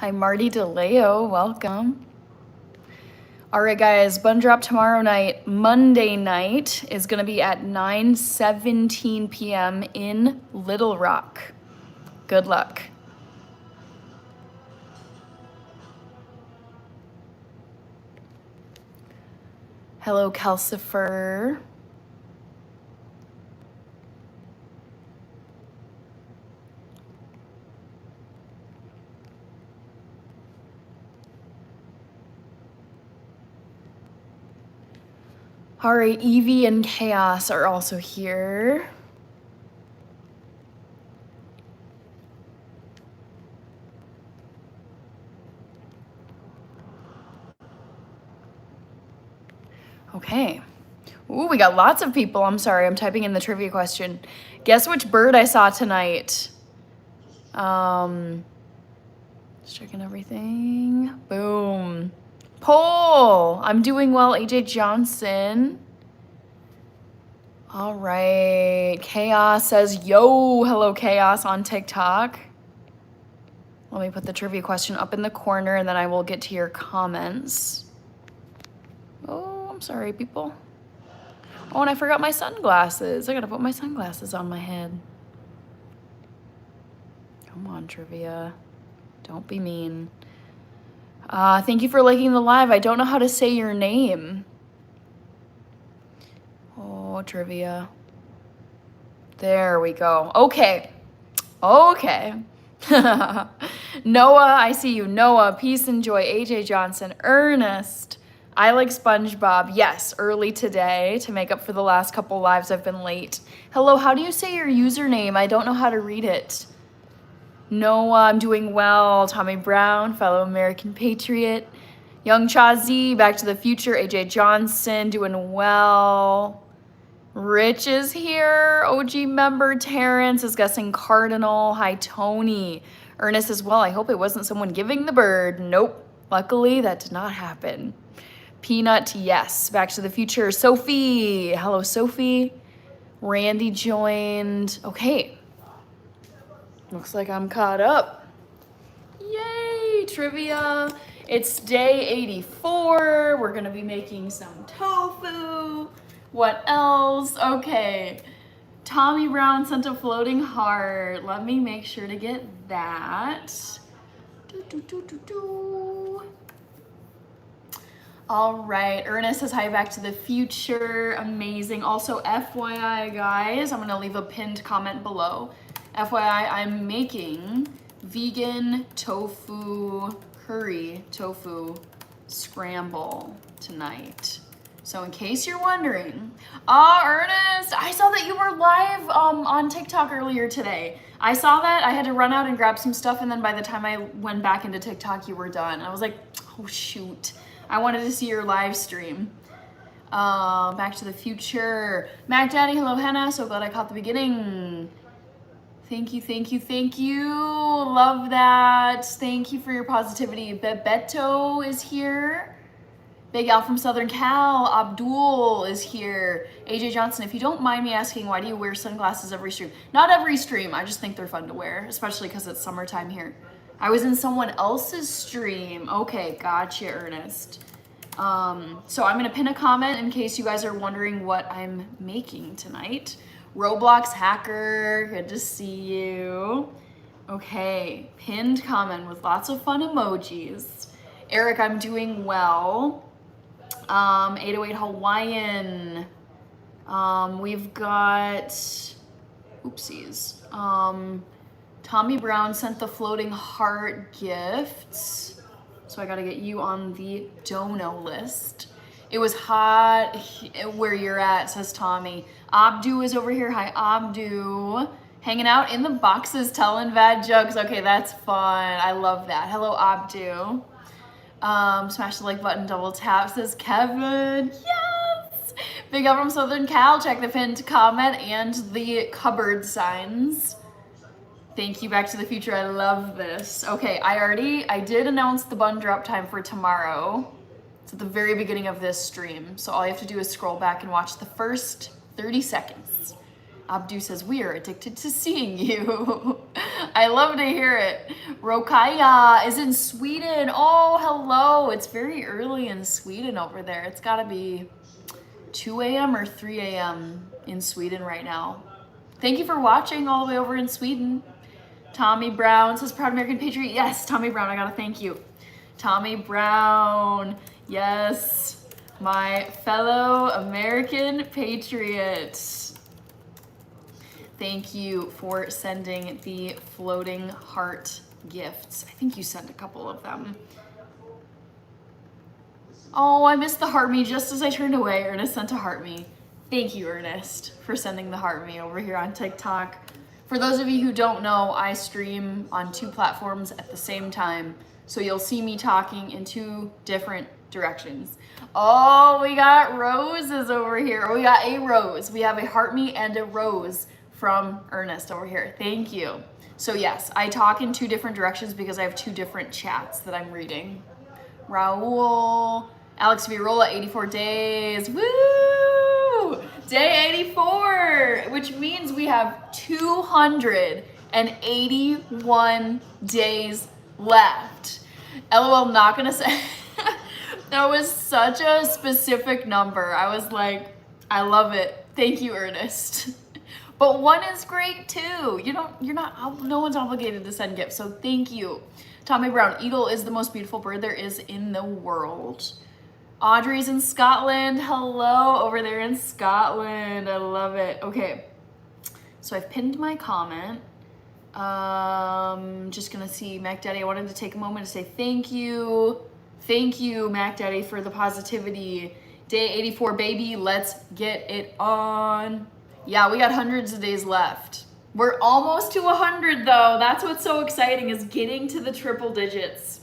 Hi, Marty DeLeo, welcome. All right, guys, bun drop tomorrow night. Monday night is gonna be at 9:17 p.m. in Little Rock. Good luck. Hello, Calcifer. All right, Evie and Chaos are also here. Okay. Ooh, we got lots of people. I'm sorry, I'm typing in the trivia question. Guess which bird I saw tonight? Just checking everything. Boom. Poll. I'm doing well, AJ Johnson. All right. Chaos says, yo, hello, Chaos on TikTok. Let me put the trivia question up in the corner and then I will get to your comments. Oh, I'm sorry, people. Oh, and I forgot my sunglasses. I gotta put my sunglasses on my head. Come on, trivia. Don't be mean. Thank you for liking the live. I don't know how to say your name. Oh, trivia. There we go. Okay. Okay. Noah, I see you. Noah, peace and joy. AJ Johnson, Ernest. I like SpongeBob. Yes, early today to make up for the last couple lives I've been late. Hello, how do you say your username? I don't know how to read it. Noah, I'm doing well. Tommy Brown, fellow American patriot. Young Chazi, Back to the Future. AJ Johnson, doing well. Rich is here. OG member. Terrence is guessing Cardinal. Hi, Tony. Ernest as well. I hope it wasn't someone giving the bird. Nope. Luckily, that did not happen. Peanut, yes. Back to the Future. Sophie. Hello, Sophie. Randy joined. Okay. Looks like I'm caught up. Yay, trivia. It's day 84. We're gonna be making some tofu. What else? Okay. Tommy Brown sent a floating heart. Let me make sure to get that. All right, Ernest says hi, Back to the Future. Amazing. Also, FYI, guys, I'm gonna leave a pinned comment below. FYI, I'm making vegan tofu curry tofu scramble tonight. So in case you're wondering, Ernest, I saw that you were live on TikTok earlier today. I saw that. I had to run out and grab some stuff, and then by the time I went back into TikTok, you were done. I was like, oh shoot. I wanted to see your live stream. Back to the Future. Mac Daddy, hello Hannah. So glad I caught the beginning. Thank you, thank you, thank you. Love that. Thank you for your positivity. Bebeto is here. Big Al from Southern Cal. Abdul is here. AJ Johnson, if you don't mind me asking, why do you wear sunglasses every stream? Not every stream. I just think they're fun to wear, especially because it's summertime here. I was in someone else's stream. Okay, gotcha, Ernest. So I'm gonna pin a comment in case you guys are wondering what I'm making tonight. Roblox hacker, good to see you. Okay, pinned comment with lots of fun emojis. Eric, I'm doing well. 808 Hawaiian. We've got, oopsies. Tommy Brown sent the floating heart gifts. So I gotta get you on the dono list. It was hot where you're at, says Tommy. Abdu is over here. Hi, Abdu. Hanging out in the boxes, telling bad jokes. Okay, that's fun. I love that. Hello, Abdu. Smash the like button, double tap, says Kevin. Yes! Big up from Southern Cal. Check the pinned comment and the cupboard signs. Thank you, Back to the Future. I love this. Okay, I did announce the bun drop time for tomorrow. It's at the very beginning of this stream. So all you have to do is scroll back and watch the first 30 seconds. Abdu says, we are addicted to seeing you. I love to hear it. Rokaya is in Sweden. Oh, hello. It's very early in Sweden over there. It's gotta be 2 a.m. or 3 a.m. in Sweden right now. Thank you for watching all the way over in Sweden. Tommy Brown says, proud American patriot. Yes, Tommy Brown, I gotta thank you. Tommy Brown, yes, my fellow American patriot. Thank you for sending the floating heart gifts. I think you sent a couple of them. Oh, I missed the heart me just as I turned away. Ernest sent a heart me. Thank you, Ernest, for sending the heart me over here on TikTok. For those of you who don't know, I stream on 2 platforms at the same time. So you'll see me talking in 2 different directions. Oh, we got roses over here. Oh, we got a rose. We have a heart me and a rose from Ernest over here. Thank you. So yes, I talk in 2 different directions because I have 2 different chats that I'm reading. Raul, Alex Virola, 84 days. Woo! Day 84, which means we have 281 days left. LOL, not gonna say. That was such a specific number. I was like, I love it. Thank you, Ernest. But 1 is great too. No one's obligated to send gifts, so thank you. Tommy Brown, eagle is the most beautiful bird there is in the world. Audrey's in Scotland. Hello, over there in Scotland. I love it. Okay, so I've pinned my comment. Just gonna see Mac Daddy. I wanted to take a moment to say thank you. Thank you, Mac Daddy, for the positivity. Day 84, baby, let's get it on. Yeah, we got hundreds of days left. We're almost to 100 though. That's what's so exciting, is getting to the triple digits.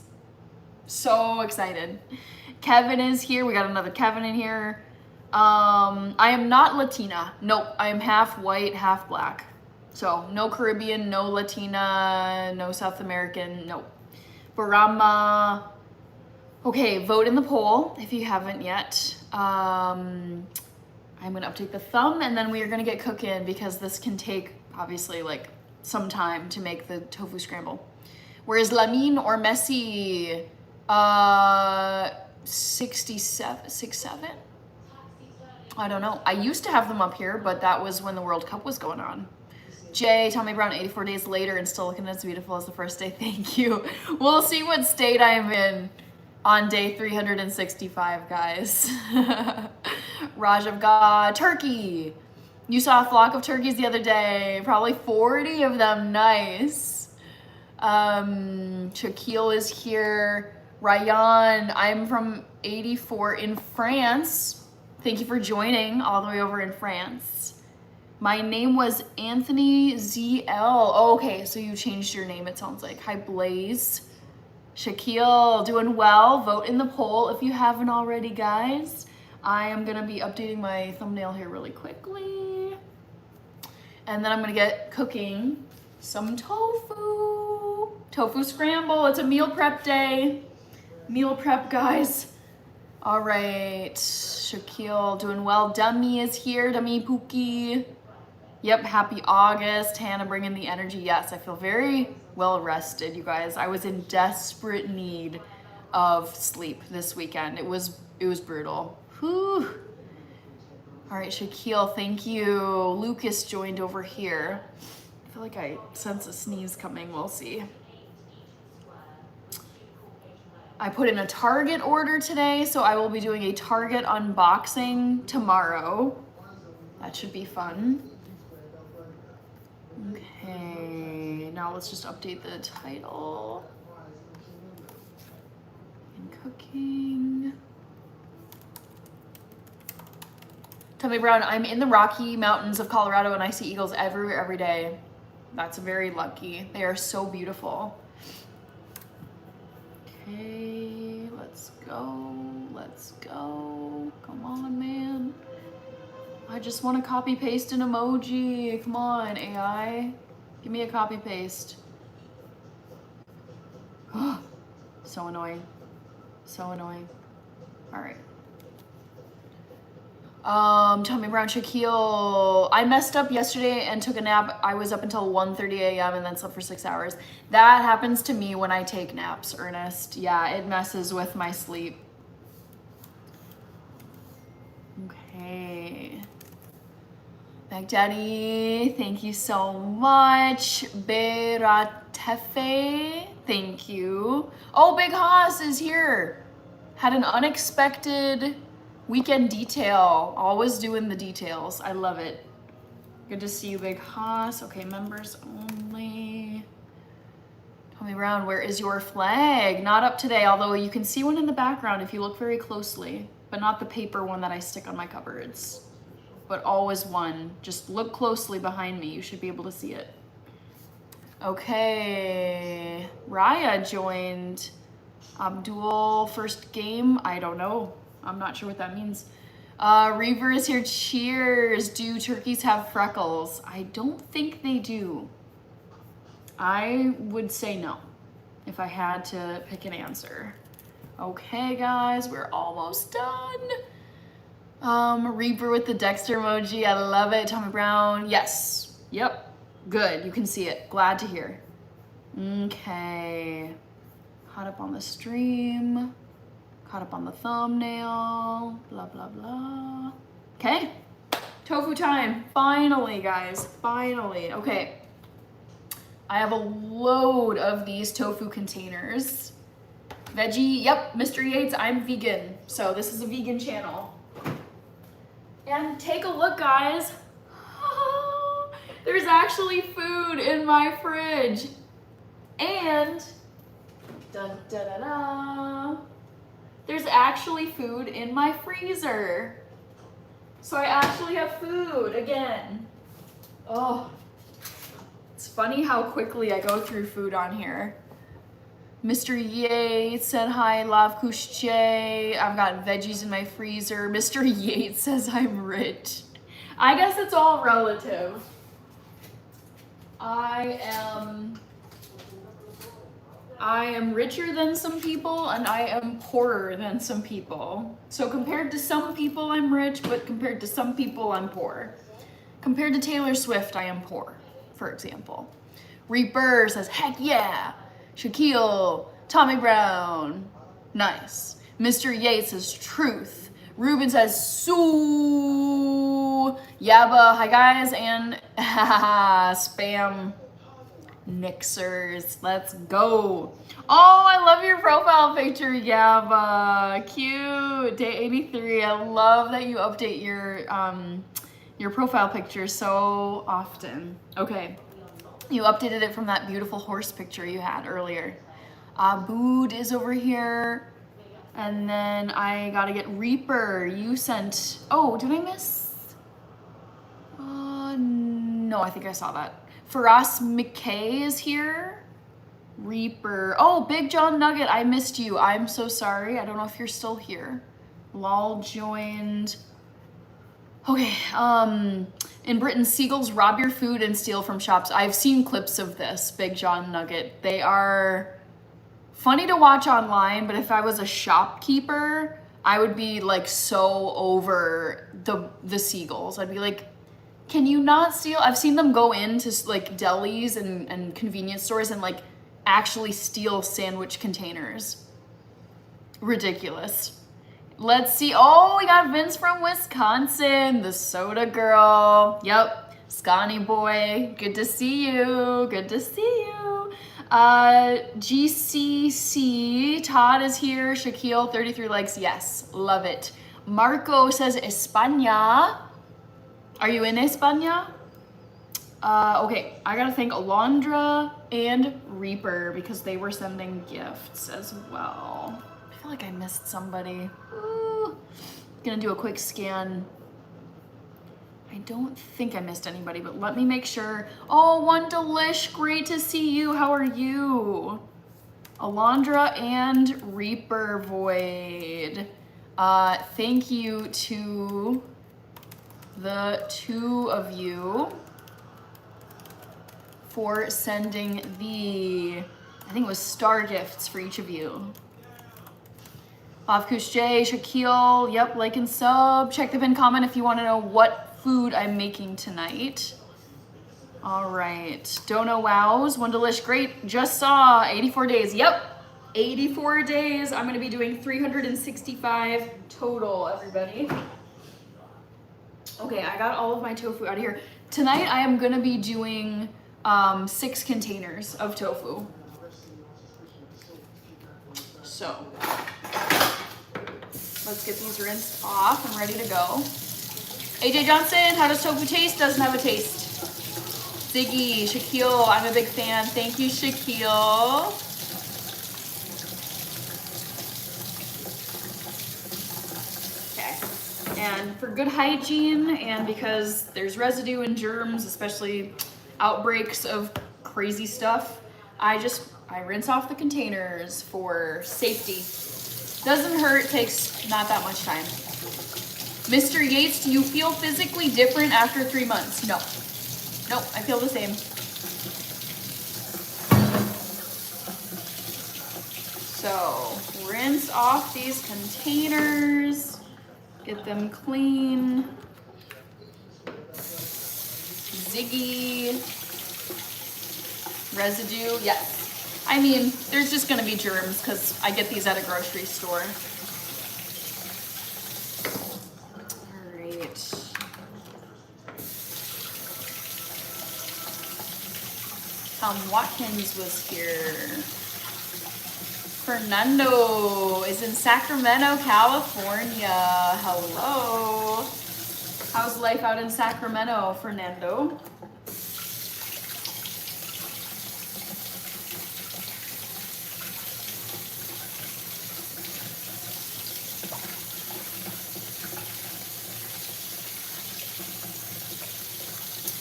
So excited. Kevin is here. We got another Kevin in here. I am not Latina. Nope, I am half white, half black. So no Caribbean, no Latina, no South American, nope. Barama. Okay, vote in the poll if you haven't yet. I'm gonna update the thumb and then we are gonna get cooking because this can take obviously like some time to make the tofu scramble. Whereas Lamine or Messi, 67? I don't know. I used to have them up here, but that was when the World Cup was going on. Jay, Tommy Brown, 84 days later and still looking as beautiful as the first day. Thank you. We'll see what state I'm in on day 365, guys. Raj of God, Turkey. You saw a flock of turkeys the other day, probably 40 of them, nice. Shaquille is here. Ryan, I'm from 84 in France. Thank you for joining all the way over in France. My name was Anthony ZL. Oh, okay, so you changed your name, it sounds like. Hi, Blaze. Shaquille, doing well. Vote in the poll if you haven't already, guys. I am gonna be updating my thumbnail here really quickly. And then I'm gonna get cooking some tofu. Tofu scramble, it's a meal prep day. Meal prep, guys. All right, Shaquille, doing well. Dummy is here, Dummy Pookie. Yep, happy August. Hannah bringing the energy. Yes, I feel very well rested, you guys. I was in desperate need of sleep this weekend. It was brutal. Whew. All right, Shaquille, thank you. Lucas joined over here. I feel like I sense a sneeze coming. We'll see. I put in a Target order today, so I will be doing a Target unboxing tomorrow. That should be fun. Okay, now let's just update the title. And cooking. Tommy Brown, I'm in the Rocky Mountains of Colorado and I see eagles everywhere every day. That's very lucky. They are so beautiful. Okay, let's go. Let's go. Come on, man. I just want to copy paste an emoji. Come on, AI. Give me a copy paste. So annoying. So annoying. All right. Tommy Brown, Shaquille. I messed up yesterday and took a nap. I was up until 1:30 a.m. and then slept for 6 hours. That happens to me when I take naps, Ernest. Yeah, it messes with my sleep. Okay. Baghdadi, thank you so much. Beratefe, thank you. Oh, Big Haas is here. Had an unexpected weekend detail. Always doing the details. I love it. Good to see you, Big Haas. Okay, members only. Tommy Brown, where is your flag? Not up today, although you can see one in the background if you look very closely, but not the paper one that I stick on my cupboards. But always one. Just look closely behind me. You should be able to see it. Okay. Raya joined. Abdul, first game. I don't know. I'm not sure what that means. Reaver is here. Cheers. Do turkeys have freckles? I don't think they do. I would say no if I had to pick an answer. Okay, guys, we're almost done. Reaper with the Dexter emoji. I love it. Tommy Brown. Yes. Yep. Good. You can see it. Glad to hear. Okay. Caught up on the stream. Caught up on the thumbnail. Blah, blah, blah. Okay. Tofu time. Finally, guys. Finally. Okay. I have a load of these tofu containers. Veggie. Yep. Mr. Yates. I'm vegan. So this is a vegan channel. And take a look, guys. There's actually food in my fridge. And dun, da, da, da, there's actually food in my freezer. So I actually have food again. Oh, it's funny how quickly I go through food on here. Mr. Yates said hi, Lav Kush J. I've got veggies in my freezer. Mr. Yates says I'm rich. I guess it's all relative. I am richer than some people and I am poorer than some people. So compared to some people I'm rich, but compared to some people I'm poor. Compared to Taylor Swift, I am poor, for example. Reaper says, heck yeah. Shaquille, Tommy Brown, nice. Mr. Yates says truth. Ruben says Sue. Yabba, hi guys, and spam nixers. Let's go. Oh, I love your profile picture, Yabba. Cute. Day 83. I love that you update your profile picture so often. Okay. You updated it from that beautiful horse picture you had earlier. Abood is over here. And then I gotta get Reaper. You sent, oh, did I miss? No, I think I saw that. Faraz McKay is here. Reaper. Oh, Big John Nugget, I missed you. I'm so sorry. I don't know if you're still here. Lol joined. Okay, in Britain, seagulls rob your food and steal from shops. I've seen clips of this, Big John Nugget. They are funny to watch online, but if I was a shopkeeper, I would be like so over the seagulls. I'd be like, can you not steal? I've seen them go into like delis and convenience stores and like actually steal sandwich containers. Ridiculous. Let's see. Oh, we got Vince from Wisconsin, the soda girl. Yep. Scotty boy. Good to see you. Good to see you. GCC. Todd is here. Shaquille, 33 likes. Yes. Love it. Marco says España. Are you in España? Okay. I gotta thank Alondra and Reaper because they were sending gifts as well. I feel like I missed somebody. Ooh. Gonna do a quick scan. I don't think I missed anybody, but let me make sure. Oh, One Delish, great to see you. How are you? Alondra and Reaper Void. Thank you to the two of you for sending I think it was star gifts for each of you. Kush J, Shaquille, yep, like and sub. Check the pinned comment if you want to know what food I'm making tonight. All right, Dono Wows, One Delish, great, just saw 84 days, yep, 84 days. I'm gonna be doing 365 total, everybody. Okay, I got all of my tofu out of here. Tonight I am gonna be doing 6 containers of tofu. So, let's get these rinsed off and ready to go. AJ Johnson, how does tofu taste? Doesn't have a taste. Ziggy, Shaquille, I'm a big fan. Thank you, Shaquille. Okay, and for good hygiene and because there's residue and germs, especially outbreaks of crazy stuff, I rinse off the containers for safety. Doesn't hurt, takes not that much time. Mr. Yates, do you feel physically different after 3 months? No. Nope, I feel the same. So, rinse off these containers, get them clean. Ziggy. Residue, yes. I mean, there's just gonna be germs because I get these at a grocery store. All right. Tom Watkins was here. Fernando is in Sacramento, California. Hello. How's life out in Sacramento, Fernando?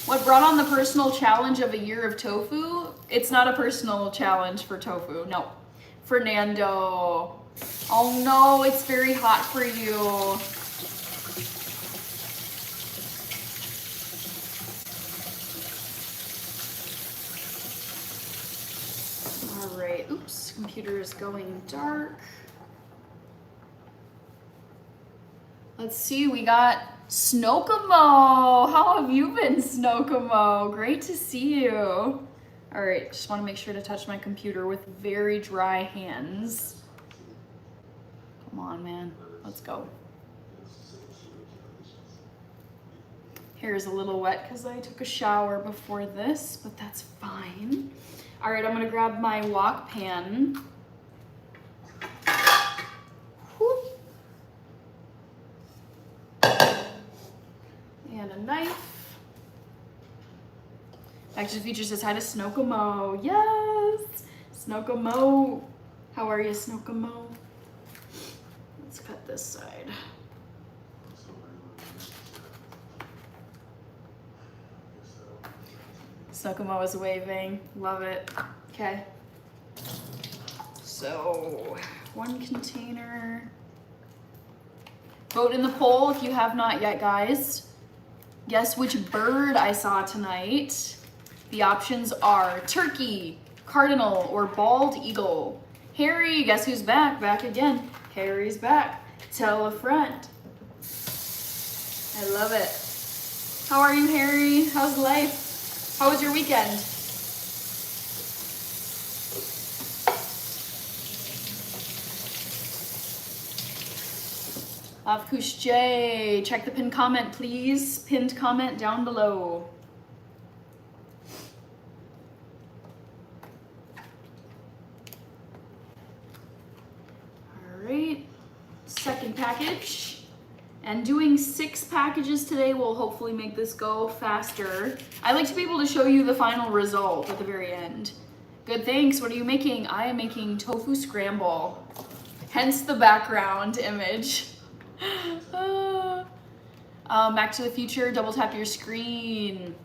What brought on the personal challenge of a year of tofu? It's not a personal challenge for tofu, no. Fernando, oh no, it's very hot for you. All right, oops, computer is going dark. Let's see, we got Snokamo. How have you been, Snokamo? Great to see you. All right, just want to make sure to touch my computer with very dry hands. Come on, man. Let's go. Hair is a little wet because I took a shower before this, but that's fine. All right, I'm going to grab my wok pan. And a knife. Back to the Future says hi to Snokamo. Yes! Snokamo. How are you, Snokamo? Let's cut this side. Snokamo is waving. Love it. Okay. So, 1 container. Vote in the poll if you have not yet, guys. Guess which bird I saw tonight. The options are turkey, cardinal, or bald eagle. Harry, guess who's back? Back again. Harry's back. Tell a friend. I love it. How are you, Harry? How's life? How was your weekend? Kush J, check the pinned comment, please. Pinned comment down below. All right, second package. And doing 6 packages today will hopefully make this go faster. I like to be able to show you the final result at the very end. Good, thanks. What are you making? I am making tofu scramble. Hence the background image. Back to the Future, double tap your screen.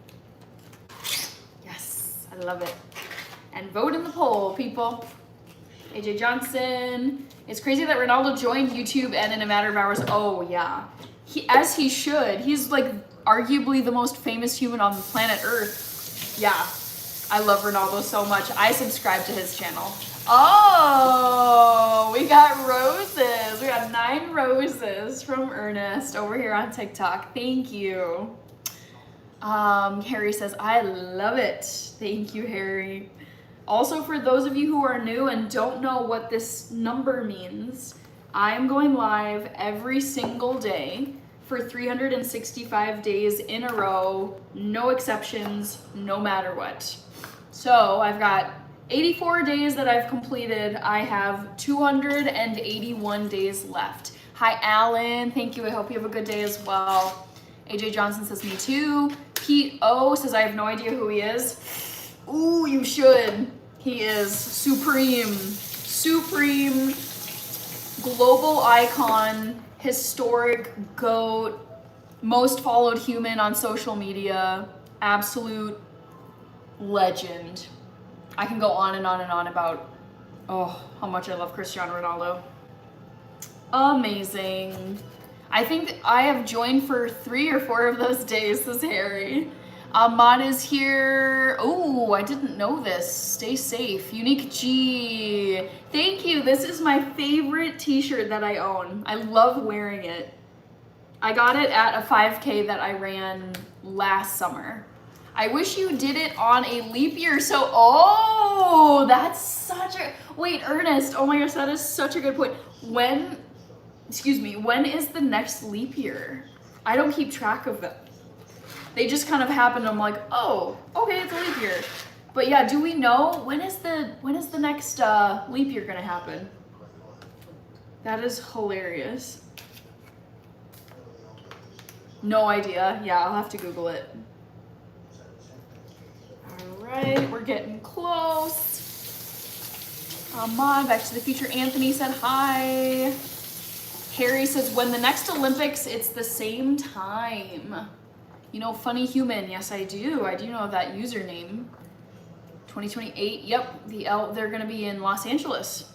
Yes, I love it. And vote in the poll, people. AJ Johnson. It's crazy that Ronaldo joined YouTube and in a matter of hours, oh yeah. As he should. He's like arguably the most famous human on planet Earth. Yeah, I love Ronaldo so much. I subscribe to his channel. Oh, we got roses. We got 9 roses from Ernest over here on TikTok. Thank you. Harry says, I love it. Thank you, Harry. Also, for those of you who are new and don't know what this number means, I am going live every single day for 365 days in a row, no exceptions, no matter what. So I've got 84 days that I've completed. I have 281 days left. Hi, Alan. Thank you. I hope you have a good day as well. AJ Johnson says, me too. Pete O says, I have no idea who he is. Ooh, you should. He is supreme global icon, historic GOAT, most followed human on social media, absolute legend. I can go on and on and on about, how much I love Cristiano Ronaldo. Amazing. I think I have joined for 3 or 4 of those days, says Harry. Ahmad is here. Oh, I didn't know this. Stay safe. Unique G. Thank you. This is my favorite t-shirt that I own. I love wearing it. I got it at a 5K that I ran last summer. I wish you did it on a leap year. So, that's such a, wait, Ernest. Oh my gosh, that is such a good point. When is the next leap year? I don't keep track of them. They just kind of happen. I'm like, oh, okay, it's a leap year. But yeah, do we know when is the next leap year gonna happen? That is hilarious. No idea. Yeah, I'll have to Google it. All right, we're getting close. Back to the Future. Anthony said hi. Harry says, when the next Olympics, it's the same time. You know, funny human. Yes, I do. I do know that username. 2028. Yep, they're going to be in Los Angeles.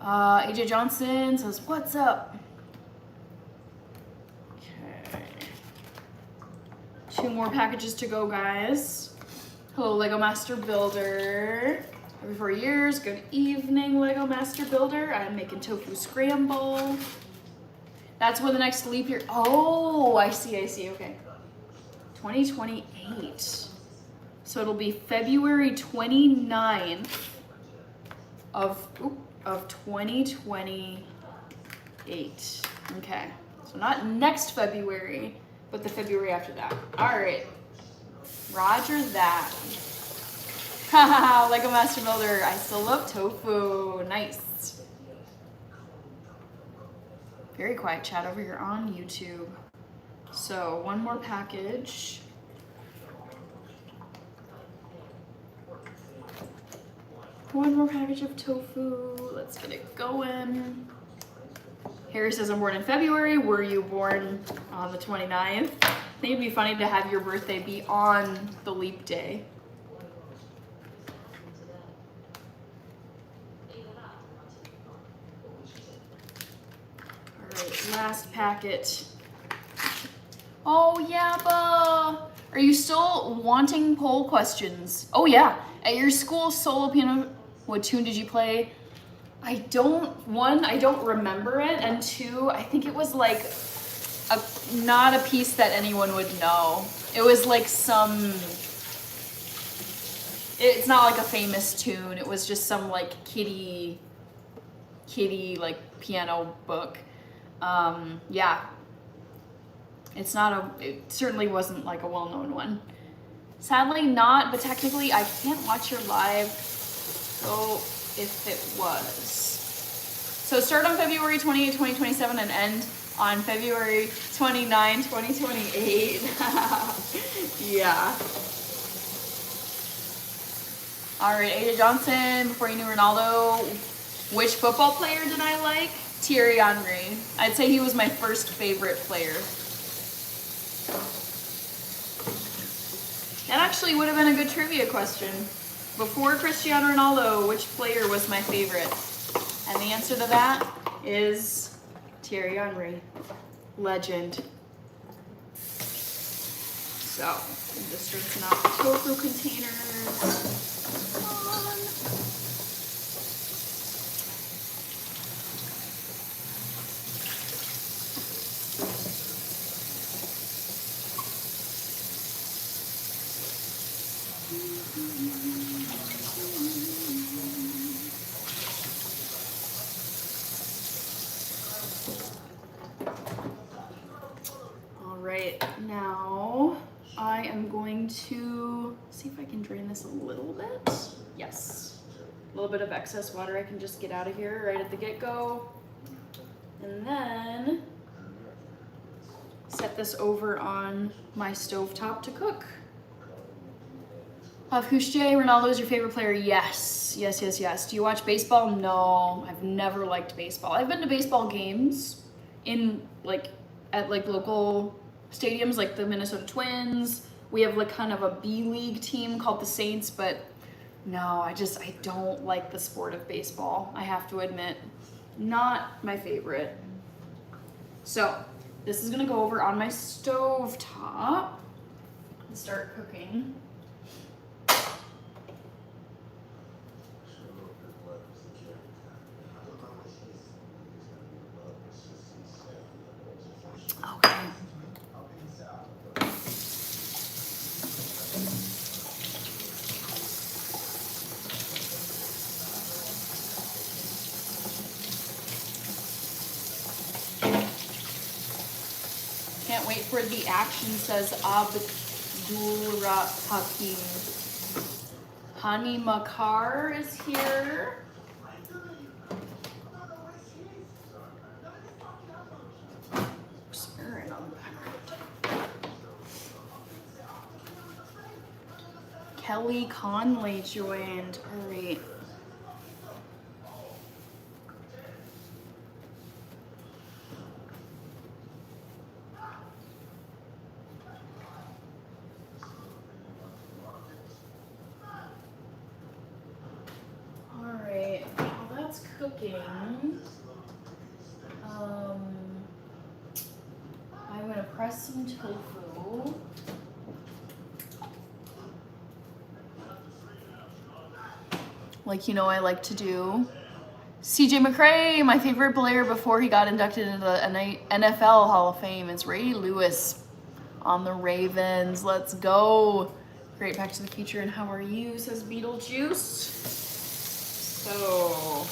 AJ Johnson says, what's up? Okay. 2 more packages to go, guys. Hello, Lego Master Builder. Every 4 years, good evening, Lego Master Builder. I'm making tofu scramble. That's when the next leap year, oh, I see, okay. 2028. So it'll be February 29th of 2028. Okay, so not next February, but the February after that. All right, roger that. Haha, Lego Master Builder, I still love tofu, nice. Very quiet chat over here on YouTube. So 1 more package. One more package of tofu. Let's get it going. Harry says, I'm born in February. Were you born on the 29th? I think it'd be funny to have your birthday be on the leap day. Last packet. Oh yeah, are you still wanting poll questions? Oh yeah, at your school solo piano, what tune did you play? I don't remember it, and 2, I think it was like not a piece that anyone would know. It was like it's not like a famous tune. It was just some like kiddie like piano book. Yeah, it certainly wasn't like a well-known one. Sadly not, but technically I can't watch your live, so if it was. So start on February 28, 2027 and end on February 29, 2028. Yeah. All right, AJ Johnson, before you knew Ronaldo, which football player did I like? Thierry Henry. I'd say he was my first favorite player. That actually would have been a good trivia question. Before Cristiano Ronaldo, which player was my favorite? And the answer to that is Thierry Henry. Legend. So, I'm just rinsing out the tofu containers. Come on. All right, now I am going to see if I can drain this a little bit. Yes, a little bit of excess water I can just get out of here right at the get-go. And then set this over on my stovetop to cook. Hushjay, Ronaldo is your favorite player? Yes, yes, yes, yes. Do you watch baseball? No, I've never liked baseball. I've been to baseball games at local stadiums like the Minnesota Twins. We have like kind of a B League team called the Saints, but no, I don't like the sport of baseball. I have to admit, not my favorite. So this is gonna go over on my stove top and start cooking. Okay. Can't wait for the action, says Abdul Hakim. Hani Makar is here. Smearing on the background. Kelly Conley joined. All right. Cooking. I'm gonna press some tofu. Like you know I like to do. CJ McCray, my favorite player before he got inducted into the NFL Hall of Fame is Ray Lewis on the Ravens. Let's go. Great, Back to the Future, and how are you, says Beetlejuice. So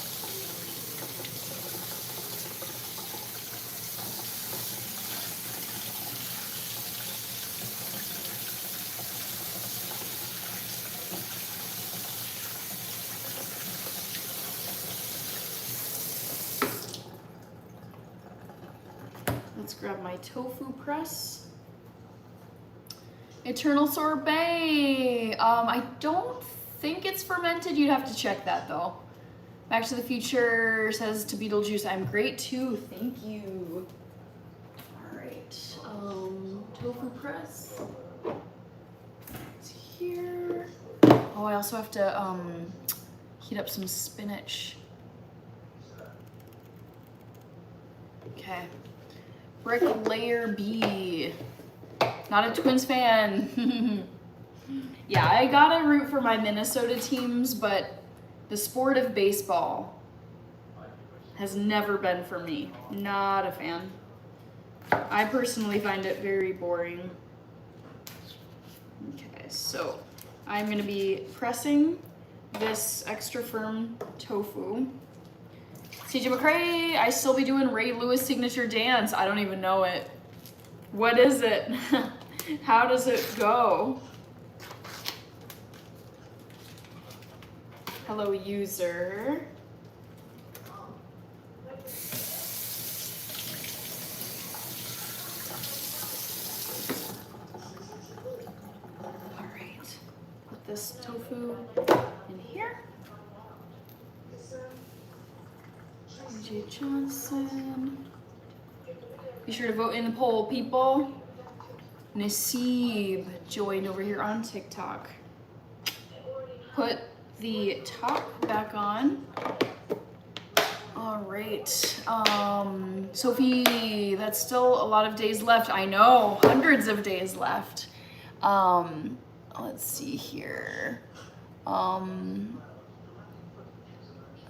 let's grab my tofu press. Eternal sorbet. I don't think it's fermented. You'd have to check that though. Back to the Future says to Beetlejuice, I'm great too. Thank you. All right. Tofu press. It's here. Oh, I also have to heat up some spinach. Okay. Bricklayer B. Not a Twins fan. Yeah, I gotta root for my Minnesota teams, but the sport of baseball has never been for me. Not a fan. I personally find it very boring. Okay, so I'm gonna be pressing this extra firm tofu. CJ McCray, I still be doing Ray Lewis signature dance. I don't even know it. What is it? How does it go? Hello, user. All right, put this tofu in here. AJ Johnson. Be sure to vote in the poll, people. Naseeb joined over here on TikTok. Put the top back on. All right. Sophie, that's still a lot of days left. I know, hundreds of days left. Let's see here. I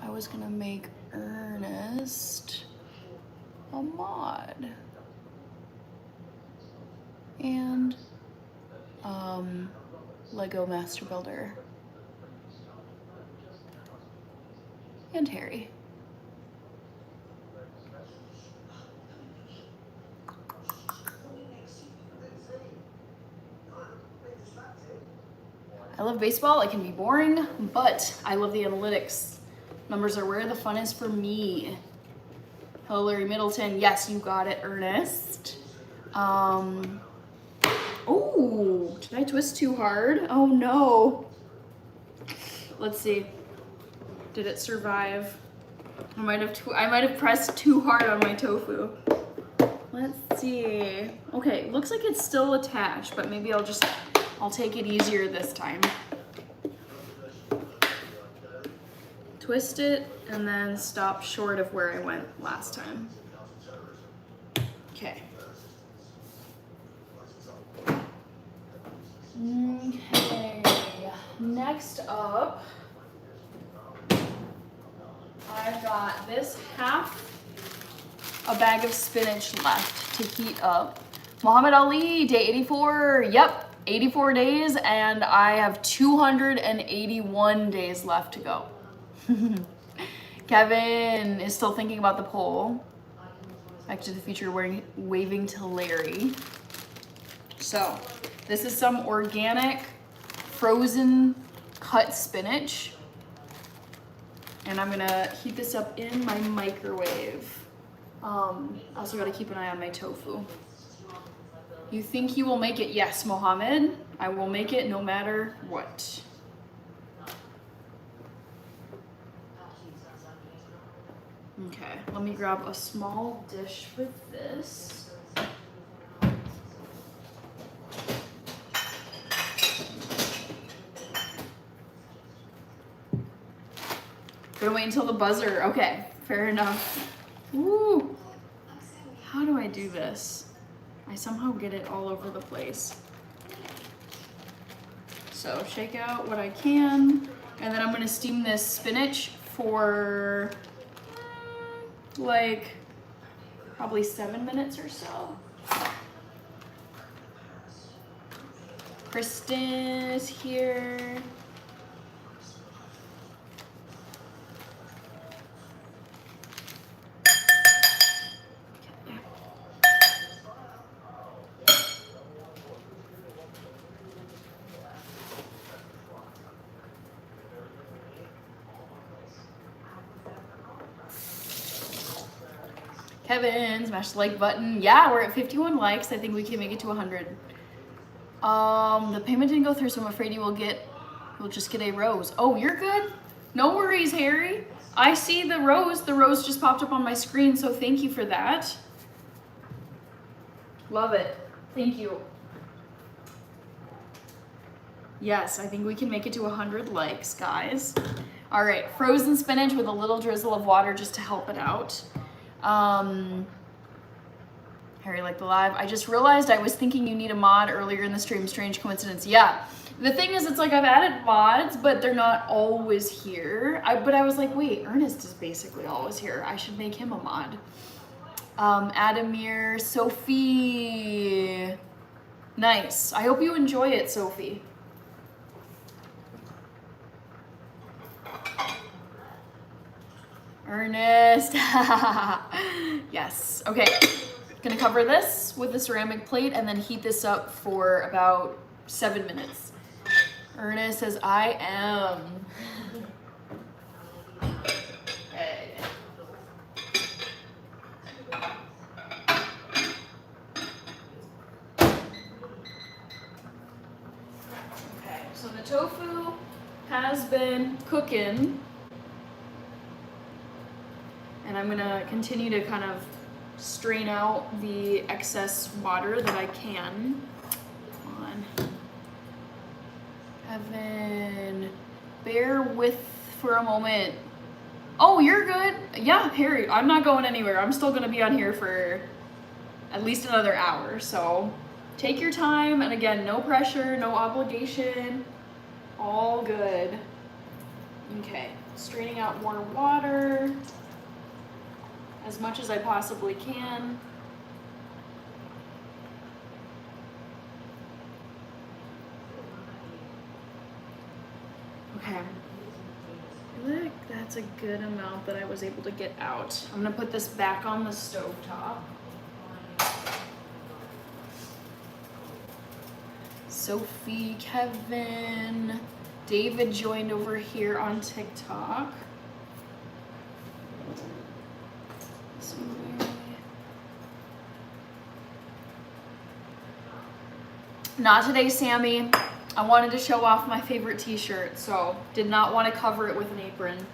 was gonna make Ernest a mod. And Lego Master Builder. And Harry. I love baseball. It can be boring, but I love the analytics. Numbers are where the fun is for me. Hello, Larry Middleton. Yes, you got it, Ernest. Oh, did I twist too hard? Oh no. Let's see. Did it survive? I might have pressed too hard on my tofu. Let's see. Okay, looks like it's still attached, but maybe I'll take it easier this time. Twist it and then stop short of where I went last time. Okay. Okay, next up, I've got this half a bag of spinach left to heat up. Muhammad Ali, day 84. Yep, 84 days, and I have 281 days left to go. Kevin is still thinking about the poll. Back to the Future waving to Larry. So, this is some organic frozen cut spinach. And I'm gonna heat this up in my microwave. Also gotta keep an eye on my tofu. You think you will make it? Yes, Mohammed. I will make it no matter what. Okay, let me grab a small dish for this. Gonna wait until the buzzer. Okay, fair enough. Woo! How do I do this? I somehow get it all over the place. So shake out what I can, and then I'm gonna steam this spinach for like probably 7 minutes or so. Kristen is here. Kevin, smash the like button. Yeah, we're at 51 likes. I think we can make it to 100. The payment didn't go through, so I'm afraid you'll just get a rose. Oh, you're good. No worries, Harry. I see the rose. The rose just popped up on my screen, so thank you for that. Love it. Thank you. Yes, I think we can make it to 100 likes, guys. All right, frozen spinach with a little drizzle of water just to help it out. Harry liked the live. I just realized I was thinking you need a mod earlier in the stream. Strange coincidence. Yeah. The thing is, it's like I've added mods, but they're not always here. But I was like, wait, Ernest is basically always here. I should make him a mod. Adamir, Sophie. Nice. I hope you enjoy it, Sophie. Ernest. Yes. Okay. Gonna cover this with a ceramic plate and then heat this up for about 7 minutes. Ernest says, I am. Okay. Okay, so the tofu has been cooking. And I'm gonna continue to kind of strain out the excess water that I can. Come on. Evan, bear with for a moment. Oh, you're good. Yeah, Harry, I'm not going anywhere. I'm still gonna be on here for at least another hour. So take your time. And again, no pressure, no obligation. All good. Okay, straining out more water as much as I possibly can. Okay. I feel like that's a good amount that I was able to get out. I'm gonna put this back on the stove top. Sophie, Kevin, David joined over here on TikTok. Not today, Sammy. I wanted to show off my favorite t-shirt, so did not want to cover it with an apron.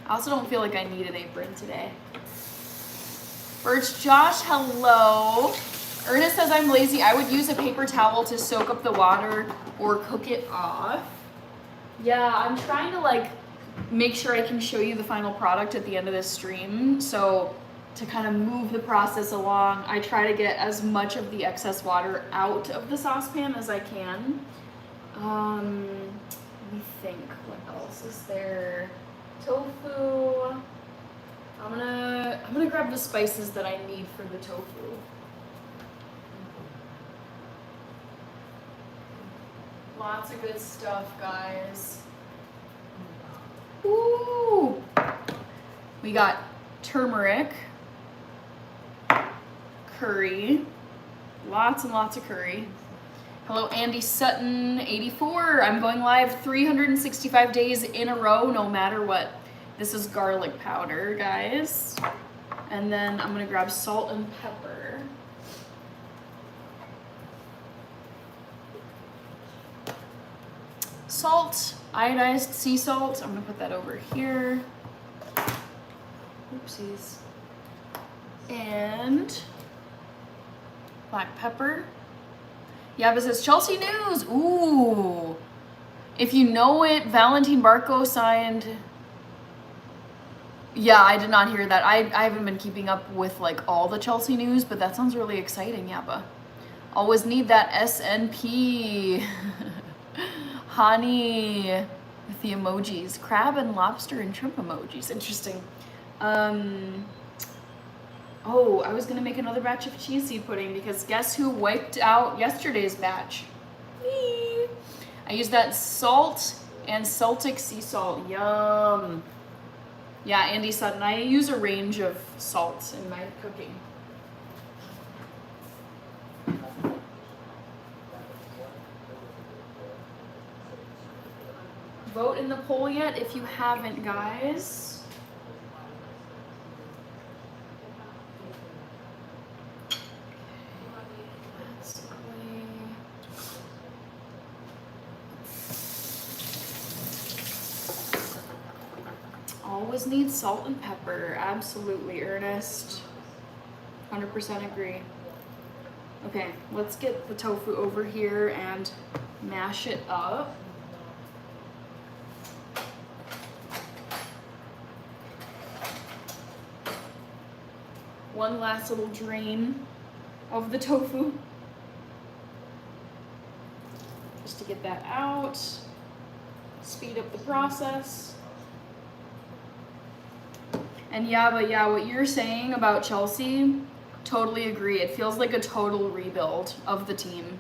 I also don't feel like I need an apron today. Birch Josh, hello. Ernest says I'm lazy. I would use a paper towel to soak up the water or cook it off. Yeah, I'm trying to like make sure I can show you the final product at the end of this stream. So to kind of move the process along, I try to get as much of the excess water out of the saucepan as I can. Let me think, what else is there? Tofu. I'm gonna grab the spices that I need for the tofu. Lots of good stuff, guys. Ooh! We got turmeric, curry, lots and lots of curry. Hello, Andy Sutton, 84. I'm going live 365 days in a row, no matter what. This is garlic powder, guys. And then I'm gonna grab salt and pepper. Salt, iodized sea salt. I'm gonna put that over here. Oopsies. And black pepper. Yeah, but it says Chelsea news. Ooh. If you know it, Valentine Barco signed. Yeah, I did not hear that. I haven't been keeping up with like all the Chelsea news, but that sounds really exciting, Yabba. Always need that SNP. Honey with the emojis. Crab and lobster and shrimp emojis. Interesting. Oh, I was gonna make another batch of cheese seed pudding because guess who wiped out yesterday's batch? Me. I used that salt and Celtic sea salt. Yum. Yeah, Andy Sutton. I use a range of salts in my cooking. Vote in the poll yet if you haven't, guys. Always need salt and pepper. Absolutely, Ernest. 100% agree. Okay, let's get the tofu over here and mash it up. One last little drain of the tofu. Just to get that out. Speed up the process. And yeah, but yeah, what you're saying about Chelsea, totally agree. It feels like a total rebuild of the team.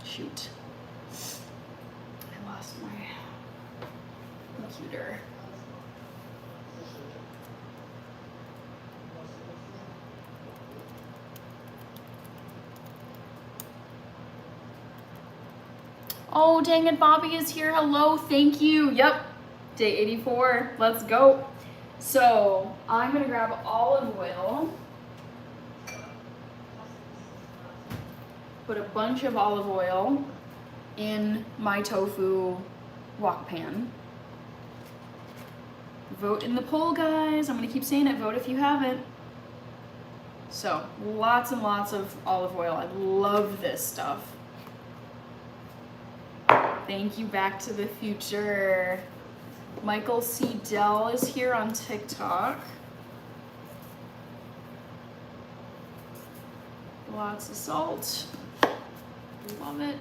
Shoot. I lost my computer. Oh, dang it, Bobby is here. Hello, thank you. Yep, day 84. Let's go. So I'm gonna grab olive oil, put a bunch of olive oil in my tofu wok pan. Vote in the poll, guys. I'm gonna keep saying it, vote if you haven't. So lots and lots of olive oil. I love this stuff. Thank you, Back to the Future. Michael C. Dell is here on TikTok. Lots of salt. Love it.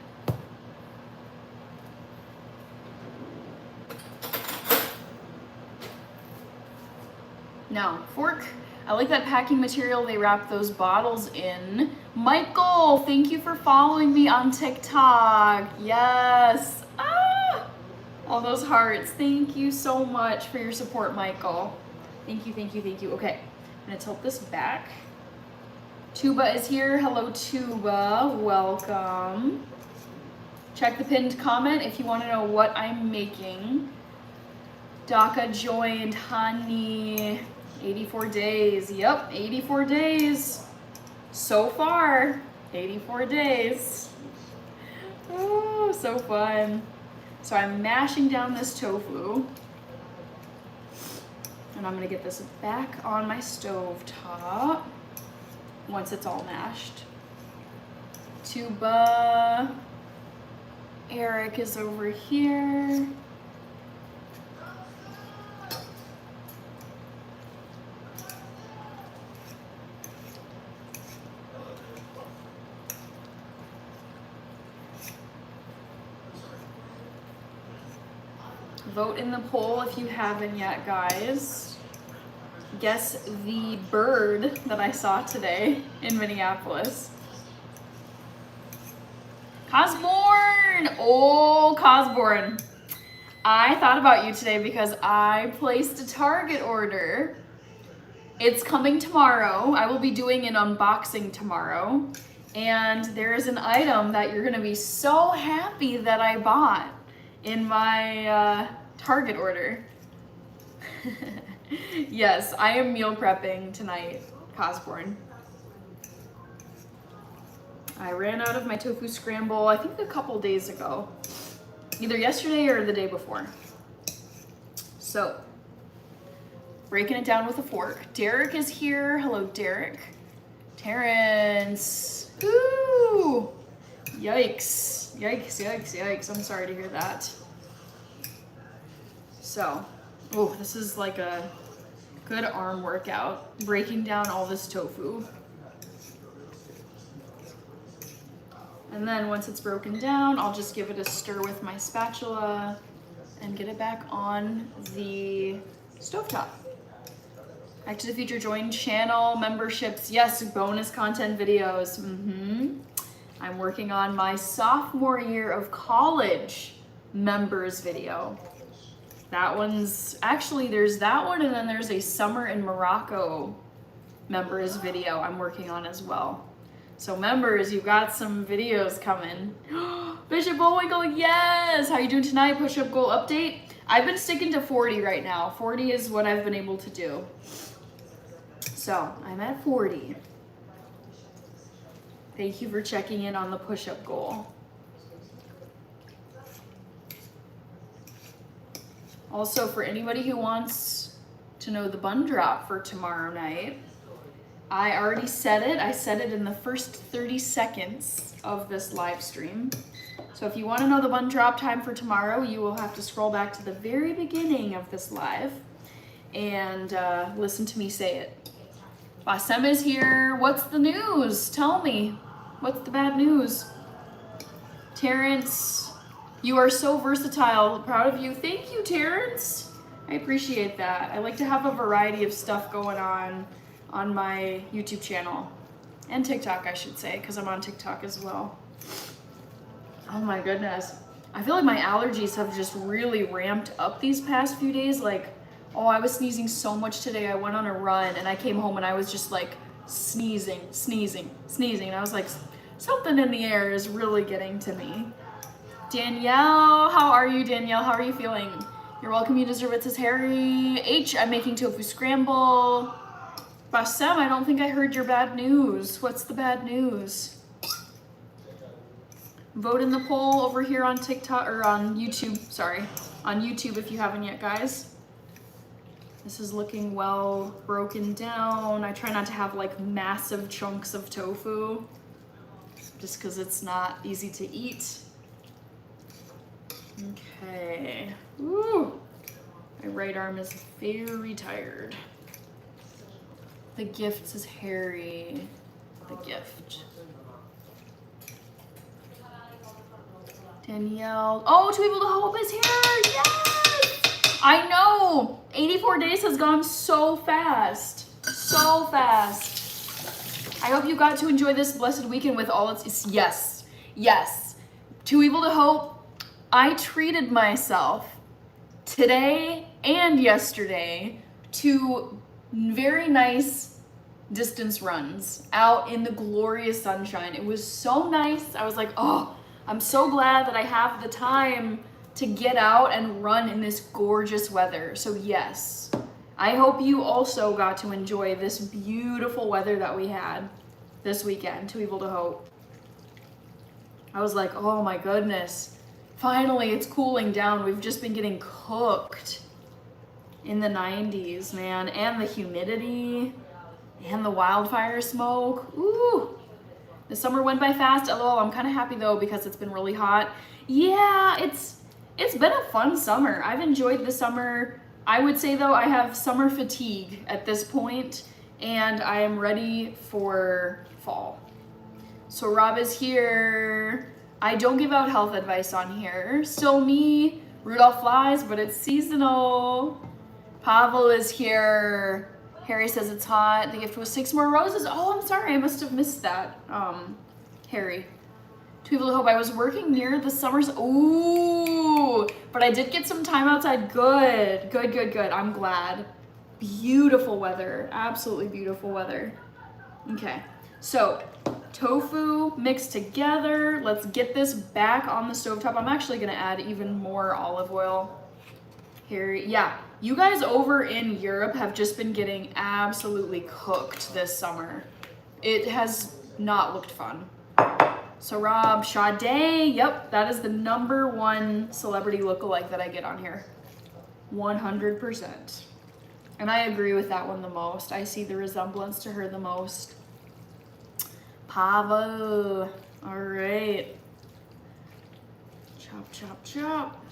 Now, fork. I like that packing material they wrap those bottles in. Michael, thank you for following me on TikTok. Yes. Ah! All those hearts. Thank you so much for your support, Michael. Thank you, thank you, thank you. Okay, I'm gonna tilt this back. Tuba is here. Hello, Tuba. Welcome. Check the pinned comment if you want to know what I'm making. Daka joined. Honey. 84 days. Yep, 84 days. So far, 84 days. Oh, so fun. So I'm mashing down this tofu. And I'm gonna get this back on my stove top once it's all mashed. Tuba. Eric is over here. Vote in the poll if you haven't yet, guys. Guess the bird that I saw today in Minneapolis. Cosborn! Oh, Cosborn. I thought about you today because I placed a Target order. It's coming tomorrow. I will be doing an unboxing tomorrow. And there is an item that you're gonna be so happy that I bought in my Target order. Yes, I am meal prepping tonight, Cosborn. I ran out of my tofu scramble, I think a couple days ago. Either yesterday or the day before. So, breaking it down with a fork. Derek is here. Hello, Derek. Terrence. Ooh! Yikes. Yikes, yikes, yikes. I'm sorry to hear that. So, oh, this is like a good arm workout. Breaking down all this tofu. And then once it's broken down, I'll just give it a stir with my spatula and get it back on the stovetop. Back to the Future Join channel, memberships, yes, bonus content videos. I'm working on my sophomore year of college members video. That one's, actually there's that one and then there's a summer in Morocco members video I'm working on as well. So members, you've got some videos coming. Bishop Bullwinkle, yes! How you doing tonight? Push-up goal update. I've been sticking to 40 right now. 40 is what I've been able to do. So, I'm at 40. Thank you for checking in on the push-up goal. Also, for anybody who wants to know the bun drop for tomorrow night, I already said it. I said it in the first 30 seconds of this live stream. So if you want to know the bun drop time for tomorrow, you will have to scroll back to the very beginning of this live and listen to me say it. Bassem is here. What's the news? Tell me. What's the bad news? Terrence, you are so versatile. Proud of you. Thank you, Terrence. I appreciate that. I like to have a variety of stuff going on my YouTube channel. And TikTok, I should say, because I'm on TikTok as well. Oh my goodness. I feel like my allergies have just really ramped up these past few days. Like, oh, I was sneezing so much today. I went on a run and I came home and I was just like sneezing. And I was like, something in the air is really getting to me. Danielle, how are you, Danielle? How are you feeling? You're welcome, you deserve it, says Harry. H, I'm making tofu scramble. Bassem, I don't think I heard your bad news. What's the bad news? Vote in the poll over here on TikTok, or on YouTube, sorry. On YouTube if you haven't yet, guys. This is looking well broken down. I try not to have like massive chunks of tofu, just because it's not easy to eat. Okay. Woo! My right arm is very tired. The gift says Harry. The gift. Danielle. Oh, To Be Able to Hope is here. Yes! I know. 84 days has gone so fast. So fast. I hope you got to enjoy this blessed weekend with all its... Yes. Yes. Too Evil to Hope. I treated myself today and yesterday to very nice distance runs out in the glorious sunshine. It was so nice. I was like, oh, I'm so glad that I have the time to get out and run in this gorgeous weather. So yes, I hope you also got to enjoy this beautiful weather that we had this weekend. Too evil to hope. I was like, oh my goodness, finally it's cooling down. We've just been getting cooked in the 90s, man, and the humidity and the wildfire smoke. Ooh, the summer went by fast. LOL, I'm kind of happy though because it's been really hot. Yeah, it's been a fun summer. I've enjoyed the summer. I would say though, I have summer fatigue at this point and I am ready for fall. So Rob is here. I don't give out health advice on here. Still me, Rudolph flies, but it's seasonal. Pavel is here. Harry says it's hot. The gift was 6 more roses. Oh, I'm sorry, I must have missed that. Harry. Too evil to hope. I was working near the summers. Ooh, but I did get some time outside. Good, good, good, good. I'm glad. Beautiful weather. Absolutely beautiful weather. Okay, so tofu mixed together. Let's get this back on the stovetop. I'm actually gonna add even more olive oil here. Yeah, you guys over in Europe have just been getting absolutely cooked this summer. It has not looked fun. So Rob, Sade, yep, that is the #1 celebrity lookalike that I get on here. 100%. And I agree with that one the most. I see the resemblance to her the most. Pavel. All right. Chop, chop, chop.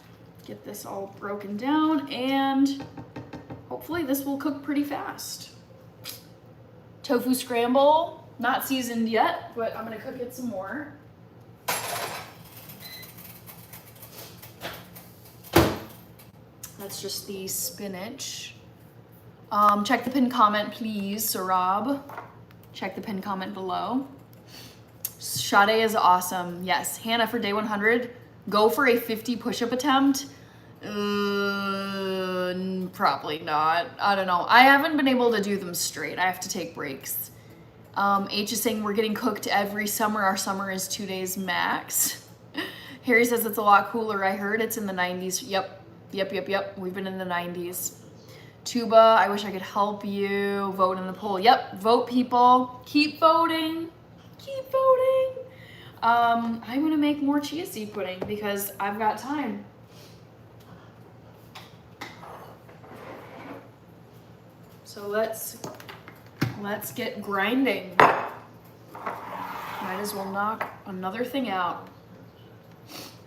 Get this all broken down and hopefully this will cook pretty fast. Tofu scramble, not seasoned yet, but I'm gonna cook it some more. That's just the spinach. Check the pinned comment, please, Sarab. Check the pinned comment below. Sade is awesome. Yes, Hannah, for day 100, go for a 50 push-up attempt. Probably not. I don't know. I haven't been able to do them straight. I have to take breaks. H is saying we're getting cooked every summer. Our summer is 2 days max. Harry says it's a lot cooler. I heard it's in the 90s. Yep. We've been in the 90s. Tuba, I wish I could help you. Vote in the poll. Yep, vote people. Keep voting. Keep voting. I'm gonna make more chia seed pudding because I've got time. So let's get grinding. Might as well knock another thing out.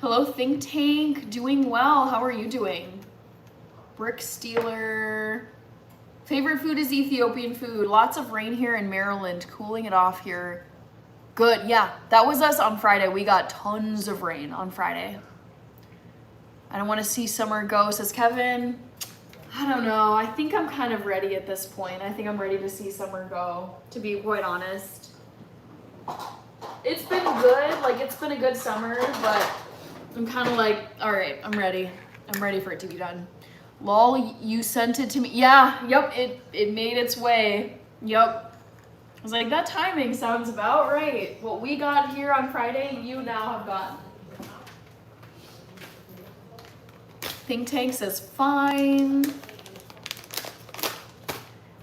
Hello, Think Tank. Doing well. How are you doing? Brick Stealer. Favorite food is Ethiopian food. Lots of rain here in Maryland. Cooling it off here. Good. Yeah, that was us on Friday. We got tons of rain on Friday. I don't want to see summer go, says Kevin. I don't know. I think I'm kind of ready at this point. I think I'm ready to see summer go, to be quite honest. It's been good. Like, it's been a good summer, but I'm kind of like, all right, I'm ready. I'm ready for it to be done. Lol, you sent it to me. Yeah, yep, it made its way. Yep. I was like, that timing sounds about right. What we got here on Friday, you now have gotten. Think Tank says fine.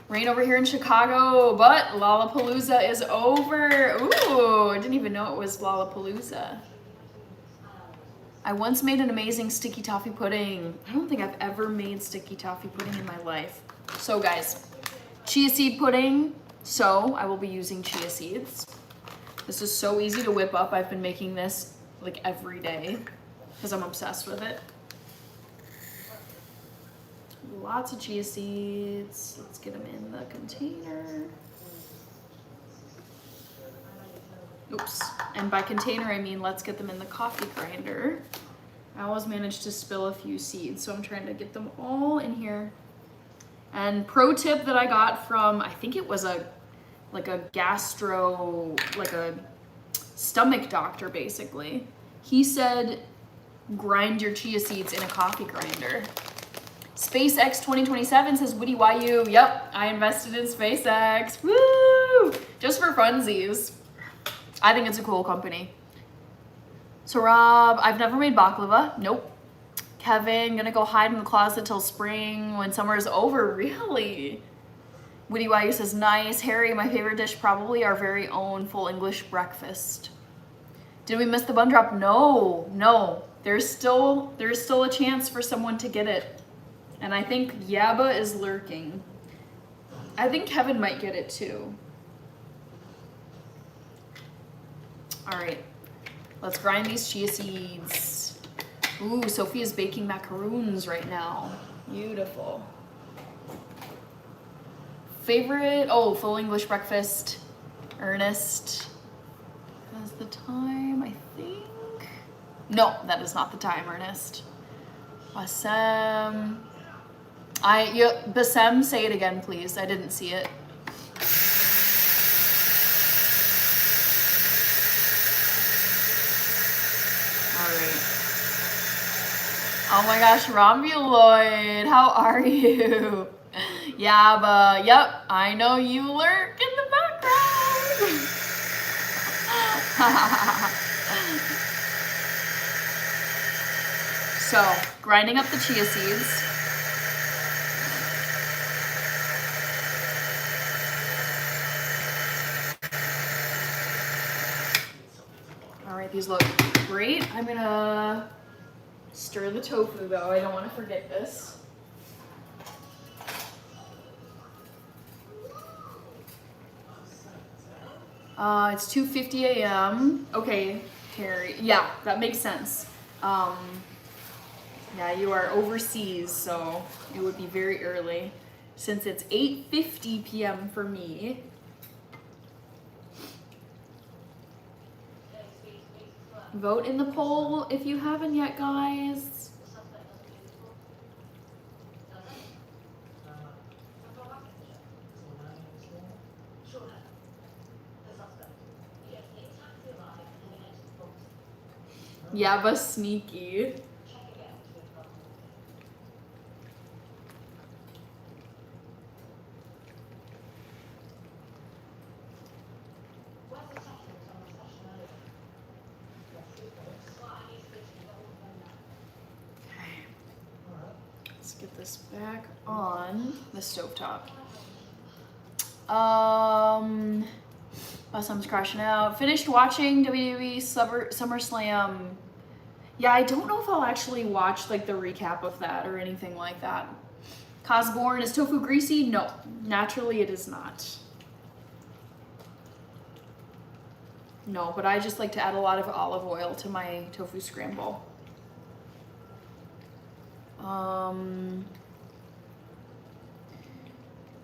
Rain over here in Chicago, but Lollapalooza is over. Ooh, I didn't even know it was Lollapalooza. I once made an amazing sticky toffee pudding. I don't think I've ever made sticky toffee pudding in my life. So guys, chia seed pudding. So I will be using chia seeds. This is so easy to whip up. I've been making this like every day because I'm obsessed with it. Lots of chia seeds. Let's get them in the container. Oops. And by container, I mean let's get them in the coffee grinder. I always manage to spill a few seeds, so I'm trying to get them all in here. And pro tip that I got from, I think it was a stomach doctor basically. He said grind your chia seeds in a coffee grinder. SpaceX 2027 says Witty YU. Yep, I invested in SpaceX. Woo! Just for funsies. I think it's a cool company. So Rob, I've never made baklava. Nope. Kevin, gonna go hide in the closet till spring when summer is over. Really? Witty YU says nice. Harry, my favorite dish probably our very own full English breakfast. Did we miss the bun drop? No, no. There's still a chance for someone to get it. And I think Yaba is lurking. I think Kevin might get it too. All right, let's grind these chia seeds. Ooh, Sophie is baking macaroons right now. Beautiful. Favorite, oh, full English breakfast. Ernest. That's the time, I think. No, that is not the time, Ernest. Bassem. Bassem, say it again, please. I didn't see it. All right. Oh my gosh, Rombuloid, how are you? Yeah, but yep, I know you lurk in the background. So, grinding up the chia seeds. All right, these look great. I'm gonna stir the tofu though. I don't want to forget this. It's 2:50 a.m. Okay, Harry. Yeah, that makes sense. Yeah, you are overseas, so it would be very early. Since it's 8:50 p.m. for me. Vote in the poll if you haven't yet, guys. Yeah, but sneaky. Get this back on the stovetop. Awesome, crashing out. Finished watching WWE SummerSlam. Yeah, I don't know if I'll actually watch like the recap of that or anything like that. Cosborn, is tofu greasy? No, naturally it is not. No, but I just like to add a lot of olive oil to my tofu scramble.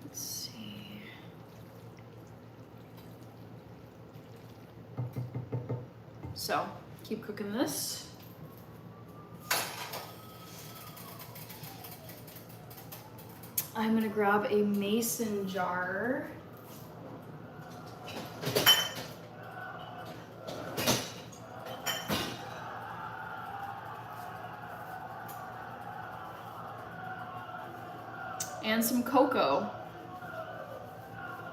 Let's see. So, keep cooking this. I'm gonna grab a mason jar. And some cocoa.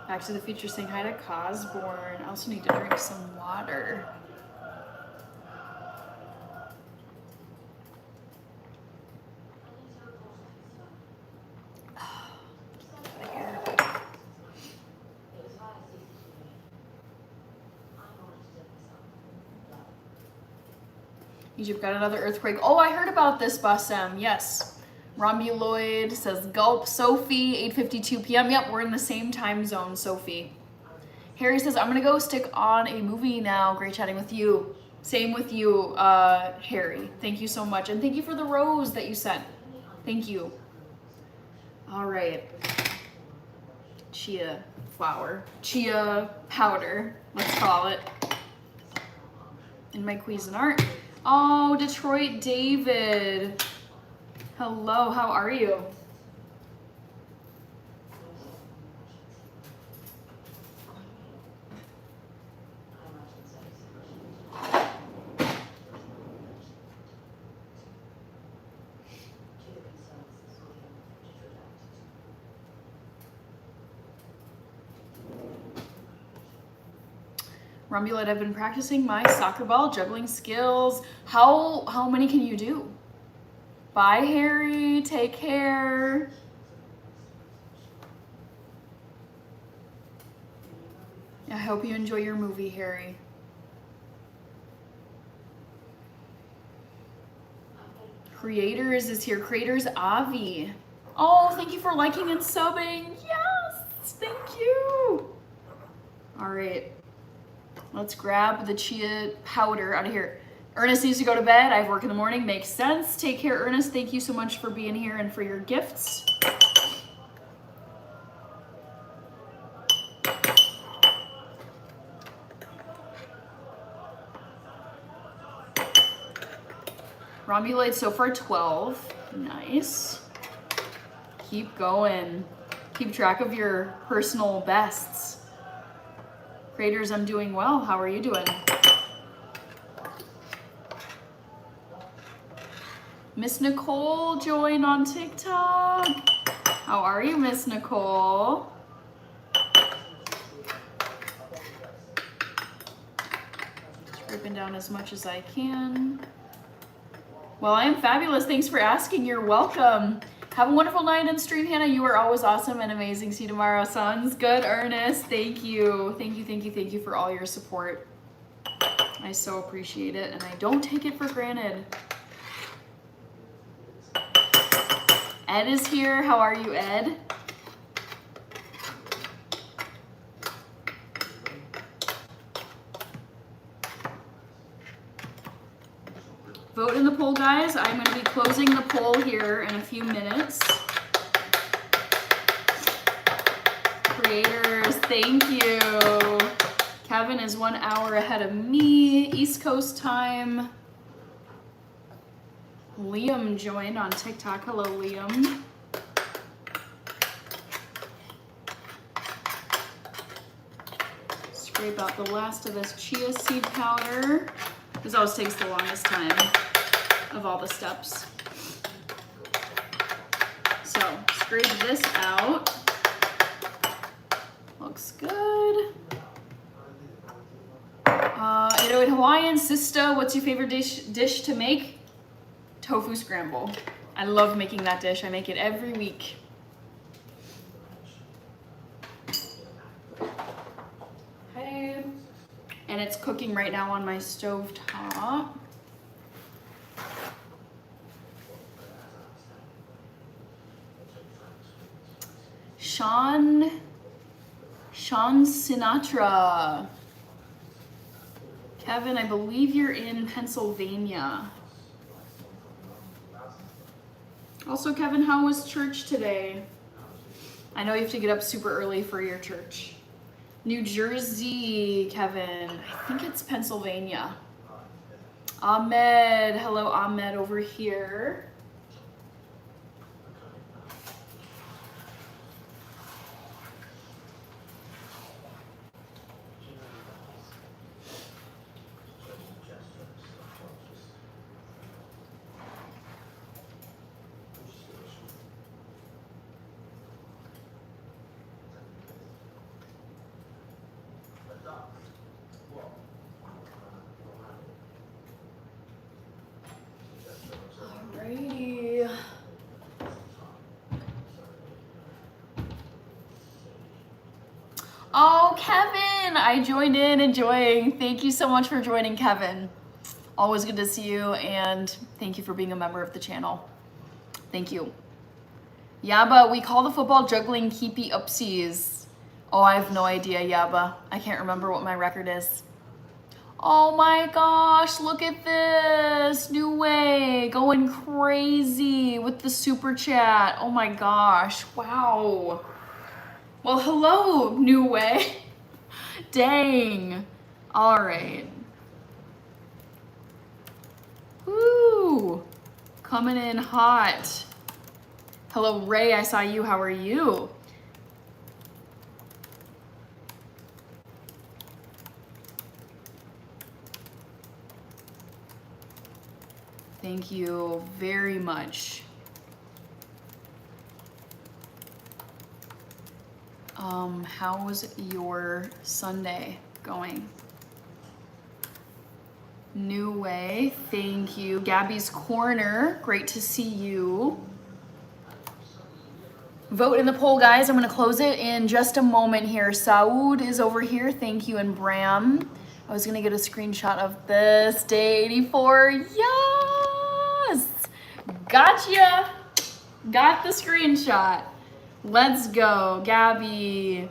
Back to the Future saying hi to Cosborn. I also need to drink some water. Egypt got another earthquake. Oh, I heard about this, Bassem. Yes. Rombuloid says gulp. Sophie, 8:52 p.m. Yep, we're in the same time zone, Sophie. Harry says, I'm gonna go stick on a movie now. Great chatting with you. Same with you, Harry. Thank you so much. And thank you for the rose that you sent. Thank you. All right. Chia flour. Chia powder, let's call it. In my Cuisinart. Oh, Detroit David. Hello, how are you? Rumbulite, I've been practicing my soccer ball juggling skills. How many can you do? Bye, Harry. Take care. I hope you enjoy your movie, Harry. Creators is here. Creators Avi. Oh, thank you for liking and subbing. Yes, thank you. All right, let's grab the chia powder out of here. Ernest needs to go to bed. I have work in the morning. Makes sense. Take care, Ernest. Thank you so much for being here and for your gifts. Romulite so far 12. Nice. Keep going. Keep track of your personal bests. Creators, I'm doing well. How are you doing? Miss Nicole joined on TikTok. How are you, Miss Nicole? Scraping down as much as I can. Well, I am fabulous. Thanks for asking. You're welcome. Have a wonderful night and stream, Hannah. You are always awesome and amazing. See you tomorrow, sons. Good, Ernest. Thank you. Thank you, thank you, thank you for all your support. I so appreciate it, and I don't take it for granted. Ed is here. How are you, Ed? Vote in the poll, guys. I'm going to be closing the poll here in a few minutes. Creators, thank you. Kevin is 1 hour ahead of me, East Coast time. Liam joined on TikTok. Hello, Liam. Scrape out the last of this chia seed powder. This always takes the longest time of all the steps. So scrape this out. Looks good. 808 Hawaiian, Sista, what's your favorite dish to make? Tofu scramble. I love making that dish. I make it every week. Hey. And it's cooking right now on my stove top. Sean Sinatra. Kevin, I believe you're in Pennsylvania. Also, Kevin, how was church today? I know you have to get up super early for your church. New Jersey, Kevin. I think it's Pennsylvania. Ahmed, hello Ahmed over here. Alrighty. Oh, Kevin, I joined in enjoying. Thank you so much for joining, Kevin. Always good to see you, and thank you for being a member of the channel. Thank you. Yaba, we call the football juggling keepy upsies. Oh, I have no idea, Yaba. I can't remember what my record is. Oh my gosh, look at this. New Way going crazy with the super chat. Oh my gosh, wow. Well, hello, New Way. Dang. All right. Woo. Coming in hot. Hello, Ray, I saw you. How are you? Thank you very much. How's your Sunday going? New Way, thank you. Gabby's Corner, great to see you. Vote in the poll, guys. I'm gonna close it in just a moment here. Saud is over here, thank you, and Bram. I was gonna get a screenshot of this. Day 84, yes! Gotcha! Got the screenshot. Let's go, Gabby.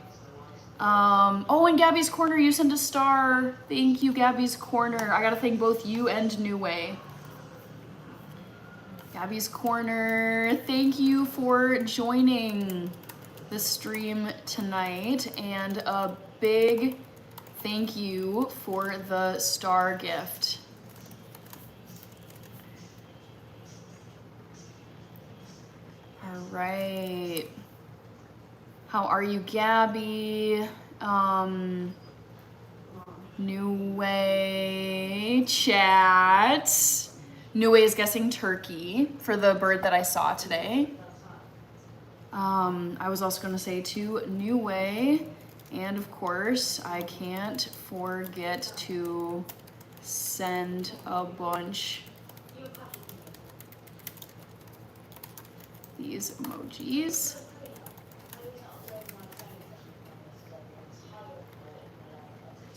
Oh, and Gabby's Corner, you sent a star. Thank you, Gabby's Corner. I gotta thank both you and New Way. Gabby's Corner, thank you for joining the stream tonight, and a big thank you for the star gift. All right. How are you, Gabby? New Way chat. New Way is guessing turkey for the bird that I saw today. I was also going to say to New Way, and of course, I can't forget to send a bunch these emojis.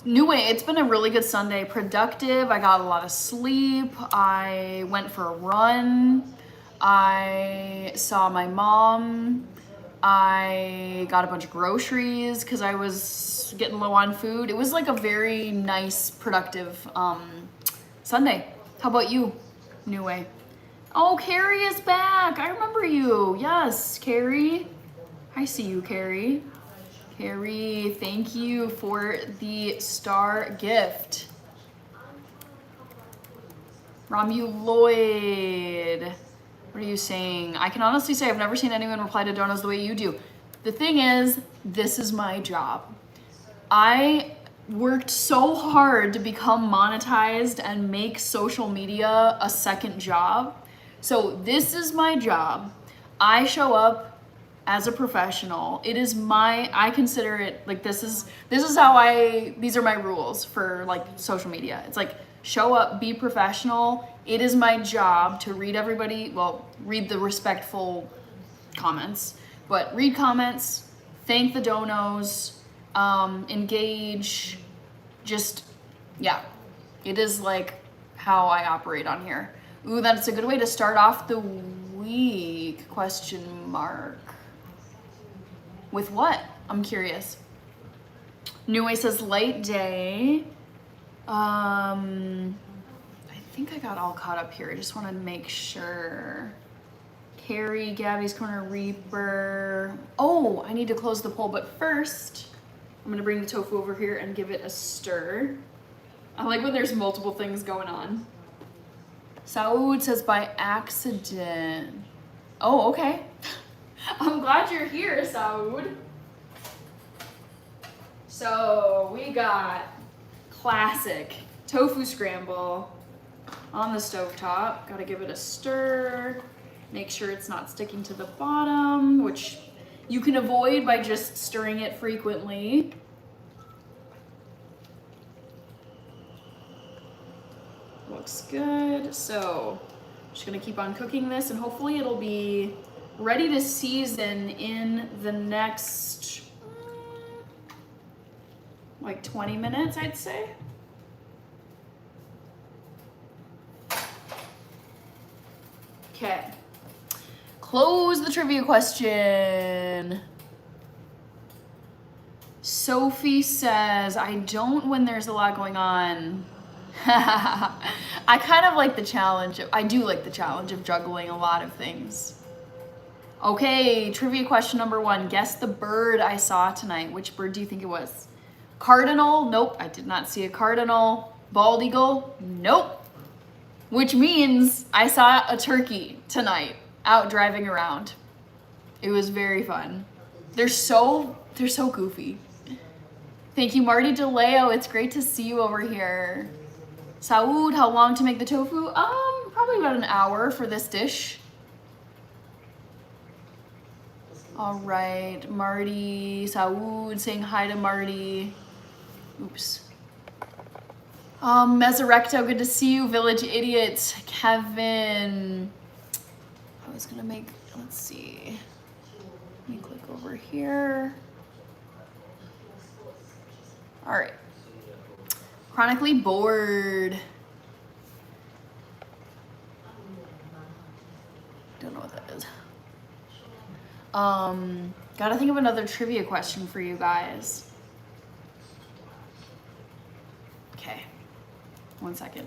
New Way, it's been a really good Sunday. Productive. I got a lot of sleep. I went for a run. I saw my mom. I got a bunch of groceries because I was getting low on food. It was like a very nice, productive Sunday. How about you, New Way? Oh, Carrie is back. I remember you. Yes, Carrie. I see you, Carrie. Carrie, thank you for the star gift. Romuloid, what are you saying? I can honestly say I've never seen anyone reply to donos the way you do. The thing is, this is my job. I worked so hard to become monetized and make social media a second job. So this is my job. I show up as a professional. It is I consider it like this is how these are my rules for like social media. It's like show up, be professional. It is my job to read read the respectful comments, but read comments, thank the donos, engage, yeah. It is like how I operate on here. Ooh, that's a good way to start off the week, question mark. With what? I'm curious. New Way says light day. I think I got all caught up here. I just wanted to make sure. Carrie, Gabby's Corner, Reaper. Oh, I need to close the poll, but first, I'm gonna bring the tofu over here and give it a stir. I like when there's multiple things going on. Saud says by accident. Oh, okay. I'm glad you're here, Saud. So we got classic tofu scramble on the stovetop. Gotta give it a stir. Make sure it's not sticking to the bottom, which you can avoid by just stirring it frequently. Looks good. So I'm just gonna keep on cooking this, and hopefully it'll be ready to season in the next like 20 minutes, I'd say. Okay. Close the trivia question. Sophie says, I don't when there's a lot going on. I kind of like the challenge. I do like the challenge of juggling a lot of things. Okay, trivia question number 1. Guess the bird I saw tonight. Which bird do you think it was? Cardinal? Nope, I did not see a cardinal. Bald eagle? Nope. Which means I saw a turkey tonight out driving around. It was very fun. They're so goofy. Thank you, Marty DeLeo. It's great to see you over here. Saud, how long to make the tofu? Probably about an hour for this dish. All right, Marty, Saud saying hi to Marty. Oops. Mesorecto, good to see you. Village Idiot, Kevin. I was gonna make, let's see. Let me click over here. All right. Chronically bored. Don't know what that is. Gotta think of another trivia question for you guys. Okay, 1 second.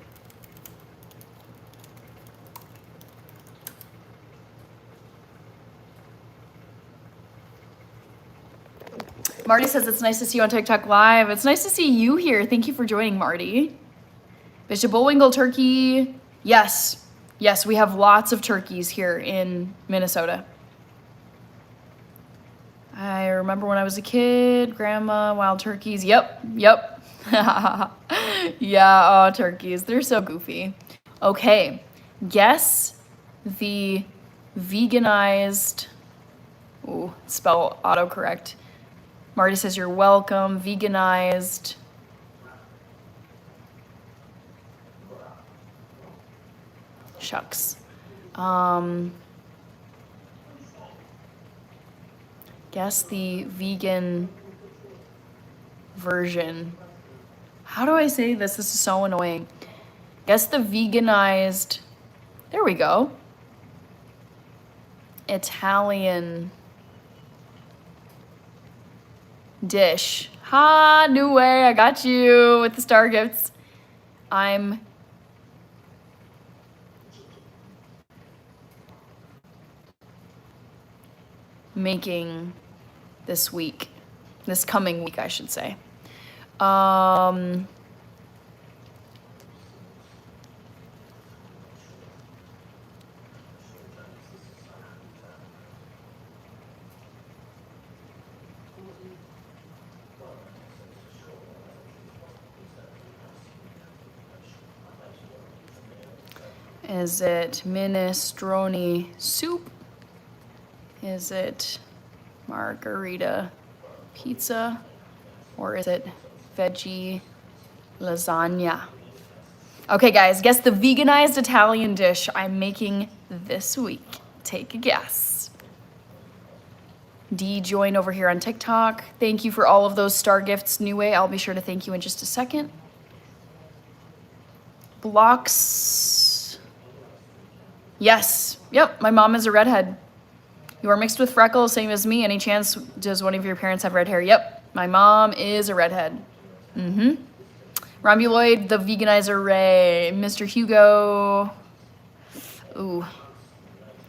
Marty says it's nice to see you on TikTok Live. It's nice to see you here. Thank you for joining, Marty. Bishop Bullwinkle turkey. Yes, yes, we have lots of turkeys here in Minnesota. I remember when I was a kid, grandma, wild turkeys. Yep. Yeah, oh, turkeys. They're so goofy. Okay, guess the veganized, ooh, spell autocorrect. Marty says you're welcome. Veganized. Shucks. Guess the vegan version. How do I say this? This is so annoying. Guess the veganized, there we go. Italian dish. Ha, new way. I got you with the star gifts. I'm making this week, this coming week, I should say. Is it minestrone soup? Is it margarita pizza? Or is it veggie lasagna? Okay, guys, guess the veganized Italian dish I'm making this week. Take a guess. D, join over here on TikTok. Thank you for all of those star gifts, New Way. I'll be sure to thank you in just a second. Blocks. Yes. Yep, my mom is a redhead. You are mixed with freckles, same as me. Any chance does one of your parents have red hair? Yep, my mom is a redhead. Rombuloid, the veganizer Ray. Mr. Hugo. Ooh.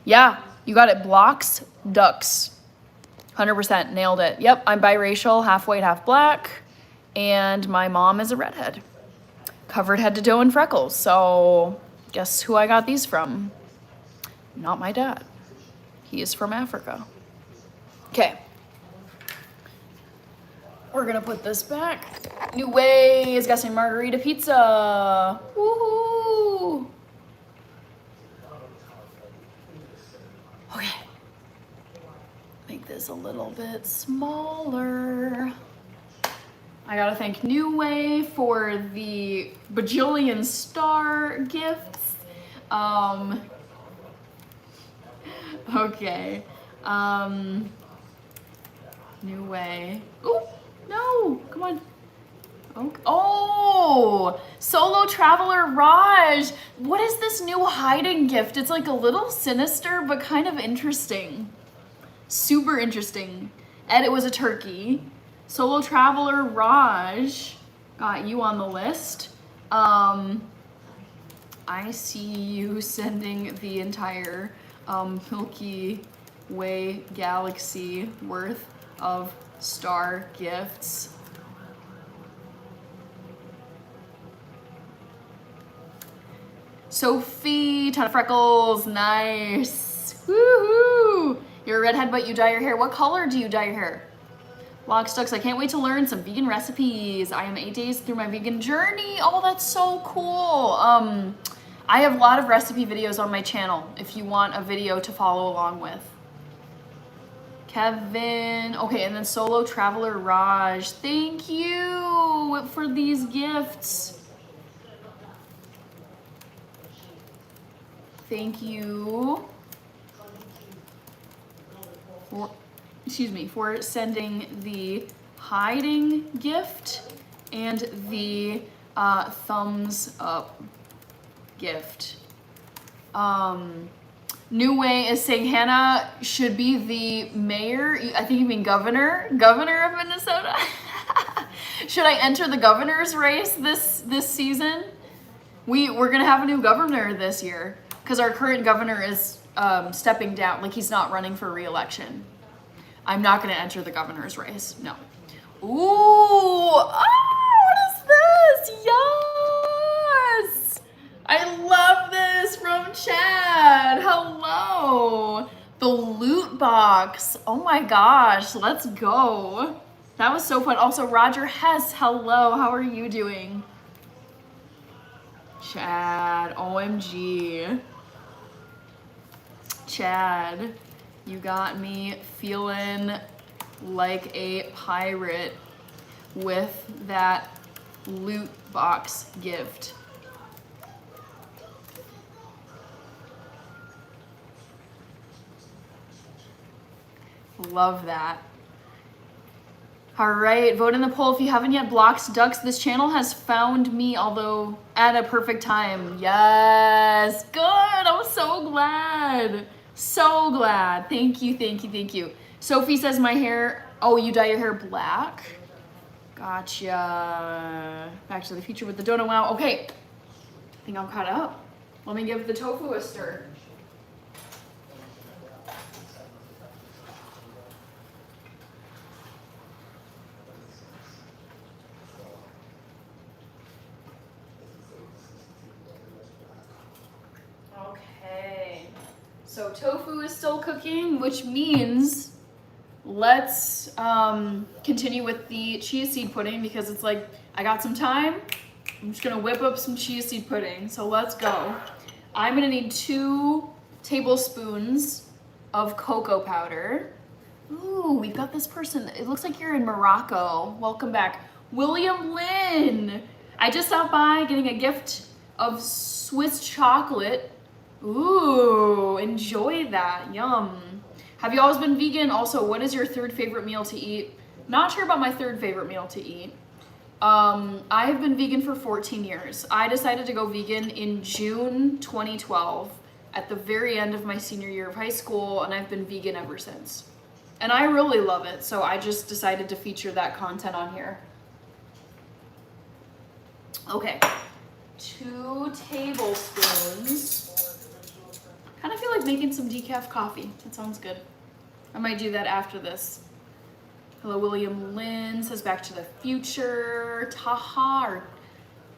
Yeah, you got it. Blocks, ducks. 100%, nailed it. Yep, I'm biracial, half white, half black. And my mom is a redhead. Covered head to toe in freckles. So guess who I got these from? Not my dad. He is from Africa. Okay. We're gonna put this back. New Way is guessing margarita pizza. Woohoo! Okay. Make this a little bit smaller. I gotta thank New Way for the bajillion star gifts. Okay. New Way. Ooh, no, come on. Okay. Oh, Solo Traveler Raj. What is this new hiding gift? It's like a little sinister, but kind of interesting. Super interesting. Ed, it was a turkey. Solo Traveler Raj, got you on the list. I see you sending the entire Milky Way galaxy worth of star gifts. Sophie, ton of freckles, nice. Woohoo! You're a redhead, but you dye your hair. What color do you dye your hair? Lockstocks, I can't wait to learn some vegan recipes. I am 8 days through my vegan journey. Oh, that's so cool. I have a lot of recipe videos on my channel if you want a video to follow along with. Kevin, okay, and then Solo Traveler Raj. Thank you for these gifts. Thank you for sending the hiding gift and the thumbs up gift. New Way is saying Hannah should be the mayor. I think you mean governor of Minnesota. Should I enter the governor's race this season? We're gonna have a new governor this year because our current governor is stepping down. Like, he's not running for re-election. I'm not gonna enter the governor's race. No. Ooh! What is this? Yes! I love this from Chad. Hello. The loot box. Oh my gosh, let's go. That was so fun. Also, Roger Hess, hello. How are you doing? Chad, OMG. Chad, you got me feeling like a pirate with that loot box gift. Love that. All right, vote in the poll if you haven't yet. Blocks Ducks, this channel has found me, although at a perfect time. Yes, good. I'm so glad. So glad. Thank you, thank you, thank you. Sophie says my hair, oh, you dye your hair black? Gotcha. Back to the Future with the Donut Wow. Okay, I think I'm caught up. Let me give the tofu a stir. Okay, so tofu is still cooking, which means let's continue with the chia seed pudding because it's like, I got some time. I'm just gonna whip up some chia seed pudding. So let's go. I'm gonna need 2 tablespoons of cocoa powder. Ooh, we've got this person. It looks like you're in Morocco. Welcome back. William Lynn. I just stopped by getting a gift of Swiss chocolate. Ooh, enjoy that. Yum. Have you always been vegan? Also, what is your 3rd favorite meal to eat? Not sure about my 3rd favorite meal to eat. I have been vegan for 14 years. I decided to go vegan in June 2012 at the very end of my senior year of high school, and I've been vegan ever since. And I really love it, so I just decided to feature that content on here. Okay, 2 tablespoons. Kind of feel like making some decaf coffee. That sounds good. I might do that after this. Hello, William Lynn says Back to the Future. Taha or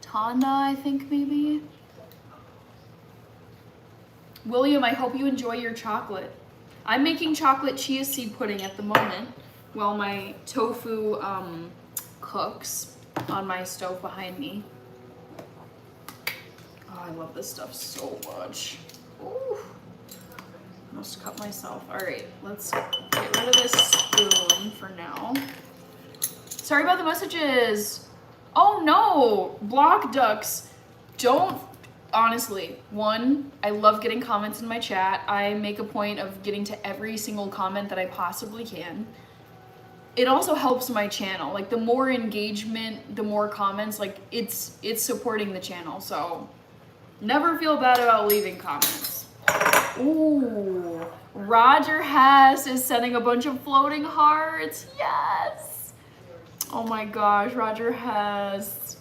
Tana, I think maybe. William, I hope you enjoy your chocolate. I'm making chocolate chia seed pudding at the moment while my tofu cooks on my stove behind me. Oh, I love this stuff so much. Ooh. Almost cut myself. All right, let's get rid of this spoon for now. Sorry about the messages. Oh no, block ducks. Don't, honestly, one, I love getting comments in my chat. I make a point of getting to every single comment that I possibly can. It also helps my channel. Like, the more engagement, the more comments, like it's supporting the channel. So never feel bad about leaving comments. Ooh, Roger Hess is sending a bunch of floating hearts. Yes. Oh my gosh, Roger Hess.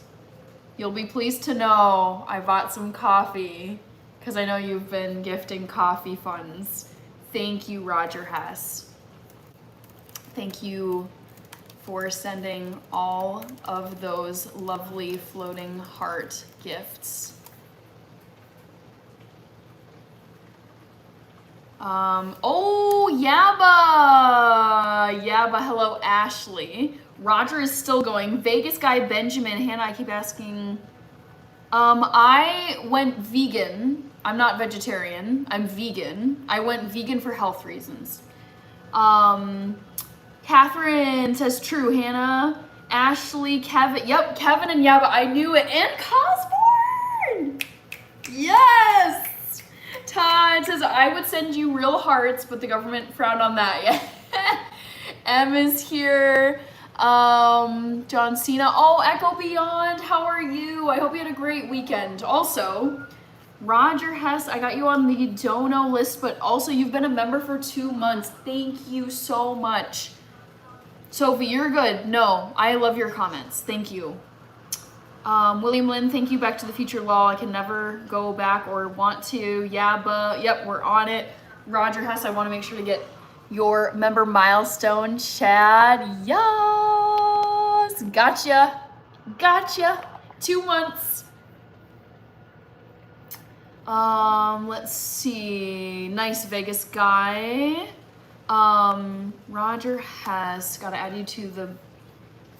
You'll be pleased to know I bought some coffee because I know you've been gifting coffee funds. Thank you, Roger Hess. Thank you for sending all of those lovely floating heart gifts. Oh, Yaba, hello, Ashley. Roger is still going. Vegas guy, Benjamin, Hannah, I keep asking. I went vegan. I'm not vegetarian, I'm vegan. I went vegan for health reasons. Catherine says true, Hannah. Ashley, Kevin, yep, Kevin and Yaba, I knew it. And Cosborn! Yes! says, I would send you real hearts, but the government frowned on that. Yeah. M is here. John Cena. Oh, Echo Beyond, how are you? I hope you had a great weekend. Also, Roger Hess, I got you on the dono list, but also you've been a member for 2 months. Thank you so much. Sophie, you're good. No, I love your comments. Thank you. William Lynn, thank you. Back to the Future Law. I can never go back or want to. Yeah, but yep, we're on it. Roger Hess, I want to make sure to get your member milestone. Chad, yes. Gotcha. Gotcha. 2 months. Let's see. Nice Vegas guy. Roger Hess, gotta add you to the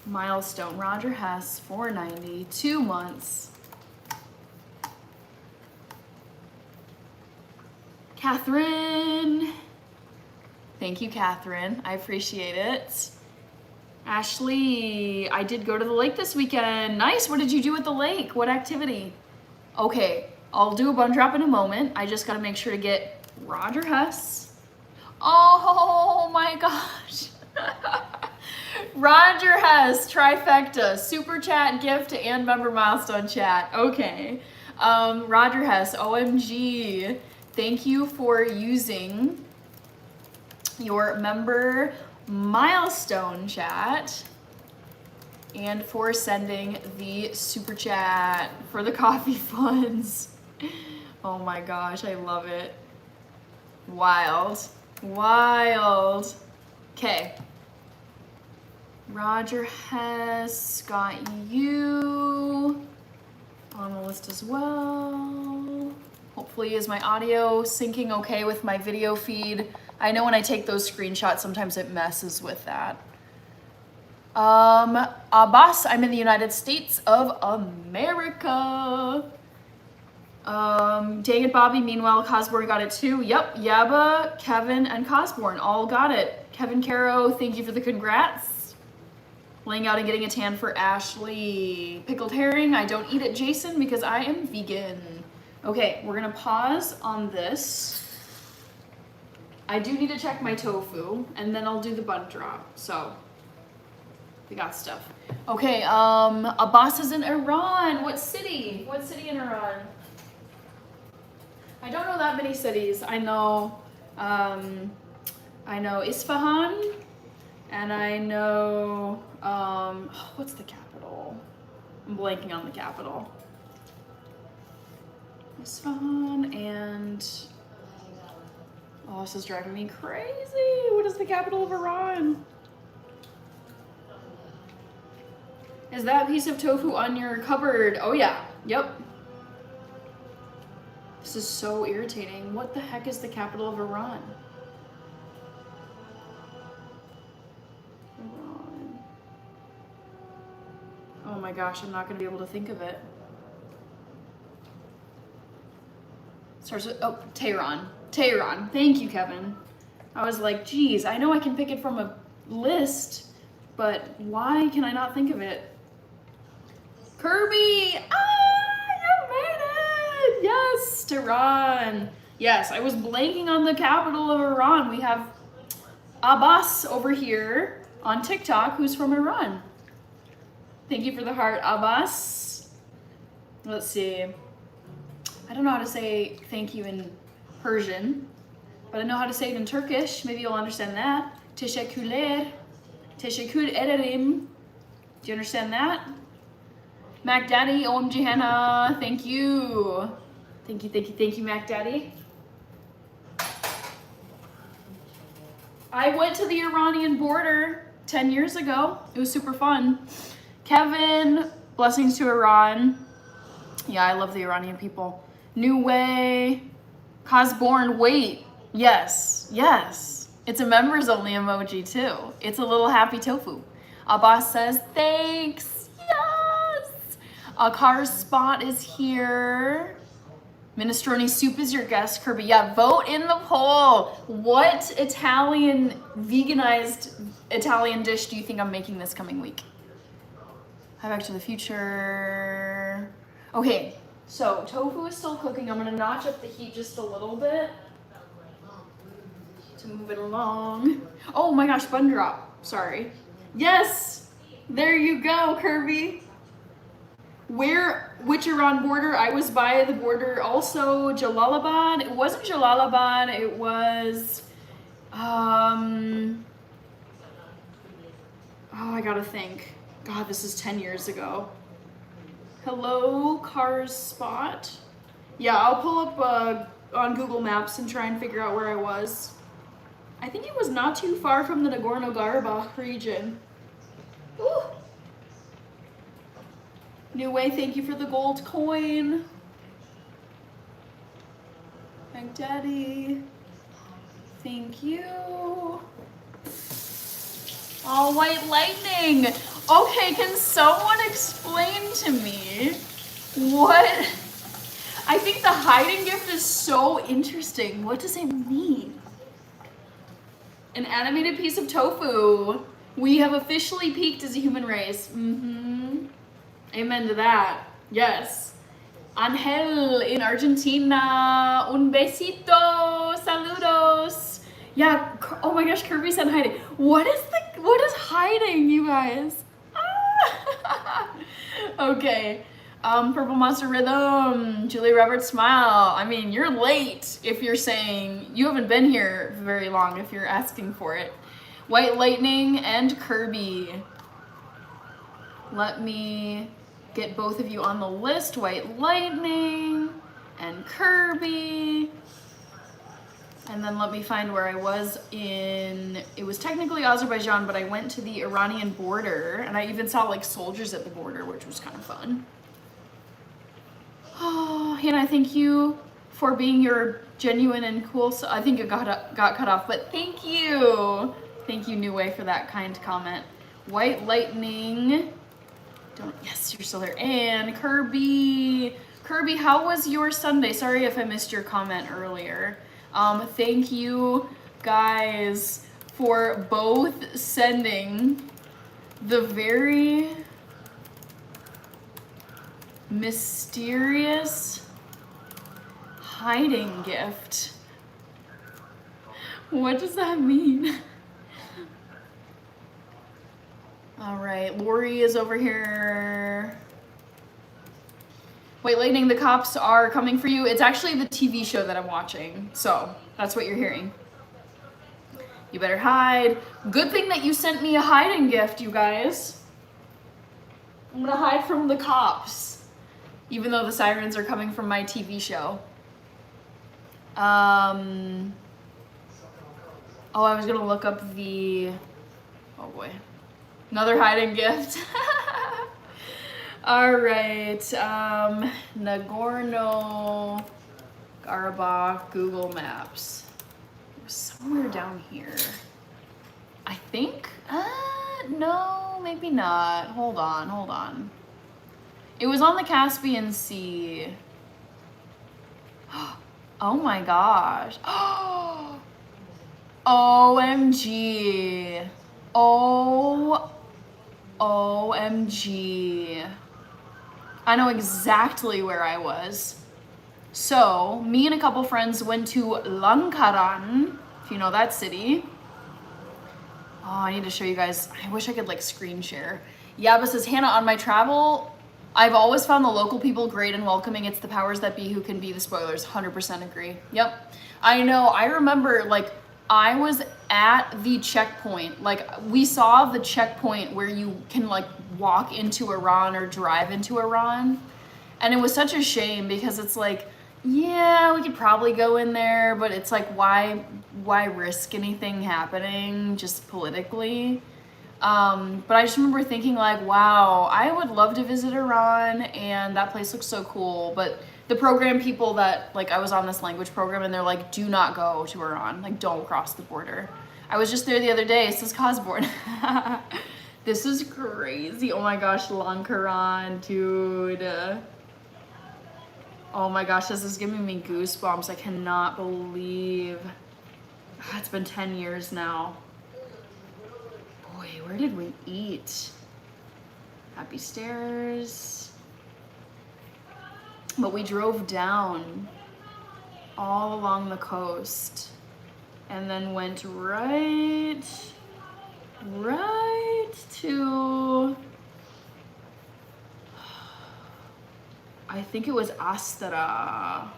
milestone. Roger Hess, 490, 2 months. Catherine. Thank you, Catherine. I appreciate it. Ashley, I did go to the lake this weekend. Nice. What did you do at the lake? What activity? Okay, I'll do a bun drop in a moment. I just gotta make sure to get Roger Hess. Oh my gosh. Roger Hess, trifecta, super chat, gift, and member milestone chat. Okay. Roger Hess, OMG. Thank you for using your member milestone chat and for sending the super chat for the coffee funds. Oh my gosh, I love it. Wild. Wild. Okay. Roger Hess, got you on the list as well. Hopefully, is my audio syncing okay with my video feed? I know when I take those screenshots, sometimes it messes with that. Abbas, I'm in the United States of America. Dang it, Bobby. Meanwhile, Cosborn got it too. Yep, Yaba, Kevin, and Cosborn all got it. Kevin Caro, thank you for the congrats. Laying out and getting a tan for Ashley. Pickled herring, I don't eat it, Jason, because I am vegan. Okay, we're gonna pause on this. I do need to check my tofu, and then I'll do the bun drop, so we got stuff. Okay, Abbas is in Iran. What city? What city in Iran? I don't know that many cities. I know Isfahan, and I know, what's the capital? I'm blanking on the capital. Isfahan and, oh, this is driving me crazy. What is the capital of Iran? Is that piece of tofu on your cupboard? Oh yeah, yep. This is so irritating. What the heck is the capital of Iran? Iran. Oh my gosh, I'm not gonna be able to think of it. Starts with, oh, Tehran. Tehran. Thank you, Kevin. I was like, geez, I know I can pick it from a list, but why can I not think of it? Kirby! Ah, you made it! Yes, Tehran. Yes, I was blanking on the capital of Iran. We have Abbas over here on TikTok who's from Iran. Thank you for the heart, Abbas. Let's see. I don't know how to say thank you in Persian, but I know how to say it in Turkish. Maybe you'll understand that. Teşekkürler. Teşekkür ederim. Do you understand that? Mac Daddy, OMG Hannah, thank you. Thank you, thank you, thank you, Mac Daddy. I went to the Iranian border 10 years ago. It was super fun. Kevin, blessings to Iran. Yeah, I love the Iranian people. New Way, Cosborn, wait, yes, yes. It's a members only emoji too. It's a little happy tofu. Abbas says, thanks, yes. Car's spot is here. Minestrone soup is your guest, Kirby. Yeah, vote in the poll. What Italian, veganized Italian dish do you think I'm making this coming week? Hi, Back to the Future. Okay, so tofu is still cooking. I'm gonna notch up the heat just a little bit. To move it along. Oh my gosh, bun drop. Sorry. Yes! There you go, Kirby. Which Iran border? I was by the border also. Jalalabad. It wasn't Jalalabad, it was oh, I gotta think. God, this is 10 years ago. Hello, Cars Spot. Yeah, I'll pull up on Google Maps and try and figure out where I was. I think it was not too far from the Nagorno-Karabakh region. Ooh. New Way, thank you for the gold coin. Big Daddy, thank you. Oh, White Lightning. Okay, can someone explain to me what? I think the hiding gift is so interesting. What does it mean? An animated piece of tofu. We have officially peaked as a human race. Mm-hmm. Amen to that. Yes. Angel in Argentina. Un besito. Saludos. Yeah. Oh my gosh, Kirby said hiding. What is hiding, you guys? Ah. Okay. Purple Monster Rhythm, Julie Roberts Smile. I mean, you're late if you're saying you haven't been here very long if you're asking for it. White Lightning and Kirby. Let me get both of you on the list. White Lightning and Kirby. And then let me find where I was in, it was technically Azerbaijan, but I went to the Iranian border and I even saw like soldiers at the border, which was kind of fun. Oh, Hannah, thank you for being your genuine and cool. So I think it got cut off, but thank you. Thank you, New Way, for that kind comment. White Lightning. Yes, you're still there. And Kirby. Kirby, how was your Sunday? Sorry if I missed your comment earlier. Thank you guys for both sending the very mysterious hiding gift. What does that mean? All right, Lori is over here. Wait, Lightning, the cops are coming for you. It's actually the TV show that I'm watching, so that's what you're hearing. You better hide. Good thing that you sent me a hiding gift, you guys. I'm gonna hide from the cops, even though the sirens are coming from my TV show. Oh, I was gonna look up the, oh boy, another hiding gift. All right, Nagorno-Karabakh, Google Maps. Somewhere down here. I think, no, maybe not. Hold on. It was on the Caspian Sea. Oh my gosh. OMG. OMG. I know exactly where I was. So, me and a couple friends went to Lankaran, if you know that city. Oh, I need to show you guys. I wish I could like screen share. Yaba says, Hannah, on my travel, I've always found the local people great and welcoming. It's the powers that be who can be the spoilers. 100% agree. Yep. I know. I remember like I was at the checkpoint. Like we saw the checkpoint where you can like walk into Iran or drive into Iran. And it was such a shame because it's like, yeah, we could probably go in there, but it's like, why risk anything happening just politically? But I just remember thinking like, wow, I would love to visit Iran and that place looks so cool. But the program people that, like I was on this language program and they're like, do not go to Iran, like don't cross the border. I was just there the other day, says Cosborn. This is crazy. Oh my gosh, Lankaran, dude. Oh my gosh, this is giving me goosebumps. I cannot believe. It's been 10 years now. Boy, where did we eat? Happy Stairs. But we drove down all along the coast and then went right to, I think it was Astara.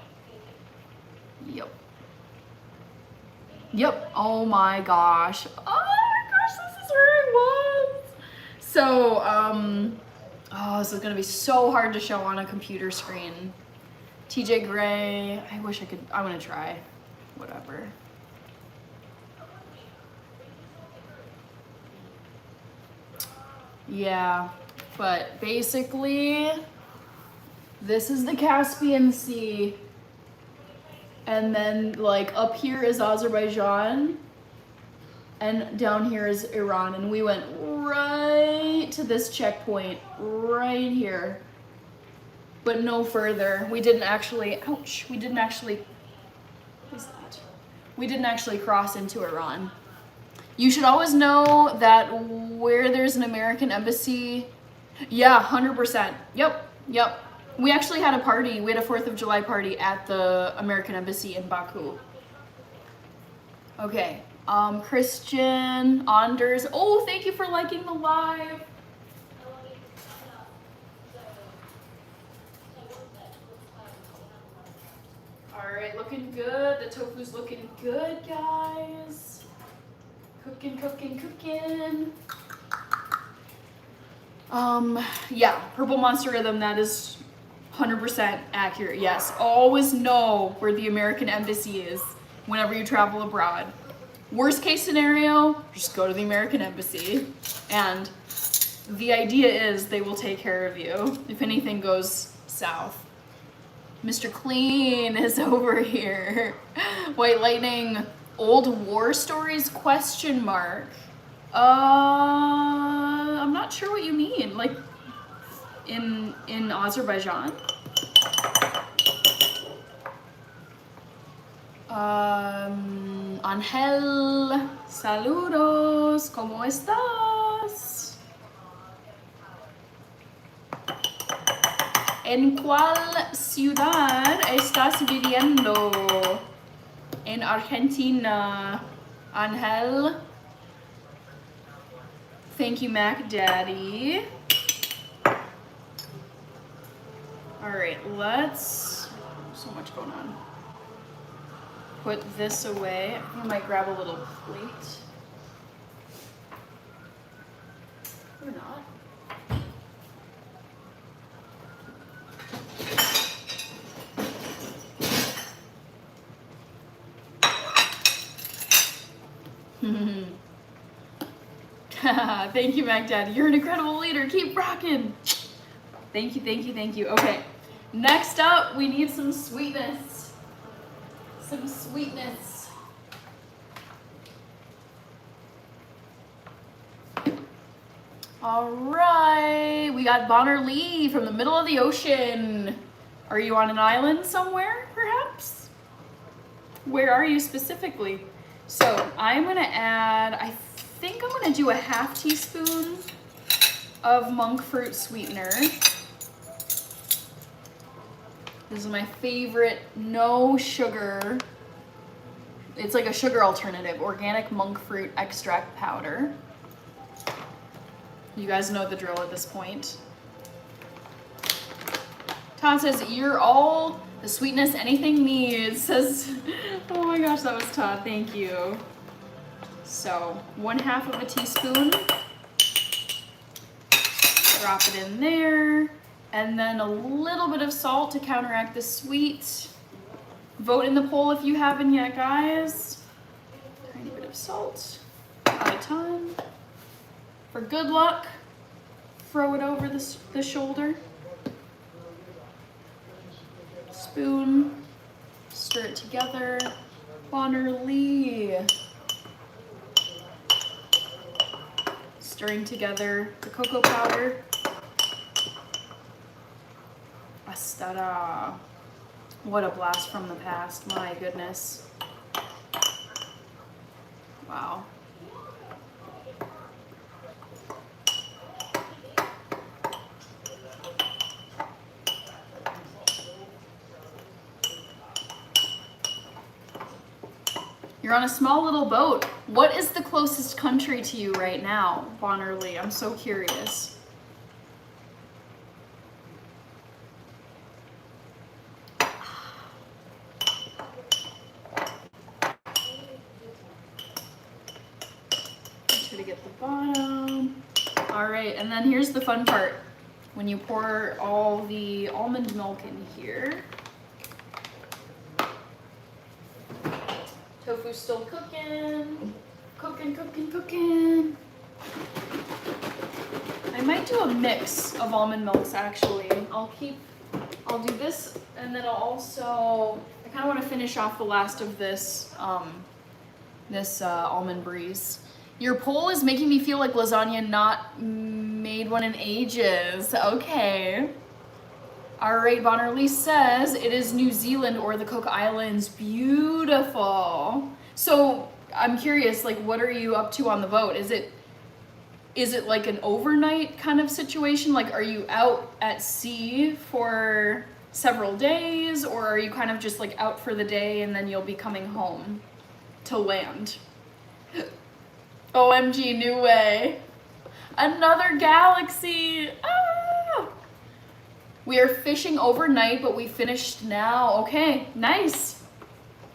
Yep. Oh my gosh. Oh my gosh, this is where I was. So, oh, this is gonna be so hard to show on a computer screen. TJ Gray, I wish I could, I'm gonna try. Whatever. Yeah, but basically, this is the Caspian Sea. And then like up here is Azerbaijan. And down here is Iran. And we went right to this checkpoint right here. But no further. We didn't actually, ouch, we didn't actually, what is that? We didn't actually cross into Iran. You should always know that where there's an American embassy, yeah, 100%. Yep. We actually had a party. We had a 4th of July party at the American Embassy in Baku. Okay, Christian, Anders. Oh, thank you for liking the live. All right, looking good. The tofu's looking good, guys. Cooking. Yeah, Purple Monster Rhythm, that is 100% accurate, yes. Always know where the American Embassy is whenever you travel abroad. Worst case scenario, just go to the American Embassy. And the idea is they will take care of you if anything goes south. Mr. Clean is over here. White Lightning, old war stories, question mark. I'm not sure what you mean. Like, in Azerbaijan? Ángel, saludos, ¿cómo estás? ¿En cuál ciudad estás viviendo? En Argentina, Ángel. Thank you, Mac Daddy. All right, let's, so much going on. Put this away. I think I might grab a little plate. Or not. Thank you, Mac Daddy. You're an incredible leader. Keep rocking. Thank you. Okay, next up, we need some sweetness. All right, we got Bonner Lee from the middle of the ocean. Are you on an island somewhere, perhaps? Where are you specifically? So I'm gonna add, I think I'm gonna do a ½ teaspoon of monk fruit sweetener. This is my favorite, no sugar. It's like a sugar alternative, organic monk fruit extract powder. You guys know the drill at this point. Todd says, you're all the sweetness anything needs, says, oh my gosh, that was Todd, thank you. So, 1/2 teaspoon. Drop it in there. And then a little bit of salt to counteract the sweet. Vote in the poll if you haven't yet, guys. Tiny bit of salt, not a ton. For good luck, throw it over the shoulder. Spoon, stir it together. Bonner Lee. Stirring together the cocoa powder. Astara. What a blast from the past, my goodness. Wow. You're on a small little boat. What is the closest country to you right now, Bonnerly? I'm so curious. Make sure to get the bottom. All right, and then here's the fun part. When you pour all the almond milk in here, tofu's still cooking. Cooking. I might do a mix of almond milks actually. I'll do this, and then I kind of want to finish off the last of this almond brie. Your poll is making me feel like lasagna not made one in ages. Okay. All right, Bonnerly says it is New Zealand or the Cook Islands. Beautiful. So I'm curious, like, what are you up to on the boat? Is it like an overnight kind of situation? Like, are you out at sea for several days, or are you kind of just like out for the day and then you'll be coming home to land? OMG, new way. Another galaxy. Ah! We are fishing overnight, but we finished now. Okay, nice.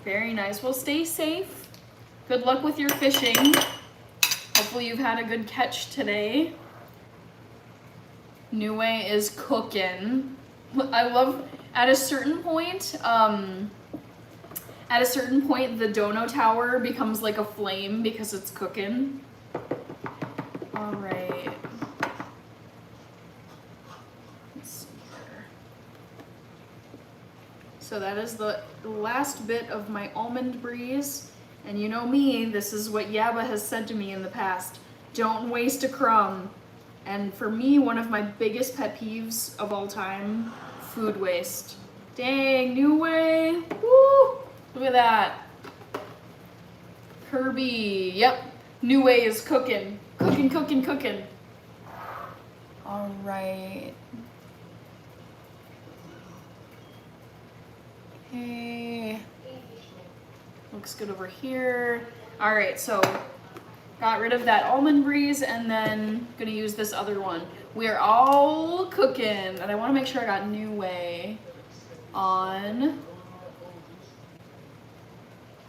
Very nice. Well, stay safe. Good luck with your fishing. Hopefully you've had a good catch today. New way is cooking. I love, at a certain point, the dono tower becomes like a flame because it's cooking. All right. Let's see here. So that is the last bit of my almond brie. And you know me, this is what Yaba has said to me in the past. Don't waste a crumb. And for me, one of my biggest pet peeves of all time, food waste. Dang, new way. Woo! Look at that. Kirby, yep. New way is cooking. Cooking. All right. Okay. Looks good over here. All right, so got rid of that almond brie and then gonna use this other one. We are all cooking, and I wanna make sure I got new way on.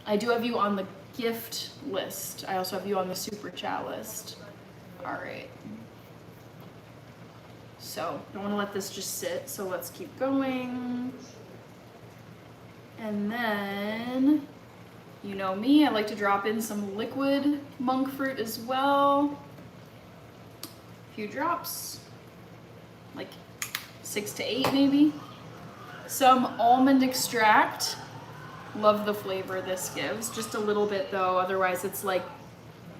I do have you on the gift list. I also have you on the super chat list. All right. So don't want to let this just sit, so let's keep going. And then, you know me, I like to drop in some liquid monk fruit as well. A few drops, like 6 to 8 maybe. Some almond extract. Love the flavor this gives. Just a little bit though, otherwise it's like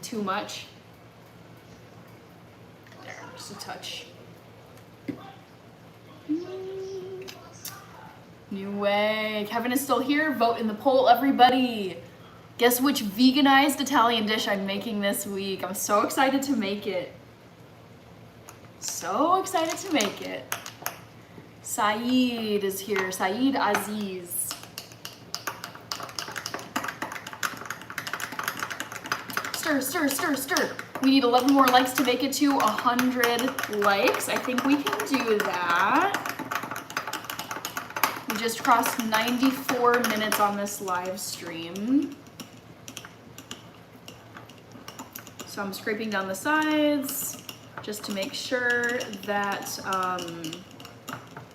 too much. There, just a touch. New way. Kevin is still here. Vote in the poll, everybody. Guess which veganized Italian dish I'm making this week. I'm so excited to make it. So excited to make it. Saeed is here. Saeed Aziz. Stir. We need 11 more likes to make it to 100 likes. I think we can do that. We just crossed 94 minutes on this live stream. So I'm scraping down the sides just to make sure that,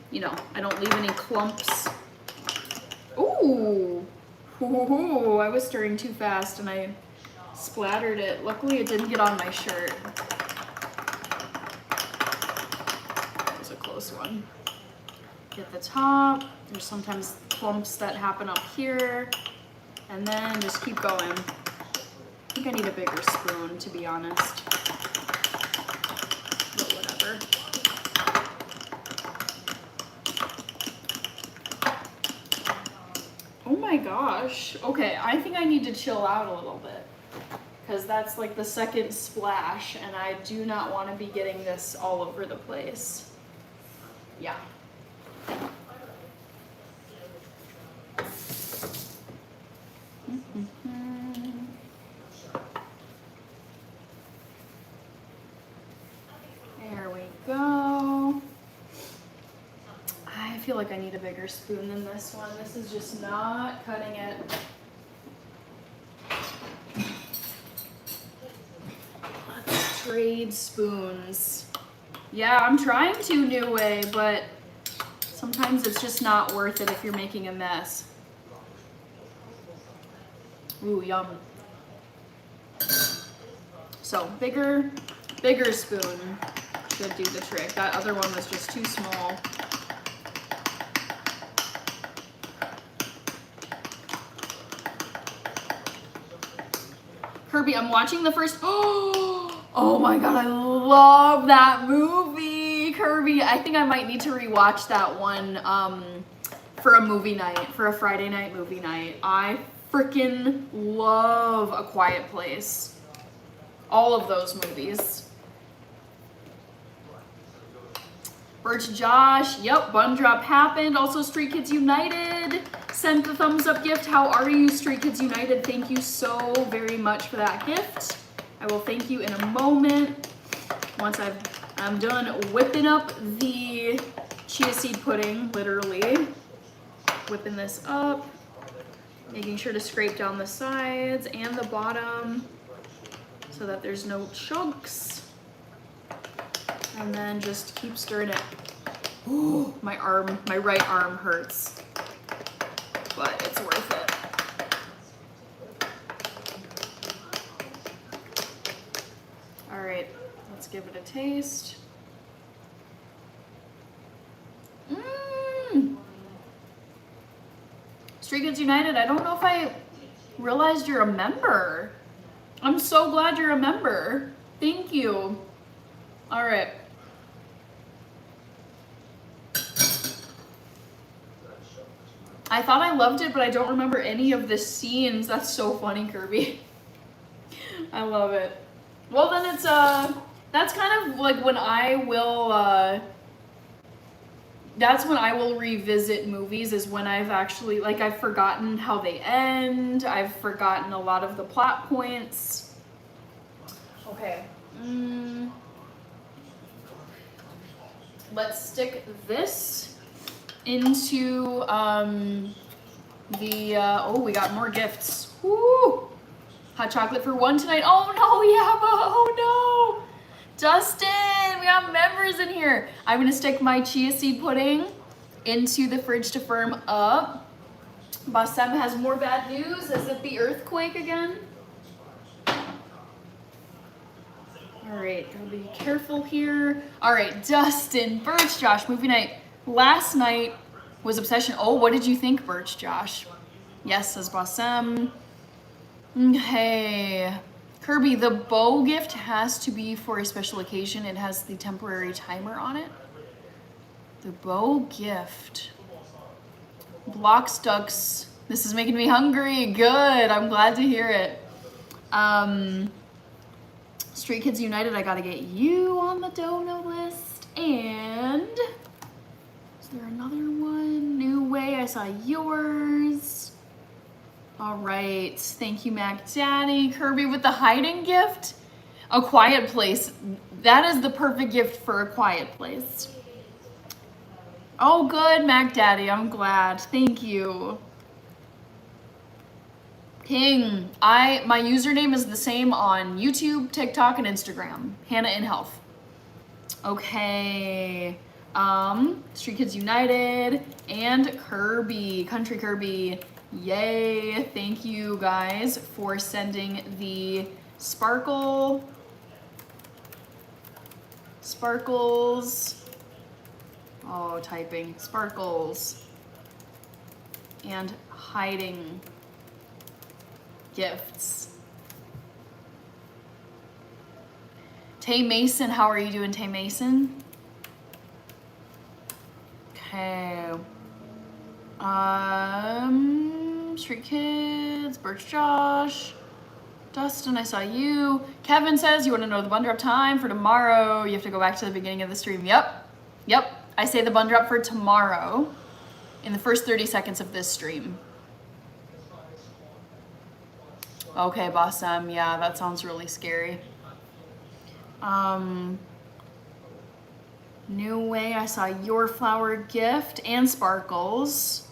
you know, I don't leave any clumps. Ooh, I was stirring too fast and I splattered it. Luckily it didn't get on my shirt. That was a close one. Get the top. There's sometimes clumps that happen up here. And then just keep going. I think I need a bigger spoon, to be honest. But whatever. Oh my gosh. Okay, I think I need to chill out a little bit, because that's like the second splash and I do not want to be getting this all over the place. Yeah. feel like I need a bigger spoon than this one. This is just not cutting it. Let's trade spoons. Yeah, I'm trying to, New Way, but sometimes it's just not worth it if you're making a mess. Ooh, yum. So bigger spoon should do the trick. That other one was just too small. Kirby, I'm watching the first, oh my God, I love that movie, Kirby. I think I might need to rewatch that one for a movie night, for a Friday night movie night. I freaking love A Quiet Place. All of those movies. Birch Josh, yep, bun drop happened. Also, Street Kids United sent the thumbs up gift. How are you, Street Kids United? Thank you so very much for that gift. I will thank you in a moment. Once I'm done whipping up the chia seed pudding, literally. Whipping this up. Making sure to scrape down the sides and the bottom so that there's no chunks. And then just keep stirring it. Ooh, my right arm hurts, but it's worth it. All right, let's give it a taste. Street Kids United, I don't know if I realized you're a member. I'm so glad you're a member. Thank you. All right. I thought I loved it, but I don't remember any of the scenes. That's so funny, Kirby. I love it. Well, then it's, that's kind of like when I will, that's when I will revisit movies, is when I've actually, like, I've forgotten how they end. I've forgotten a lot of the plot points. Okay. Let's stick this into oh, we got more gifts. Woo! Hot chocolate for one tonight. Oh no, Yabba! Oh no! Dustin, we have members in here. I'm gonna stick my chia seed pudding into the fridge to firm up. Bassem has more bad news. Is it the earthquake again? All right, gotta be careful here. All right, Dustin, Birch Josh, movie night. Last night was Obsession. Oh, what did you think, Birch Josh? Yes, says Bassem. Okay. Kirby, the bow gift has to be for a special occasion. It has the temporary timer on it. The bow gift. Blocks ducks. This is making me hungry. Good. I'm glad to hear it. Street Kids United, I gotta get you on the dono list. And is there another one? New Way, I saw yours. All right, thank you, Mac Daddy. Kirby with the hiding gift. A Quiet Place. That is the perfect gift for A Quiet Place. Oh, good, Mac Daddy. I'm glad. Thank you. Ping. My username is the same on YouTube, TikTok, and Instagram. Hannah in Health. Okay. Street Kids United and Kirby, Country Kirby. Yay. Thank you guys for sending the sparkles. Oh, typing. Sparkles. And hiding gifts. Tay Mason, how are you doing, Tay Mason? Okay. Street Kids, Birch Josh, Dustin, I saw you. Kevin says, you want to know the bun drop time for tomorrow? You have to go back to the beginning of the stream. Yep. I say the bun drop for tomorrow in the first 30 seconds of this stream. Okay, Bassem, yeah, that sounds really scary. New Way, I saw Your Flower Gift and Sparkles.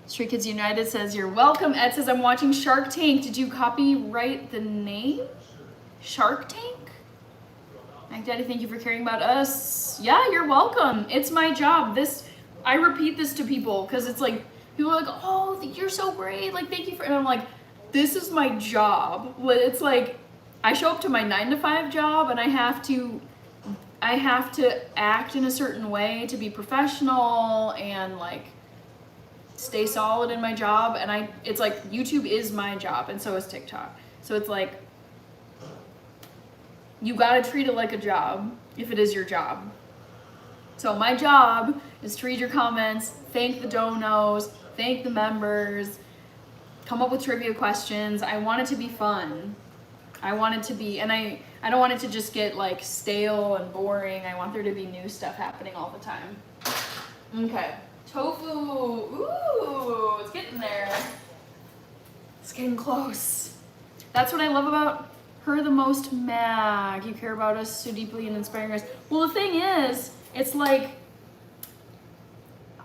Street Kids United says, you're welcome. Ed says, I'm watching Shark Tank. Did you copyright the name? Shark Tank? Mac Daddy, thank you for caring about us. Yeah, you're welcome. It's my job. I repeat this to people because it's like, people are like, oh, you're so great. Like, thank you for, and I'm like, this is my job. It's like, I show up to my 9-to-5 job and I have to act in a certain way to be professional and like stay solid in my job. And it's like, YouTube is my job and so is TikTok. So it's like, you gotta treat it like a job if it is your job. So my job is to read your comments, thank the donos, thank the members, come up with trivia questions. I want it to be fun. I want it to be, and I don't want it to just get like stale and boring. I want there to be new stuff happening all the time. Okay, tofu, ooh, it's getting there. It's getting close. That's what I love about her the most, Mag. You care about us so deeply and inspiring us. Well, the thing is, it's like,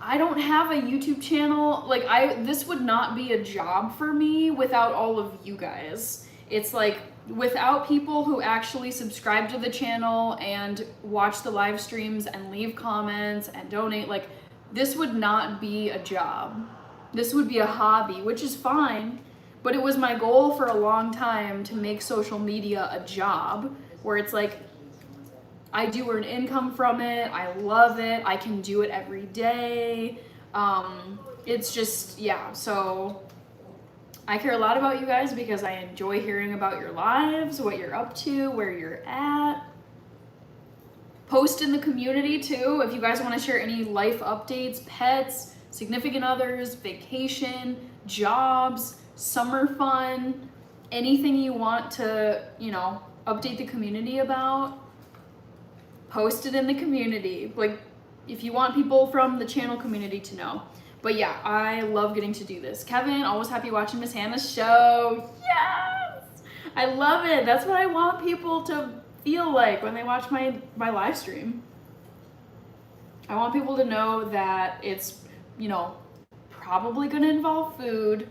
I don't have a YouTube channel. Like, this would not be a job for me without all of you guys. It's like, without people who actually subscribe to the channel and watch the live streams and leave comments and donate, like, this would not be a job. This would be a hobby, which is fine, but it was my goal for a long time to make social media a job where it's like, I do earn income from it, I love it, I can do it every day. It's just, yeah, so I care a lot about you guys because I enjoy hearing about your lives, what you're up to, where you're at. Post in the community too if you guys want to share any life updates, pets, significant others, vacation, jobs, summer fun, anything you want to, update the community about. Post it in the community. Like, if you want people from the channel community to know. But yeah, I love getting to do this. Kevin, always happy watching Miss Hannah's show. Yes! I love it. That's what I want people to feel like when they watch my live stream. I want people to know that it's, probably gonna involve food.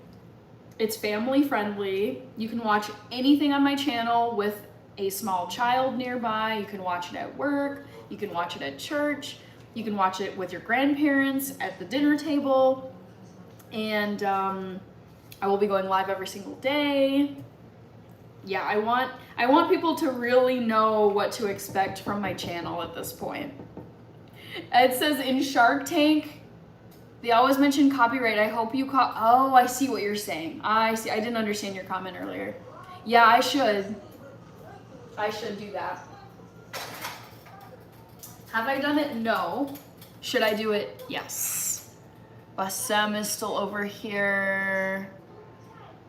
It's family friendly. You can watch anything on my channel with a small child nearby. You can watch it at work. You can watch it at church. You can watch it with your grandparents at the dinner table. And I will be going live every single day. Yeah, I want people to really know what to expect from my channel at this point. It says in Shark Tank, they always mention copyright. I hope you oh, I see what you're saying. I see. I didn't understand your comment earlier. Yeah, I should do that. Have I done it? No. Should I do it? Yes. Bassem is still over here.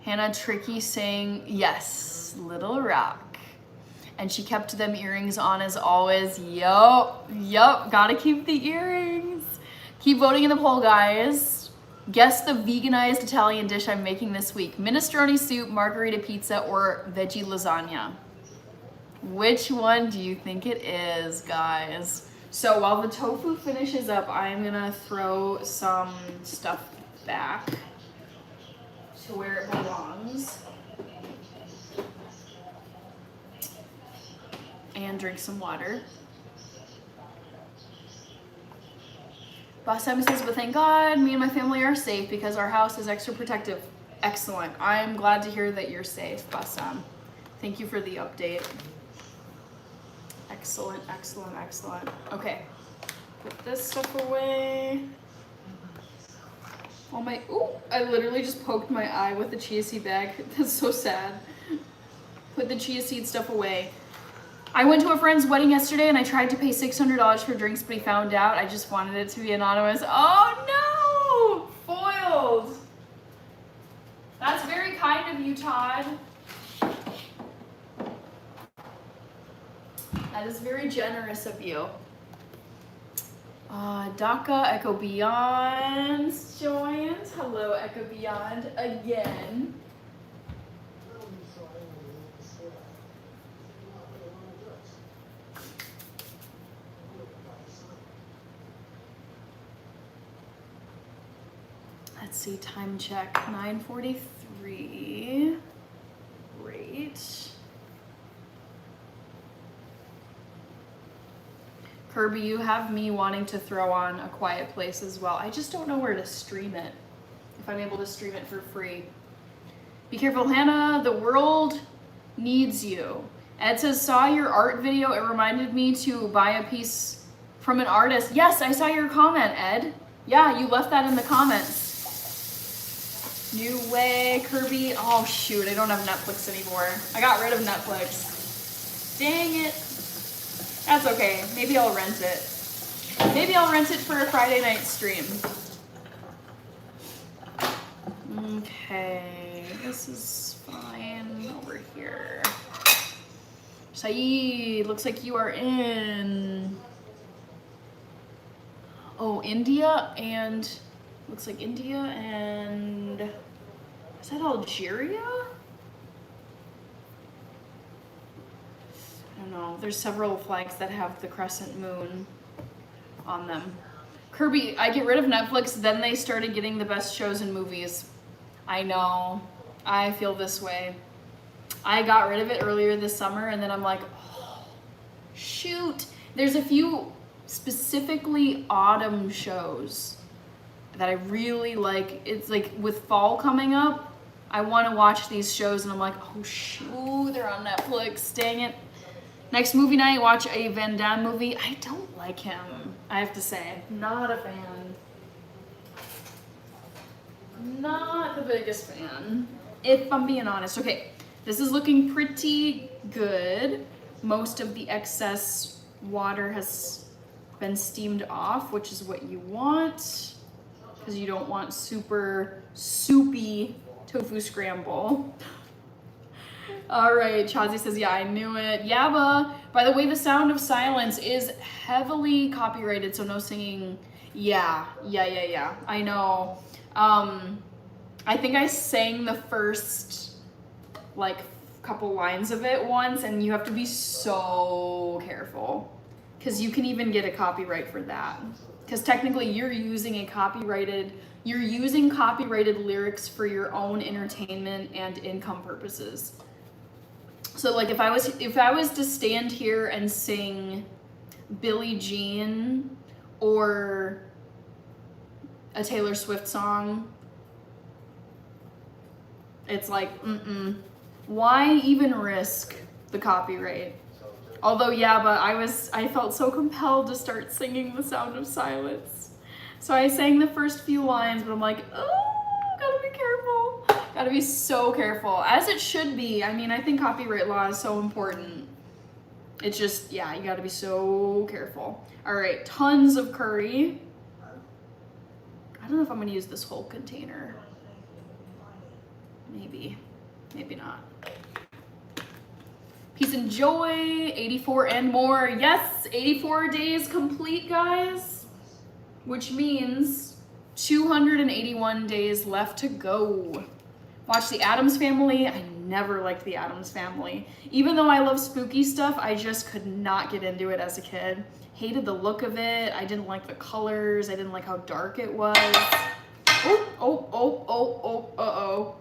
Hannah Tricky saying, yes, Little Rock. And she kept them earrings on as always. Yup, gotta keep the earrings. Keep voting in the poll, guys. Guess the veganized Italian dish I'm making this week. Minestrone soup, margarita pizza, or veggie lasagna. Which one do you think it is, guys? So while the tofu finishes up, I'm gonna throw some stuff back to where it belongs. And drink some water. Bassem says, but thank God, me and my family are safe because our house is extra protective. Excellent. I'm glad to hear that you're safe, Bassem. Thank you for the update. Excellent, excellent, excellent. Okay, put this stuff away. Oh my, ooh, I literally just poked my eye with the chia seed bag. That's so sad. Put the chia seed stuff away. I went to a friend's wedding yesterday and I tried to pay $600 for drinks, but he found out. I just wanted it to be anonymous. Oh no, foiled. That's very kind of you, Todd. That is very generous of you. Daka Echo Beyond joined. Hello, Echo Beyond again. Let's see, time check, 9:43. Great. Kirby, you have me wanting to throw on A Quiet Place as well. I just don't know where to stream it. If I'm able to stream it for free. Be careful, Hannah. The world needs you. Ed says, saw your art video. It reminded me to buy a piece from an artist. Yes, I saw your comment, Ed. Yeah, you left that in the comments. New way, Kirby. Oh, shoot. I don't have Netflix anymore. I got rid of Netflix. Dang it. That's okay. Maybe I'll rent it. Maybe I'll rent it for a Friday night stream. Okay, this is fine over here. Saeed, looks like you are in, oh, India and, looks like India and, is that Algeria? I don't know, there's several flags that have the crescent moon on them. Kirby, I get rid of Netflix, then they started getting the best shows and movies. I know, I feel this way. I got rid of it earlier this summer and then I'm like, oh, shoot. There's a few specifically autumn shows that I really like. It's like with fall coming up, I want to watch these shows and I'm like, oh shoot, they're on Netflix, dang it. Next movie night, watch a Van Damme movie. I don't like him, I have to say. Not a fan. Not the biggest fan, if I'm being honest. Okay, this is looking pretty good. Most of the excess water has been steamed off, which is what you want, because you don't want super soupy tofu scramble. All right, Chazi says, yeah, I knew it. Yaba, by the way, The Sound of Silence is heavily copyrighted, so no singing. Yeah, I know. I think I sang the first, like, couple lines of it once, and you have to be so careful, because you can even get a copyright for that. Because technically you're using copyrighted lyrics for your own entertainment and income purposes. So like if I was to stand here and sing Billie Jean or a Taylor Swift song, it's like, why even risk the copyright? Although, yeah, but I felt so compelled to start singing The Sound of Silence. So I sang the first few lines, but I'm like, oh, gotta be careful. Gotta be so careful, as it should be. I mean, I think copyright law is so important. It's just, yeah, you gotta be so careful. All right, tons of curry. I don't know if I'm gonna use this whole container. Maybe not. Peace and joy, 84 and more. Yes, 84 days complete, guys, which means 281 days left to go. Watch The Addams Family. I never liked The Addams Family. Even though I love spooky stuff, I just could not get into it as a kid. Hated the look of it. I didn't like the colors. I didn't like how dark it was. Oh.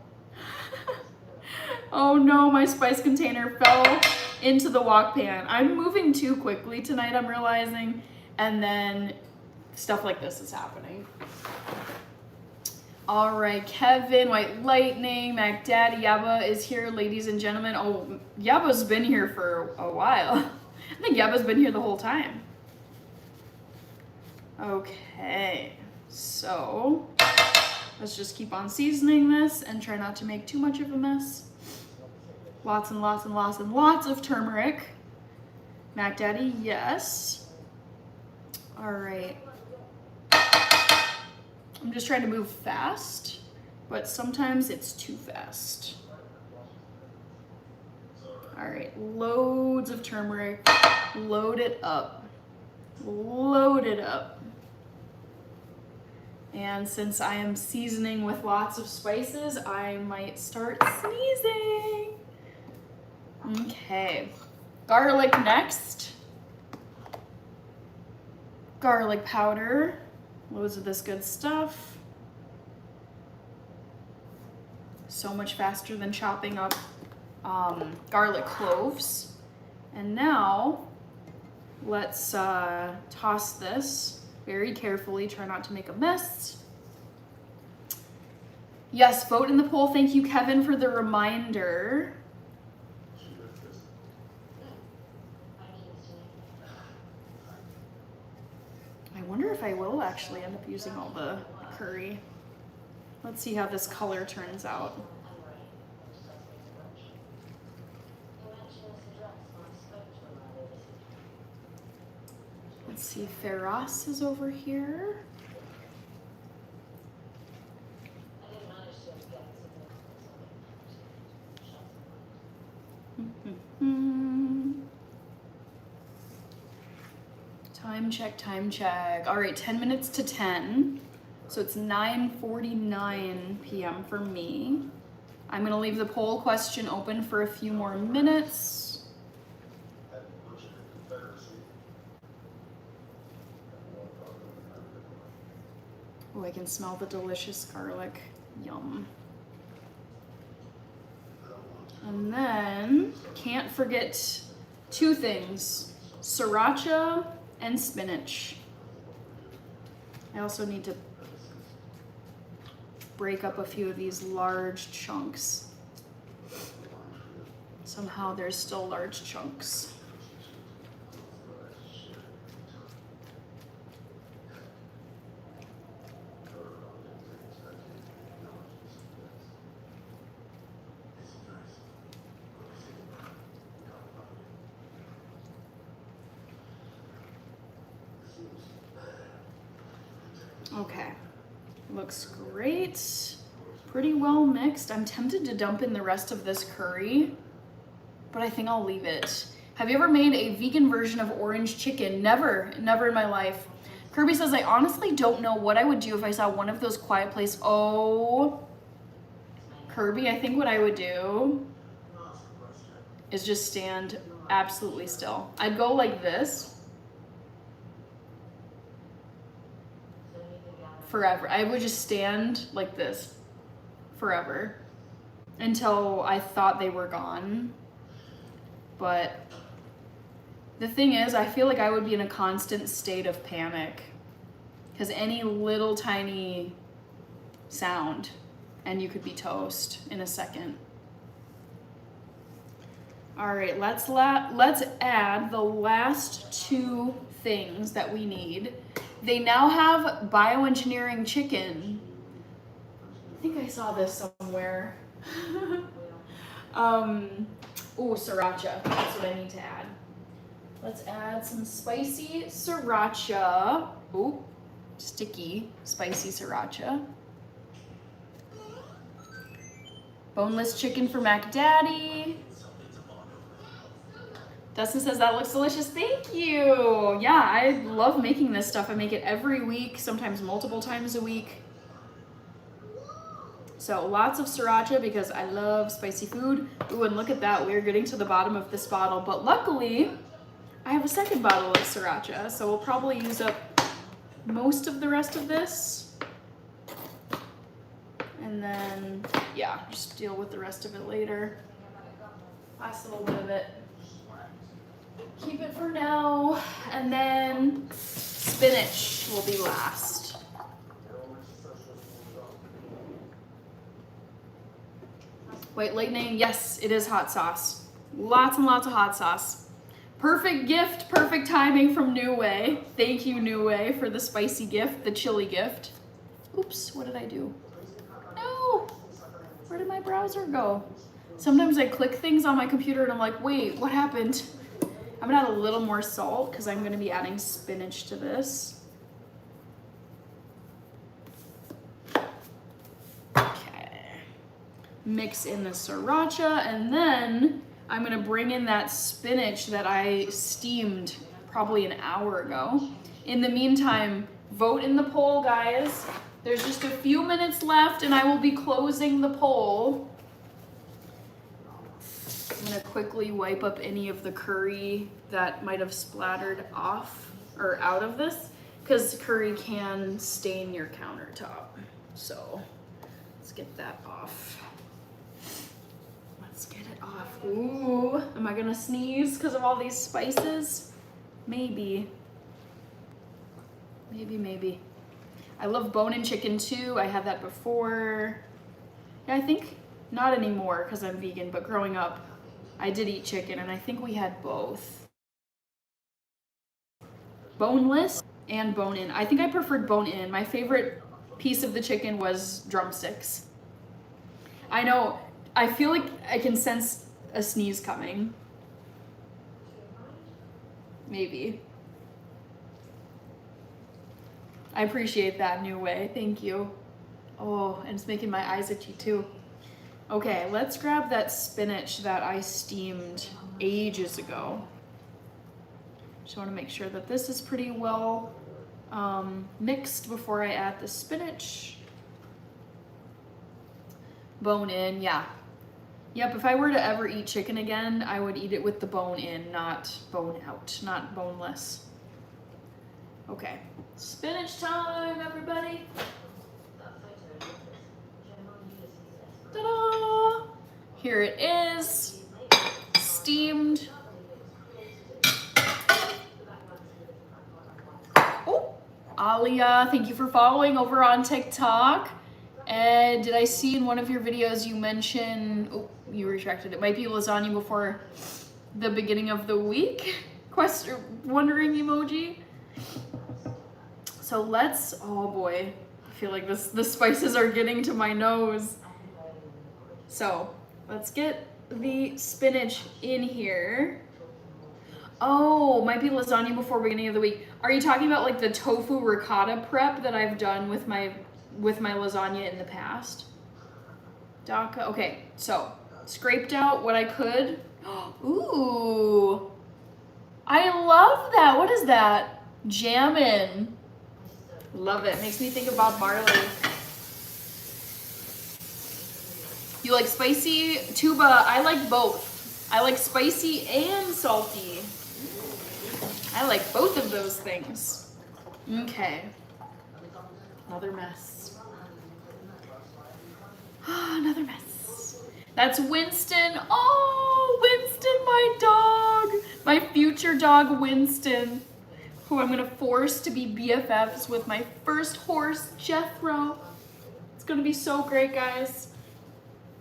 Oh no, my spice container fell into the wok pan. I'm moving too quickly tonight, I'm realizing. And then stuff like this is happening. All right, Kevin, White Lightning, Mac Daddy, Yaba is here, ladies and gentlemen. Oh, Yaba's been here for a while. I think Yaba's been here the whole time. Okay, so let's just keep on seasoning this and try not to make too much of a mess. Lots and lots and lots and lots of turmeric. Mac Daddy, yes. All right. I'm just trying to move fast, but sometimes it's too fast. All right, loads of turmeric. Load it up. Load it up. And since I am seasoning with lots of spices, I might start sneezing. Okay, garlic next. Garlic powder. Loads of this good stuff. So much faster than chopping up garlic cloves. And now let's toss this very carefully. Try not to make a mess. Yes, vote in the poll. Thank you, Kevin, for the reminder. I wonder if I will actually end up using all the curry. Let's see how this color turns out. Let's see, Feras is over here. Time check, time check. All right, 10 minutes to 10. So it's 9:49 p.m. for me. I'm gonna leave the poll question open for a few more minutes. Oh, I can smell the delicious garlic. Yum. And then, can't forget two things, sriracha and spinach. I also need to break up a few of these large chunks. Somehow there's still large chunks. Okay, looks great. Pretty well mixed. I'm tempted to dump in the rest of this curry, but I think I'll leave it. Have you ever made a vegan version of orange chicken? Never, never in my life. Kirby says, I honestly don't know what I would do if I saw one of those Quiet Place. Oh, Kirby, I think what I would do is just stand absolutely still. I'd go like this. Forever. I would just stand like this forever until I thought they were gone. But the thing is, I feel like I would be in a constant state of panic because any little tiny sound and you could be toast in a second. All right, let's add the last two things that we need. They now have bioengineering chicken. I think I saw this somewhere. Oh, sriracha, that's what I need to add. Let's add some spicy sriracha. Oh, sticky, spicy sriracha. Boneless chicken for Mac Daddy. Dustin says that looks delicious. Thank you. Yeah, I love making this stuff. I make it every week, sometimes multiple times a week. So lots of sriracha because I love spicy food. Ooh, and look at that. We're getting to the bottom of this bottle, but luckily I have a second bottle of sriracha, so we'll probably use up most of the rest of this. And then, yeah, just deal with the rest of it later. Last little bit of it. Keep it for now, and then spinach will be last. White Lightning, yes, it is hot sauce. Lots and lots of hot sauce. Perfect gift, perfect timing from New Way. Thank you, New Way, for the spicy gift, the chili gift. Oops, what did I do? No, where did my browser go? Sometimes I click things on my computer and I'm like, wait, what happened? I'm gonna add a little more salt because I'm gonna be adding spinach to this. Okay. Mix in the sriracha, and then I'm gonna bring in that spinach that I steamed probably an hour ago. In the meantime, vote in the poll, guys. There's just a few minutes left and I will be closing the poll. I'm gonna quickly wipe up any of the curry that might have splattered off or out of this, because curry can stain your countertop. So let's get that off. Am I gonna sneeze because of all these spices? Maybe. Maybe. I love bone-in chicken too. I had that before. Yeah, I think not anymore because I'm vegan, but growing up, I did eat chicken and I think we had both. Boneless and bone-in. I think I preferred bone-in. My favorite piece of the chicken was drumsticks. I know, I feel like I can sense a sneeze coming. Maybe. I appreciate that, New Way. Thank you. Oh, and it's making my eyes itchy too. Okay, let's grab that spinach that I steamed ages ago. Just want to make sure that this is pretty well mixed before I add the spinach. Bone in, yeah. Yep, if I were to ever eat chicken again, I would eat it with the bone in, not bone out, not boneless. Okay, spinach time, everybody. Ta-da! Here it is, steamed. Oh, Alia, thank you for following over on TikTok. And did I see in one of your videos you mentioned, oh, you retracted it, might be lasagna before the beginning of the week? Wondering emoji. So let's, oh boy, I feel like the spices are getting to my nose. So let's get the spinach in here. Oh, might be lasagna before beginning of the week. Are you talking about like the tofu ricotta prep that I've done with my lasagna in the past? Daka, okay, so scraped out what I could. Ooh, I love that. What is that? Jammin'. Love it. Makes me think of Bob Marley. You like spicy? Tuba, I like both. I like spicy and salty. I like both of those things. Okay. Another mess. Another mess. That's Winston. Oh, Winston, my dog. My future dog, Winston, who I'm gonna force to be BFFs with my first horse, Jethro. It's gonna be so great, guys.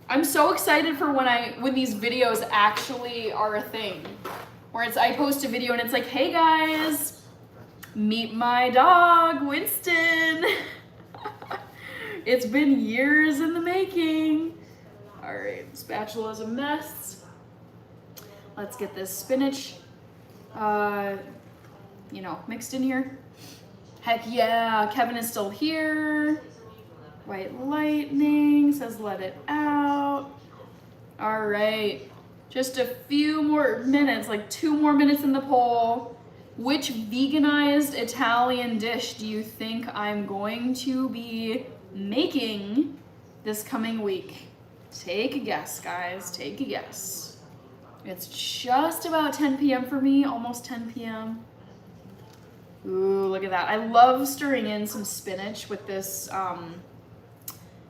I'm so excited for when these videos actually are a thing. Where I post a video and it's like, hey guys, meet my dog, Winston. It's been years in the making. All right, spatula's a mess. Let's get this spinach, mixed in here. Heck yeah, Kevin is still here. White Lightning says let it out. All right, just a few more minutes, like 2 more minutes in the poll. Which veganized Italian dish do you think I'm going to be making this coming week? Take a guess, guys, take a guess. It's just about 10 p.m. for me, almost 10 p.m. Ooh, look at that. I love stirring in some spinach with this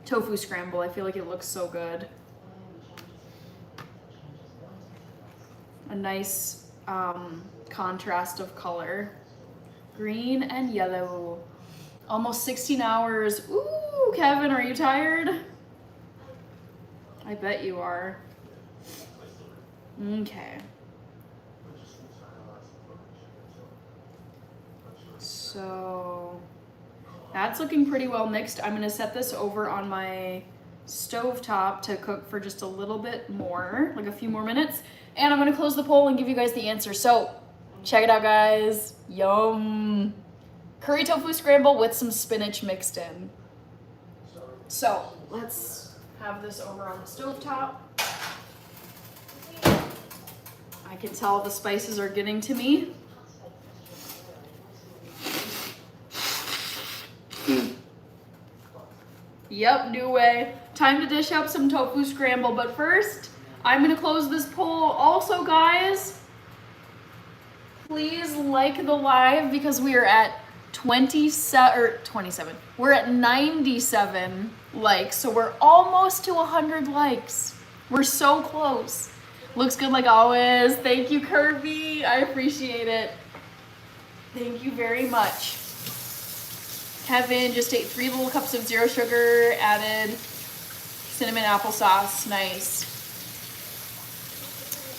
tofu scramble. I feel like it looks so good. A nice contrast of color. Green and yellow. Almost 16 hours. Ooh, Kevin, are you tired? I bet you are. Okay. So that's looking pretty well mixed. I'm gonna set this over on my stovetop to cook for just a little bit more, like a few more minutes. And I'm gonna close the poll and give you guys the answer. So check it out, guys. Yum. Curry tofu scramble with some spinach mixed in. So let's have this over on the stovetop. I can tell the spices are getting to me. Yep, new way. Time to dish up some tofu scramble, but first, I'm gonna close this poll. Also, guys, please like the live because we are at 27. We're at 97 likes, so we're almost to 100 likes. We're so close. Looks good like always. Thank you, Kirby. I appreciate it. Thank you very much. Kevin just ate 3 little cups of 0 sugar, added cinnamon applesauce. Nice.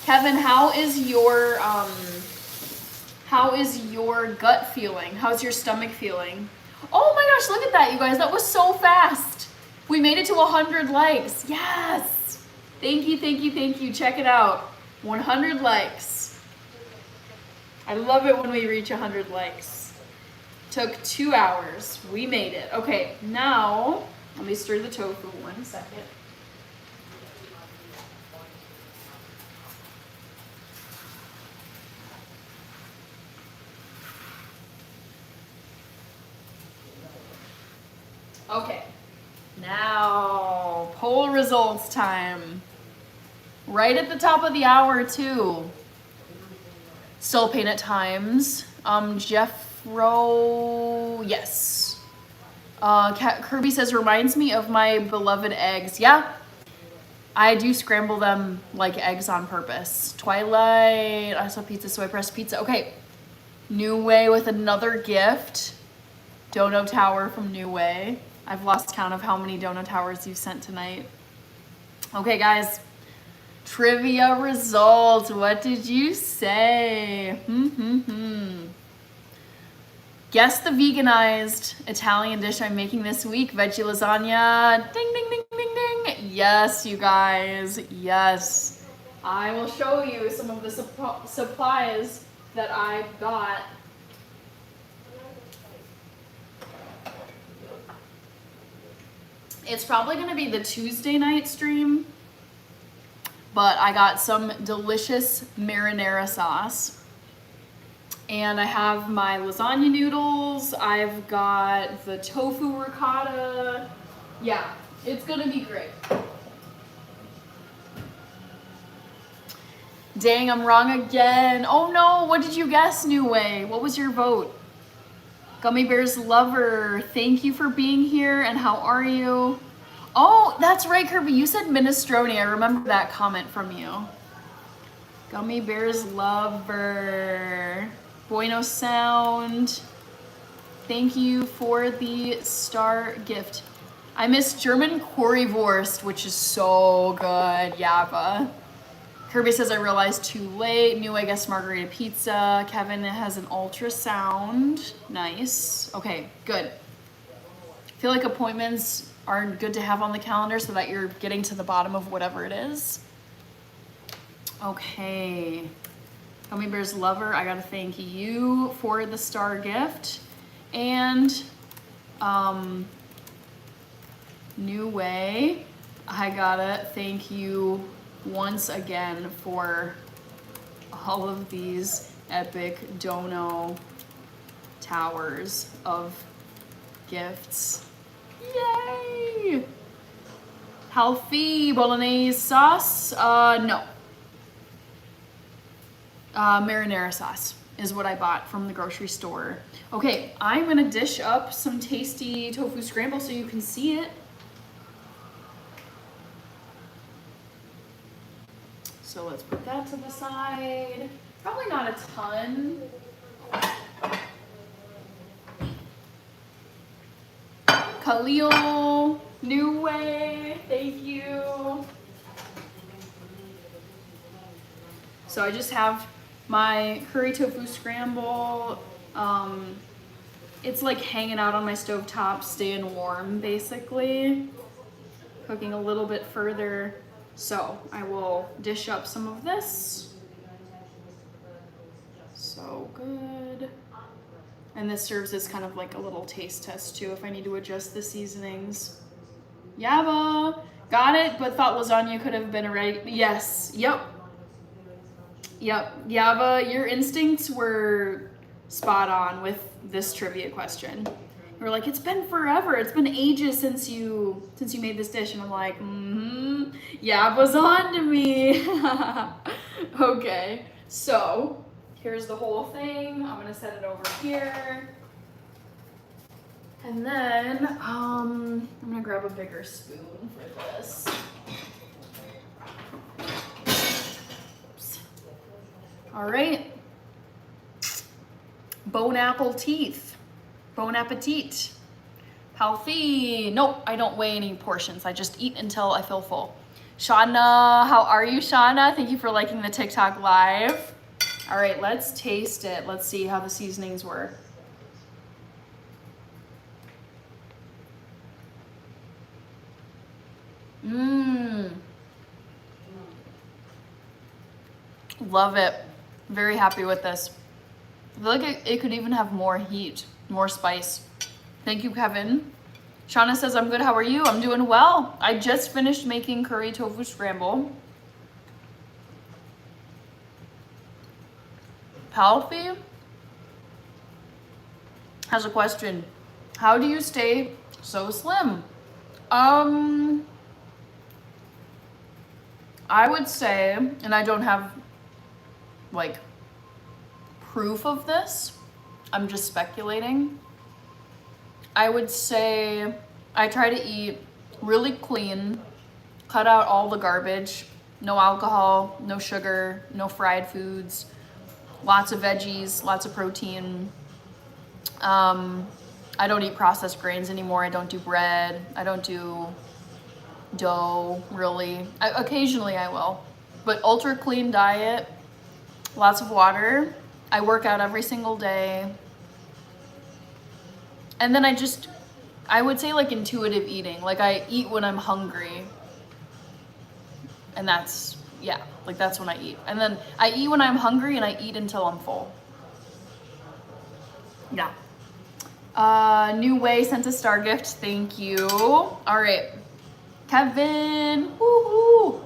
Kevin, how is your gut feeling? How's your stomach feeling? Oh my gosh, look at that, you guys. That was so fast. We made it to 100 likes. Yes. Thank you, thank you, thank you. Check it out. 100 likes. I love it when we reach 100 likes. Took 2 hours. We made it. Okay, now let me stir the tofu 1 second. Okay, now poll results time. Right at the top of the hour too. Still pain at times. Jeffro, yes. Kirby says, reminds me of my beloved eggs. Yeah, I do scramble them like eggs on purpose. Twilight, I saw pizza, so I pressed pizza. Okay, New Way with another gift. Dono Tower from New Way. I've lost count of how many Dono Towers you've sent tonight. Okay, guys. Trivia results. What did you say? Guess the veganized Italian dish I'm making this week. Veggie lasagna. Ding, ding, ding, ding, ding. Yes, you guys. Yes. I will show you some of the supplies that I got. It's probably going to be the Tuesday night stream, but I got some delicious marinara sauce. And I have my lasagna noodles. I've got the tofu ricotta. Yeah, it's going to be great. Dang, I'm wrong again. Oh no, what did you guess, New Way? What was your vote? Gummy Bears Lover, thank you for being here, and how are you? Oh, that's right, Kirby, you said minestrone. I remember that comment from you. Gummy Bears Lover. Bueno Sound, thank you for the star gift. I miss German Currywurst, which is so good, Yava. Kirby says, I realized too late. New, I guess, margarita pizza. Kevin has an ultrasound. Nice. Okay, good. I feel like appointments are good to have on the calendar so that you're getting to the bottom of whatever it is. Okay. Gummy Bears Lover, I gotta thank you for the star gift. And New Way, I gotta thank you once again for all of these epic Dono Towers of gifts. Yay! Healthy bolognese sauce? No. Marinara sauce is what I bought from the grocery store. Okay, I'm gonna dish up some tasty tofu scramble so you can see it. So let's put that to the side. Probably not a ton. Khalil, New Way, thank you. So I just have my curry tofu scramble. It's like hanging out on my stovetop, staying warm basically. Cooking a little bit further. So I will dish up some of this. So good. And this serves as kind of like a little taste test too if I need to adjust the seasonings. Yaba, got it, but thought lasagna could have been a right. Yes, yep. Yep, Yaba, your instincts were spot on with this trivia question. You were like, it's been forever, it's been ages since you made this dish, and I'm like, Yaba's on to me. Okay, so here's the whole thing. I'm gonna set it over here. And then I'm gonna grab a bigger spoon for this. All right. Bone apple teeth. Bon appetit. Healthy. Nope, I don't weigh any portions. I just eat until I feel full. Shauna, how are you, Shauna? Thank you for liking the TikTok live. All right, let's taste it. Let's see how the seasonings were. Love it. Very happy with this. I feel like it could even have more heat, more spice. Thank you, Kevin. Shauna says, I'm good. How are you? I'm doing well. I just finished making curry tofu scramble. Palfi has a question. How do you stay so slim? I would say, and I don't have like proof of this, I'm just speculating. I would say I try to eat really clean, cut out all the garbage, no alcohol, no sugar, no fried foods, lots of veggies, lots of protein. I don't eat processed grains anymore. I don't do bread. I don't do dough, really. Occasionally I will, but ultra clean diet, lots of water. I work out every single day. And then I would say like intuitive eating. Like I eat when I'm hungry. And that's, yeah, like that's when I eat. And then I eat when I'm hungry and I eat until I'm full. Yeah. New Way sent a star gift. Thank you. All right. Kevin. Woohoo.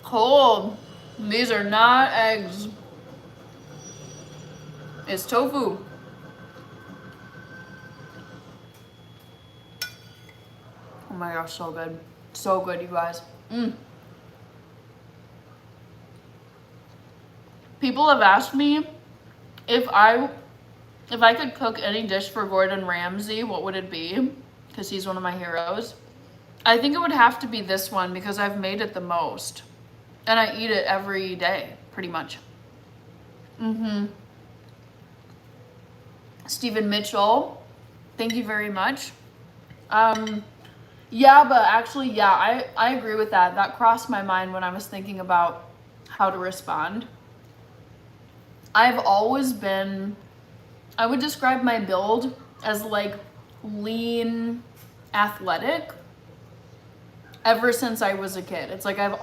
Cold. These are not eggs. It's tofu. Oh my gosh, so good. So good, you guys. People have asked me if I could cook any dish for Gordon Ramsay, what would it be? Because he's one of my heroes. I think it would have to be this one because I've made it the most. And I eat it every day, pretty much. Stephen Mitchell, thank you very much. Yeah, but actually, yeah, I agree with that. That crossed my mind when I was thinking about how to respond. I've always been, I would describe my build as like lean, athletic ever since I was a kid. It's like I've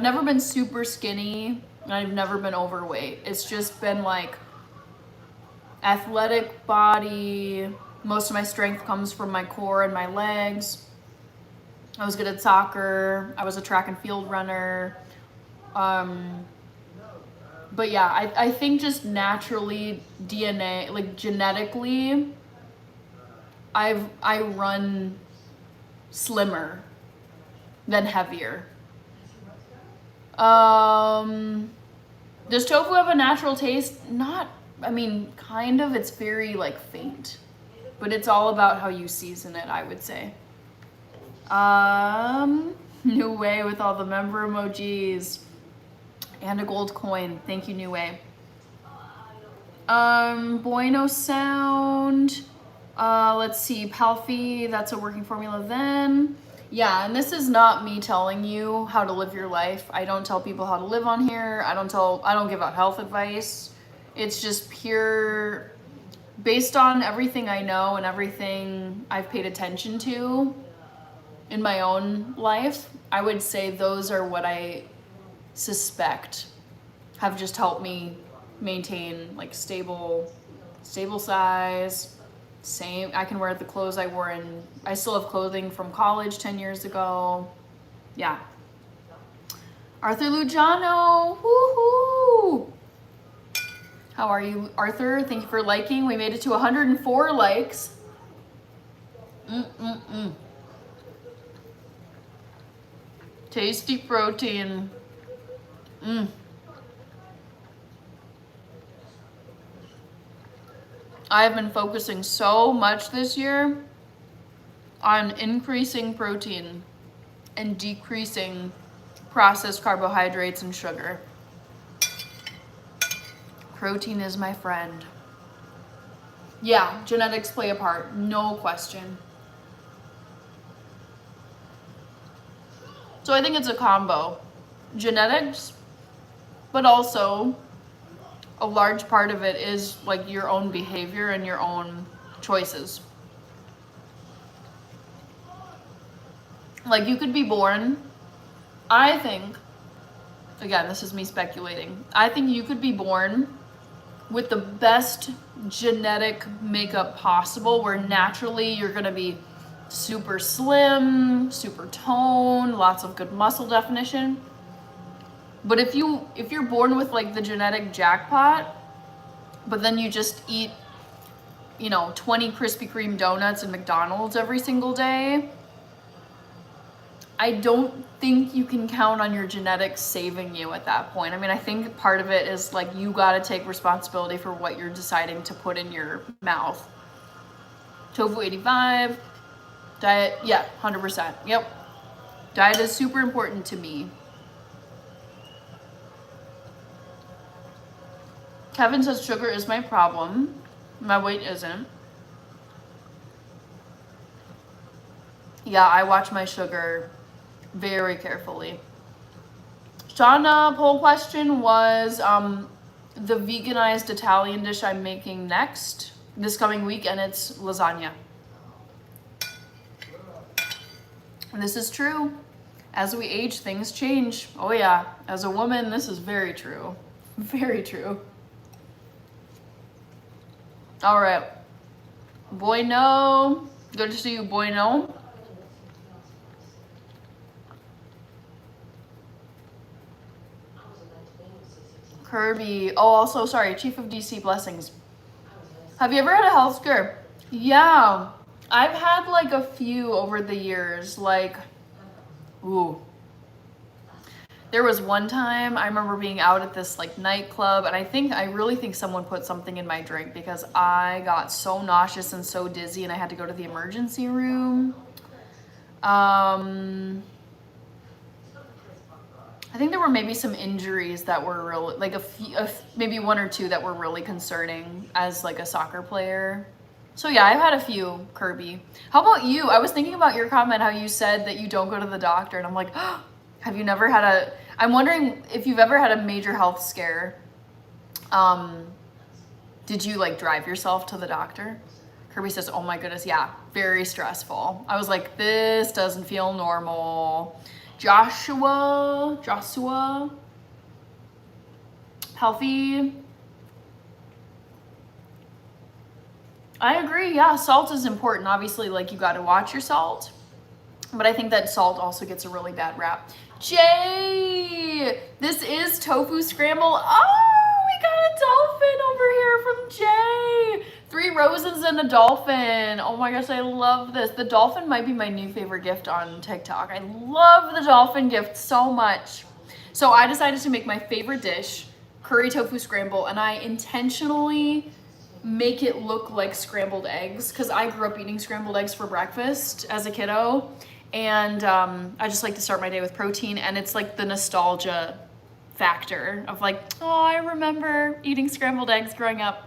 never been super skinny and I've never been overweight. It's just been like athletic body. Most of my strength comes from my core and my legs. I was good at soccer. I was a track and field runner. But yeah, I think just naturally DNA, like genetically, I run slimmer than heavier. Does tofu have a natural taste? Not, I mean, kind of. It's very like faint, but it's all about how you season it, I would say. New Way with all the member emojis. And a gold coin. Thank you, New Way. Bueno Sound. Let's see. Palfi, that's a working formula then. Yeah, and this is not me telling you how to live your life. I don't tell people how to live on here. I don't give out health advice. It's just pure, based on everything I know and everything I've paid attention to in my own life. I would say those are what I suspect have just helped me maintain like stable size. Same, I can wear the clothes I wore I still have clothing from college 10 years ago. Yeah. Arthur Luciano, woohoo! How are you, Arthur? Thank you for liking. We made it to 104 likes. Tasty protein. I have been focusing so much this year on increasing protein and decreasing processed carbohydrates and sugar. Protein is my friend. Yeah, genetics play a part, no question. So I think it's a combo. Genetics, but also a large part of it is like your own behavior and your own choices. Like you could be born, I think, again, this is me speculating, I think you could be born with the best genetic makeup possible where naturally you're gonna be super slim, super toned, lots of good muscle definition. But if you're born with like the genetic jackpot, but then you just eat, 20 Krispy Kreme donuts and McDonald's every single day, I don't think you can count on your genetics saving you at that point. I mean, I think part of it is like you gotta take responsibility for what you're deciding to put in your mouth. Tofu 85, diet, yeah, 100%, yep. Diet is super important to me. Kevin says sugar is my problem. My weight isn't. Yeah, I watch my sugar very carefully. Shauna, poll question was the veganized Italian dish I'm making next this coming week, and it's lasagna. And this is true. As we age, things change. Oh yeah, as a woman, this is very true. Very true. All right. Bueno. Good to see you, Bueno. Kirby. Oh, also, sorry, Chief of DC, blessings. Have you ever had a health scare? Yeah. I've had like a few over the years. Like, ooh. There was one time I remember being out at this like nightclub, and I really think someone put something in my drink because I got so nauseous and so dizzy and I had to go to the emergency room. I think there were maybe some injuries that were really, like maybe one or two that were really concerning as like a soccer player. So yeah, I've had a few, Kirby. How about you? I was thinking about your comment, how you said that you don't go to the doctor, and I'm like, oh, have you never had I'm wondering if you've ever had a major health scare. Did you like drive yourself to the doctor? Kirby says, oh my goodness, yeah, very stressful. I was like, this doesn't feel normal. Joshua, healthy. I agree, yeah, salt is important. Obviously, like you gotta watch your salt, but I think that salt also gets a really bad rap. Jay, this is Tofu Scramble. Oh, we got a dolphin over here from Jay. 3 roses and a dolphin. Oh my gosh, I love this. The dolphin might be my new favorite gift on TikTok. I love the dolphin gift so much. So I decided to make my favorite dish, curry tofu scramble, and I intentionally make it look like scrambled eggs because I grew up eating scrambled eggs for breakfast as a kiddo. And I just like to start my day with protein, and it's like the nostalgia factor of like, oh, I remember eating scrambled eggs growing up.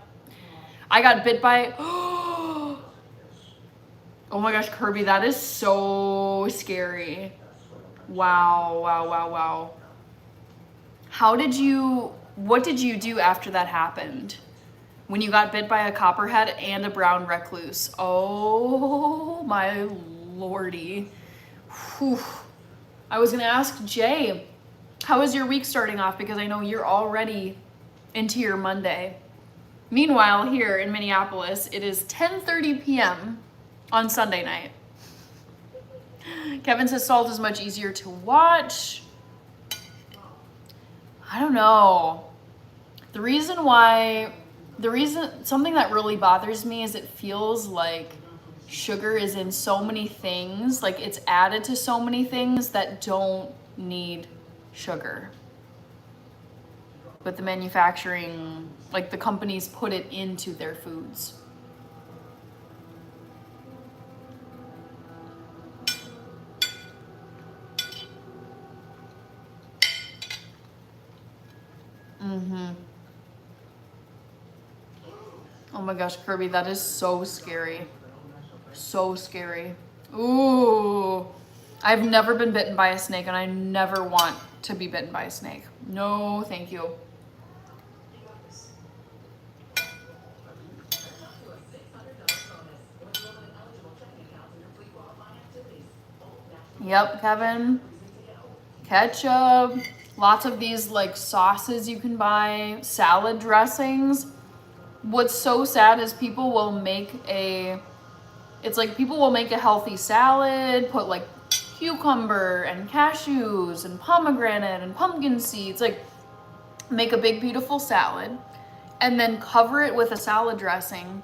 I got bit by, oh my gosh, Kirby, that is so scary. Wow, wow, wow, wow. What did you do after that happened? When you got bit by a copperhead and a brown recluse? Oh my lordy. Whew. I was gonna ask Jay, how is your week starting off? Because I know you're already into your Monday. Meanwhile, here in Minneapolis, it is 10:30 p.m. on Sunday night. Kevin says salt is much easier to watch. I don't know. Something that really bothers me is it feels like sugar is in so many things, like it's added to so many things that don't need sugar. But the manufacturing, like the companies put it into their foods. Oh my gosh, Kirby, that is so scary. So scary. Ooh. I've never been bitten by a snake and I never want to be bitten by a snake. No, thank you. Yep, Kevin. Ketchup. Lots of these like sauces you can buy. Salad dressings. What's so sad is people will make a healthy salad, put like cucumber and cashews and pomegranate and pumpkin seeds, like make a big beautiful salad and then cover it with a salad dressing.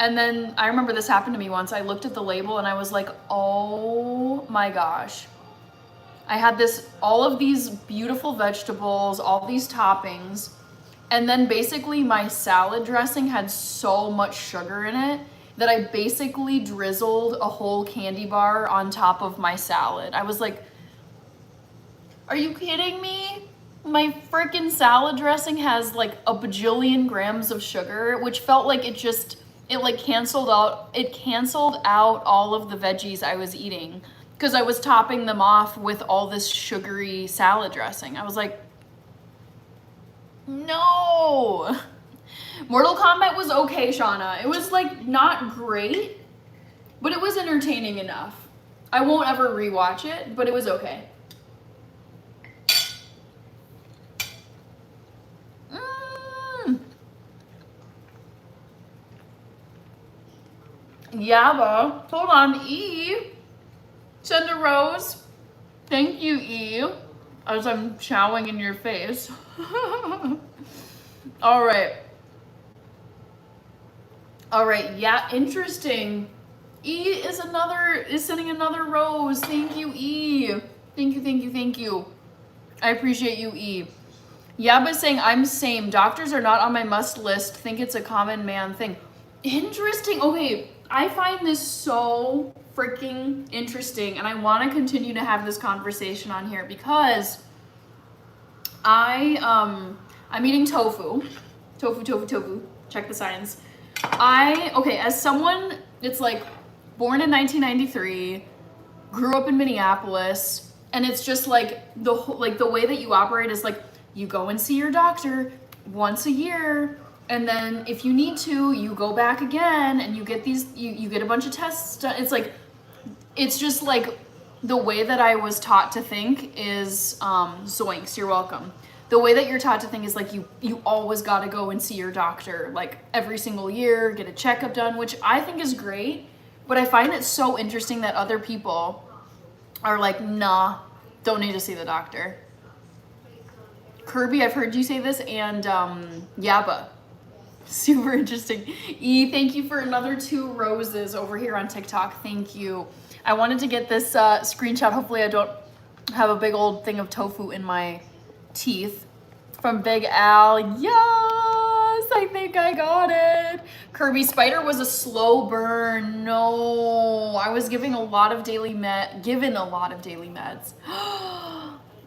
And then I remember this happened to me once. I looked at the label and I was like, oh my gosh. I had all of these beautiful vegetables, all these toppings, and then basically my salad dressing had so much sugar in it that I basically drizzled a whole candy bar on top of my salad. I was like, are you kidding me? My freaking salad dressing has like a bajillion grams of sugar, which felt like it canceled out all of the veggies I was eating because I was topping them off with all this sugary salad dressing. I was like, no. Mortal Kombat was okay, Shauna. It was like not great, but it was entertaining enough. I won't ever rewatch it, but it was okay. Yaba. Hold on, E. Send a rose. Thank you, E. As I'm chowing in your face. All right. All right, yeah, interesting. E is sending another rose. Thank you, E. Thank you, thank you, thank you. I appreciate you, E. Yaba's saying, I'm same. Doctors are not on my must list. Think it's a common man thing. Interesting. Okay, I find this so freaking interesting, and I want to continue to have this conversation on here because I'm eating tofu. Tofu. Check the science. As someone that's like born in 1993, grew up in Minneapolis, and it's just like the way that you operate is like you go and see your doctor once a year, and then if you need to, you go back again and you get you get a bunch of tests done. It's just like the way that I was taught to think is zoinks, you're welcome. The way that you're taught to think is like you always got to go and see your doctor like every single year, get a checkup done, which I think is great. But I find it so interesting that other people are like, nah, don't need to see the doctor. Kirby, I've heard you say this, and Yaba. Super interesting. E, thank you for another 2 roses over here on TikTok. Thank you. I wanted to get this screenshot. Hopefully I don't have a big old thing of tofu in my teeth. From Big Al. Yes, I think I got it. Kirby, spider was a slow burn. No, I was given a lot of daily meds.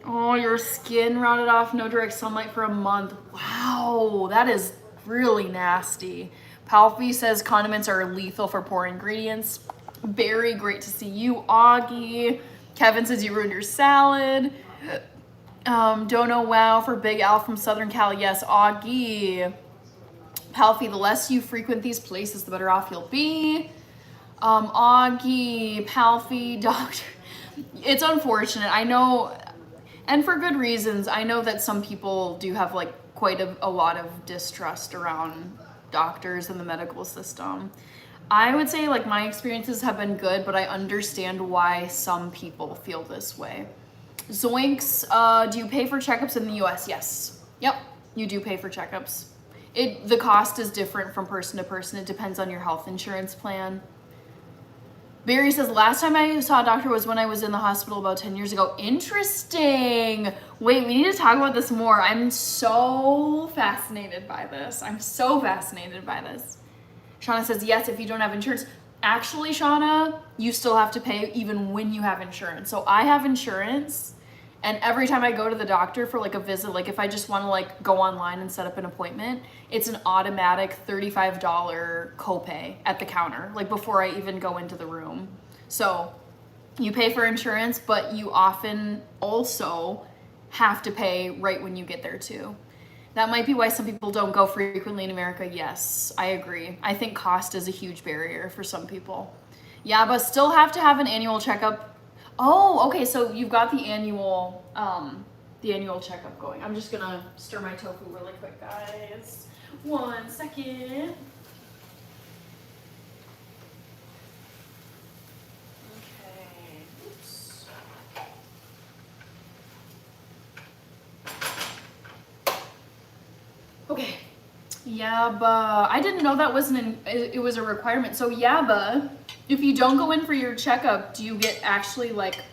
Oh, your skin rotted off, no direct sunlight for a month. Wow, that is really nasty. Palfi says condiments are lethal for poor ingredients. Very great to see you, Augie. Kevin says you ruined your salad. Don't know, wow, for Big Al from Southern Cal. Yes, Augie. Palfi, the less you frequent these places, the better off you'll be. Augie, Palfi, doctor. It's unfortunate. I know, and for good reasons. I know that some people do have like quite a lot of distrust around doctors and the medical system. I would say like my experiences have been good, but I understand why some people feel this way. Zoinks, do you pay for checkups in the US? Yes. Yep, you do pay for checkups. The cost is different from person to person. It depends on your health insurance plan. Barry says, last time I saw a doctor was when I was in the hospital about 10 years ago. Interesting. Wait, we need to talk about this more. I'm so fascinated by this. Shauna says, yes, if you don't have insurance. Actually, Shauna, you still have to pay even when you have insurance. So I have insurance, And every time I go to the doctor for like a visit, like if I just want to like go online and set up an appointment, it's an automatic $35 copay at the counter, like before I even go into the room. So you pay for insurance, but you often also have to pay right when you get there too. That might be why some people don't go frequently in America. Yes, I agree. I think cost is a huge barrier for some people. Yeah, but still have to have an annual checkup. Oh, okay, so you've got the annual checkup going. I'm just gonna stir my tofu really quick, guys. 1 second. Okay, oops. Okay, YABA. I didn't know that it was a requirement. So YABA, if you don't go in for your checkup, do you get actually like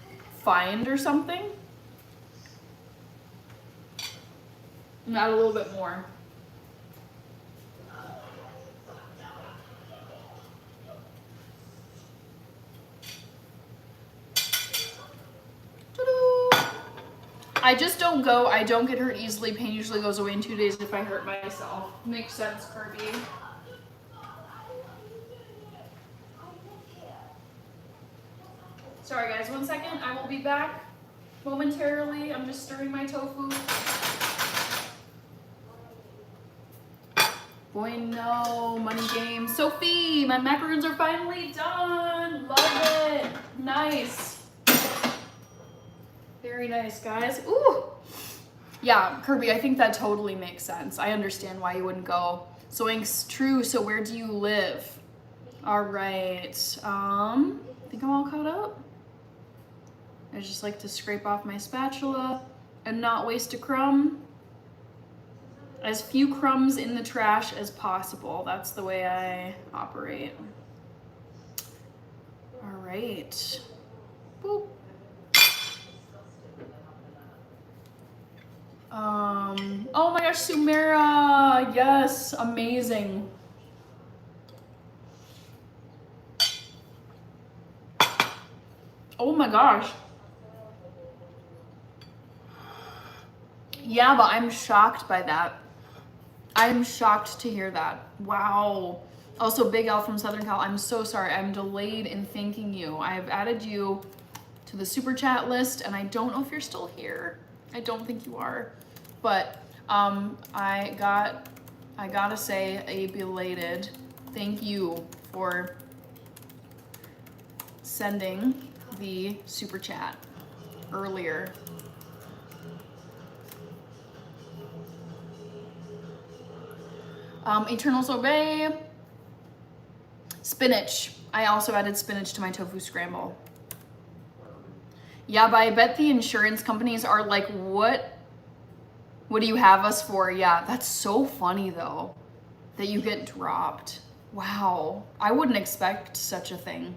fined or something? Not a little bit more. I just don't go. I don't get hurt easily. Pain usually goes away in 2 days if I hurt myself. Makes sense, Kirby. Sorry guys, 1 second. I will be back momentarily. I'm just stirring my tofu. Boy, no, money game. Sophie, my macaroons are finally done. Love it. Nice. Very nice, guys. Ooh. Yeah, Kirby, I think that totally makes sense. I understand why you wouldn't go. So Ink's true. So where do you live? All right. I think I'm all caught up. I just like to scrape off my spatula and not waste a crumb. As few crumbs in the trash as possible. That's the way I operate. All right. Boop. Oh my gosh, Sumera, yes, amazing. Oh my gosh. Yeah, but I'm shocked by that. I'm shocked to hear that. Wow. Also, Big L from Southern Cal, I'm so sorry. I'm delayed in thanking you. I have added you to the super chat list, and I don't know if you're still here. I don't think you are. But I gotta say a belated thank you for sending the super chat earlier. Eternals Obey. Spinach. I also added spinach to my tofu scramble. Yeah, but I bet the insurance companies are like, what do you have us for? Yeah, that's so funny though, that you get dropped. Wow, I wouldn't expect such a thing.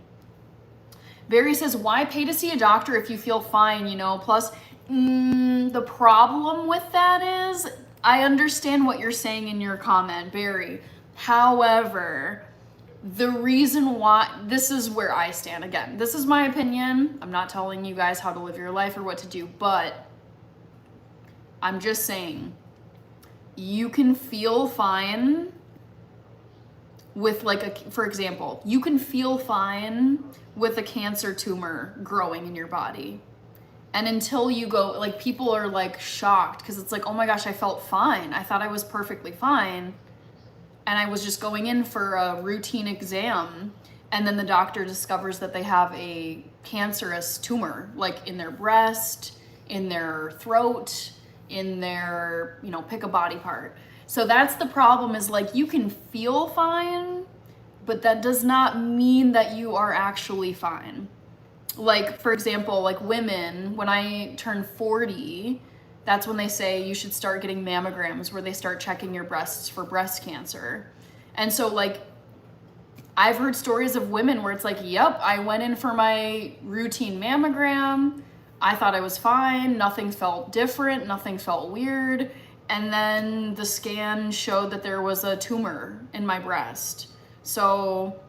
Barry says, why pay to see a doctor if you feel fine, you know? Plus, the problem with that is, I understand what you're saying in your comment, Barry. However, the reason why, this is where I stand. Again, this is my opinion. I'm not telling you guys how to live your life or what to do, but I'm just saying, you can feel fine with for example, you can feel fine with a cancer tumor growing in your body. And until you go, like, people are like shocked because it's like, oh my gosh, I felt fine. I thought I was perfectly fine. And I was just going in for a routine exam. And then the doctor discovers that they have a cancerous tumor, like in their breast, in their throat, in their, pick a body part. So that's the problem, is like, you can feel fine, but that does not mean that you are actually fine. Like, for example, like women, when I turn 40, that's when they say you should start getting mammograms, where they start checking your breasts for breast cancer. And so like, I've heard stories of women where it's like, yep, I went in for my routine mammogram. I thought I was fine. Nothing felt different. Nothing felt weird. And then the scan showed that there was a tumor in my breast. So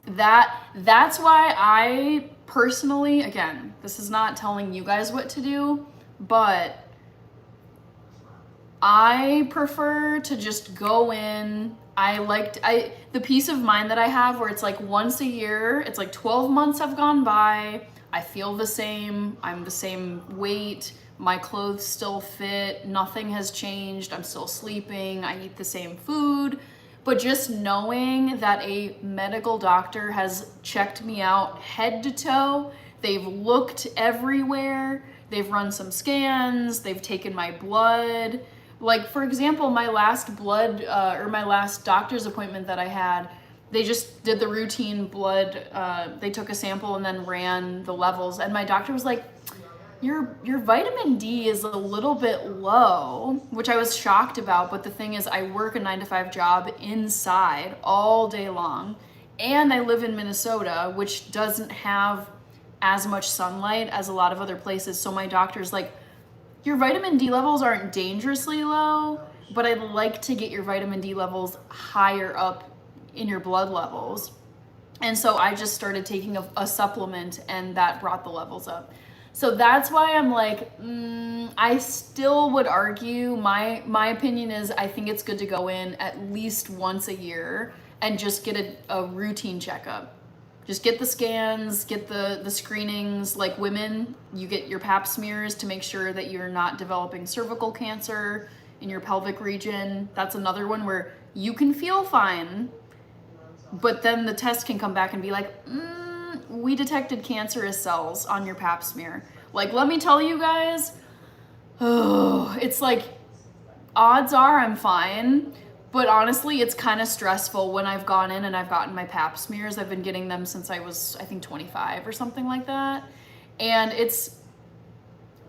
that's why I personally, again, this is not telling you guys what to do, but I prefer to just go in. The peace of mind that I have where it's like once a year, it's like 12 months have gone by, I feel the same, I'm the same weight, my clothes still fit, nothing has changed, I'm still sleeping, I eat the same food. But just knowing that a medical doctor has checked me out head to toe, they've looked everywhere, they've run some scans, they've taken my blood. Like, for example, my last my last doctor's appointment that I had, they just did the routine blood, they took a sample and then ran the levels. And my doctor was like, your vitamin D is a little bit low, which I was shocked about. But the thing is, I work a 9-to-5 job inside all day long. And I live in Minnesota, which doesn't have as much sunlight as a lot of other places. So my doctor's like, your vitamin D levels aren't dangerously low, but I'd like to get your vitamin D levels higher up in your blood levels. And so I just started taking a supplement, and that brought the levels up. So that's why I'm like, I still would argue, my opinion is I think it's good to go in at least once a year and just get a routine checkup. Just get the scans, get the screenings. Like women, you get your pap smears to make sure that you're not developing cervical cancer in your pelvic region. That's another one where you can feel fine, but then the test can come back and be like, we detected cancerous cells on your pap smear. Like, let me tell you guys, it's like, odds are I'm fine. But honestly, it's kind of stressful when I've gone in and I've gotten my pap smears. I've been getting them since I was, I think, 25 or something like that. And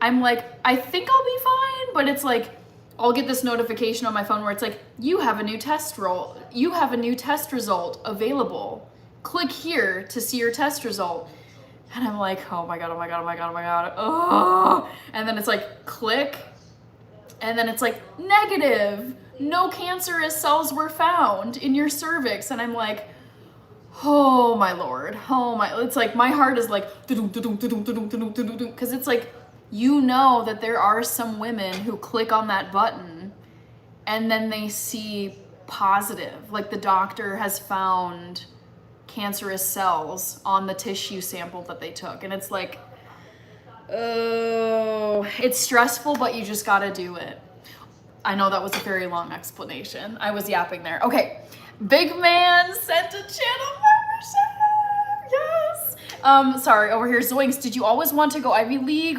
I'm like, I think I'll be fine, but it's like, I'll get this notification on my phone where it's like, you have a new test result available. Click here to see your test result. And I'm like, oh my God. Oh. And then it's like, click. And then it's like, negative. No cancerous cells were found in your cervix. And I'm like, oh my Lord, it's like my heart is like, because it's like, you know that there are some women who click on that button and then they see positive, like the doctor has found cancerous cells on the tissue sample that they took. And it's like, oh, it's stressful, but you just gotta do it. I know that was a very long explanation. I was yapping there. Okay, Big Man sent a channel membership. Yes. Sorry, over here, Zoinks, did you always want to go Ivy League?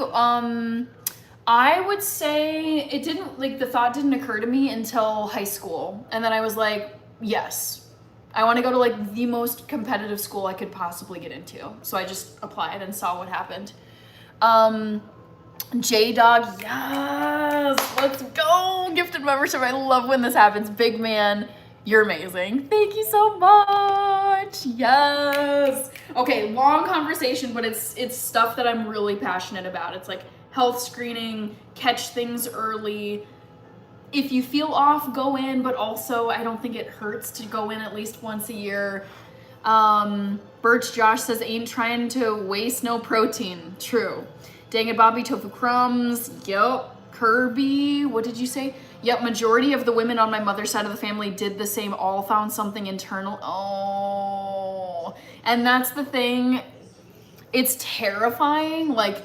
I would say it didn't, like, the thought didn't occur to me until high school. And then I was like, yes, I want to go to like the most competitive school I could possibly get into. So I just applied and saw what happened. J-Dog, yes, let's go. Gifted membership, I love when this happens. Big Man, you're amazing. Thank you so much. Yes. Okay, long conversation, but it's stuff that I'm really passionate about. It's like health screening, catch things early. If you feel off, go in, but also I don't think it hurts to go in at least once a year. Birch Josh says, ain't trying to waste no protein. True. Dang it, Bobby, tofu crumbs. Yep. Kirby, what did you say? Yep, majority of the women on my mother's side of the family did the same, all found something internal. Oh, and that's the thing. It's terrifying. Like,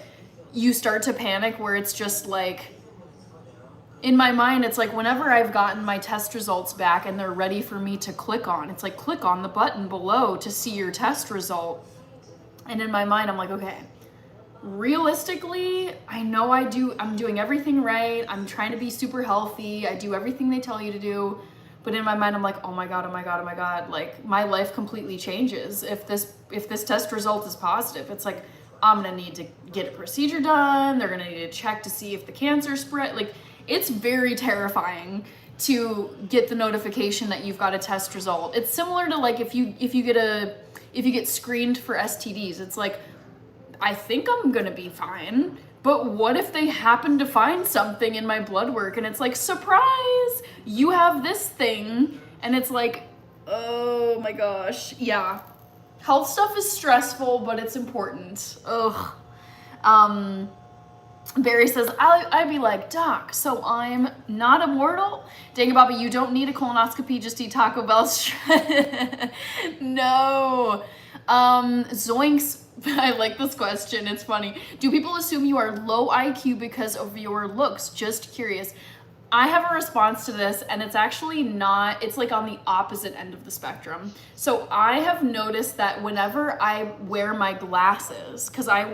you start to panic where it's just like, in my mind, it's like whenever I've gotten my test results back and they're ready for me to click on, it's like, click on the button below to see your test result. And in my mind, I'm like, okay, realistically, I know I'm doing everything right. I'm trying to be super healthy. I do everything they tell you to do. But in my mind, I'm like, oh my God. Like, my life completely changes if this test result is positive. It's like, I'm gonna need to get a procedure done. They're gonna need to check to see if the cancer spread. Like, it's very terrifying to get the notification that you've got a test result. It's similar to like if you get screened for STDs. It's like, I think I'm gonna be fine, but what if they happen to find something in my blood work and it's like, surprise, you have this thing, and it's like, oh my gosh, yeah. Health stuff is stressful, but it's important. Ugh. Barry says, I'd be like, Doc, so I'm not immortal? Dang it, Bobby, you don't need a colonoscopy, just eat Taco Bell. No. Zoinks, I like this question, it's funny. Do people assume you are low IQ because of your looks? Just curious. I have a response to this, and it's actually not, it's like on the opposite end of the spectrum. So I have noticed that whenever I wear my glasses, because I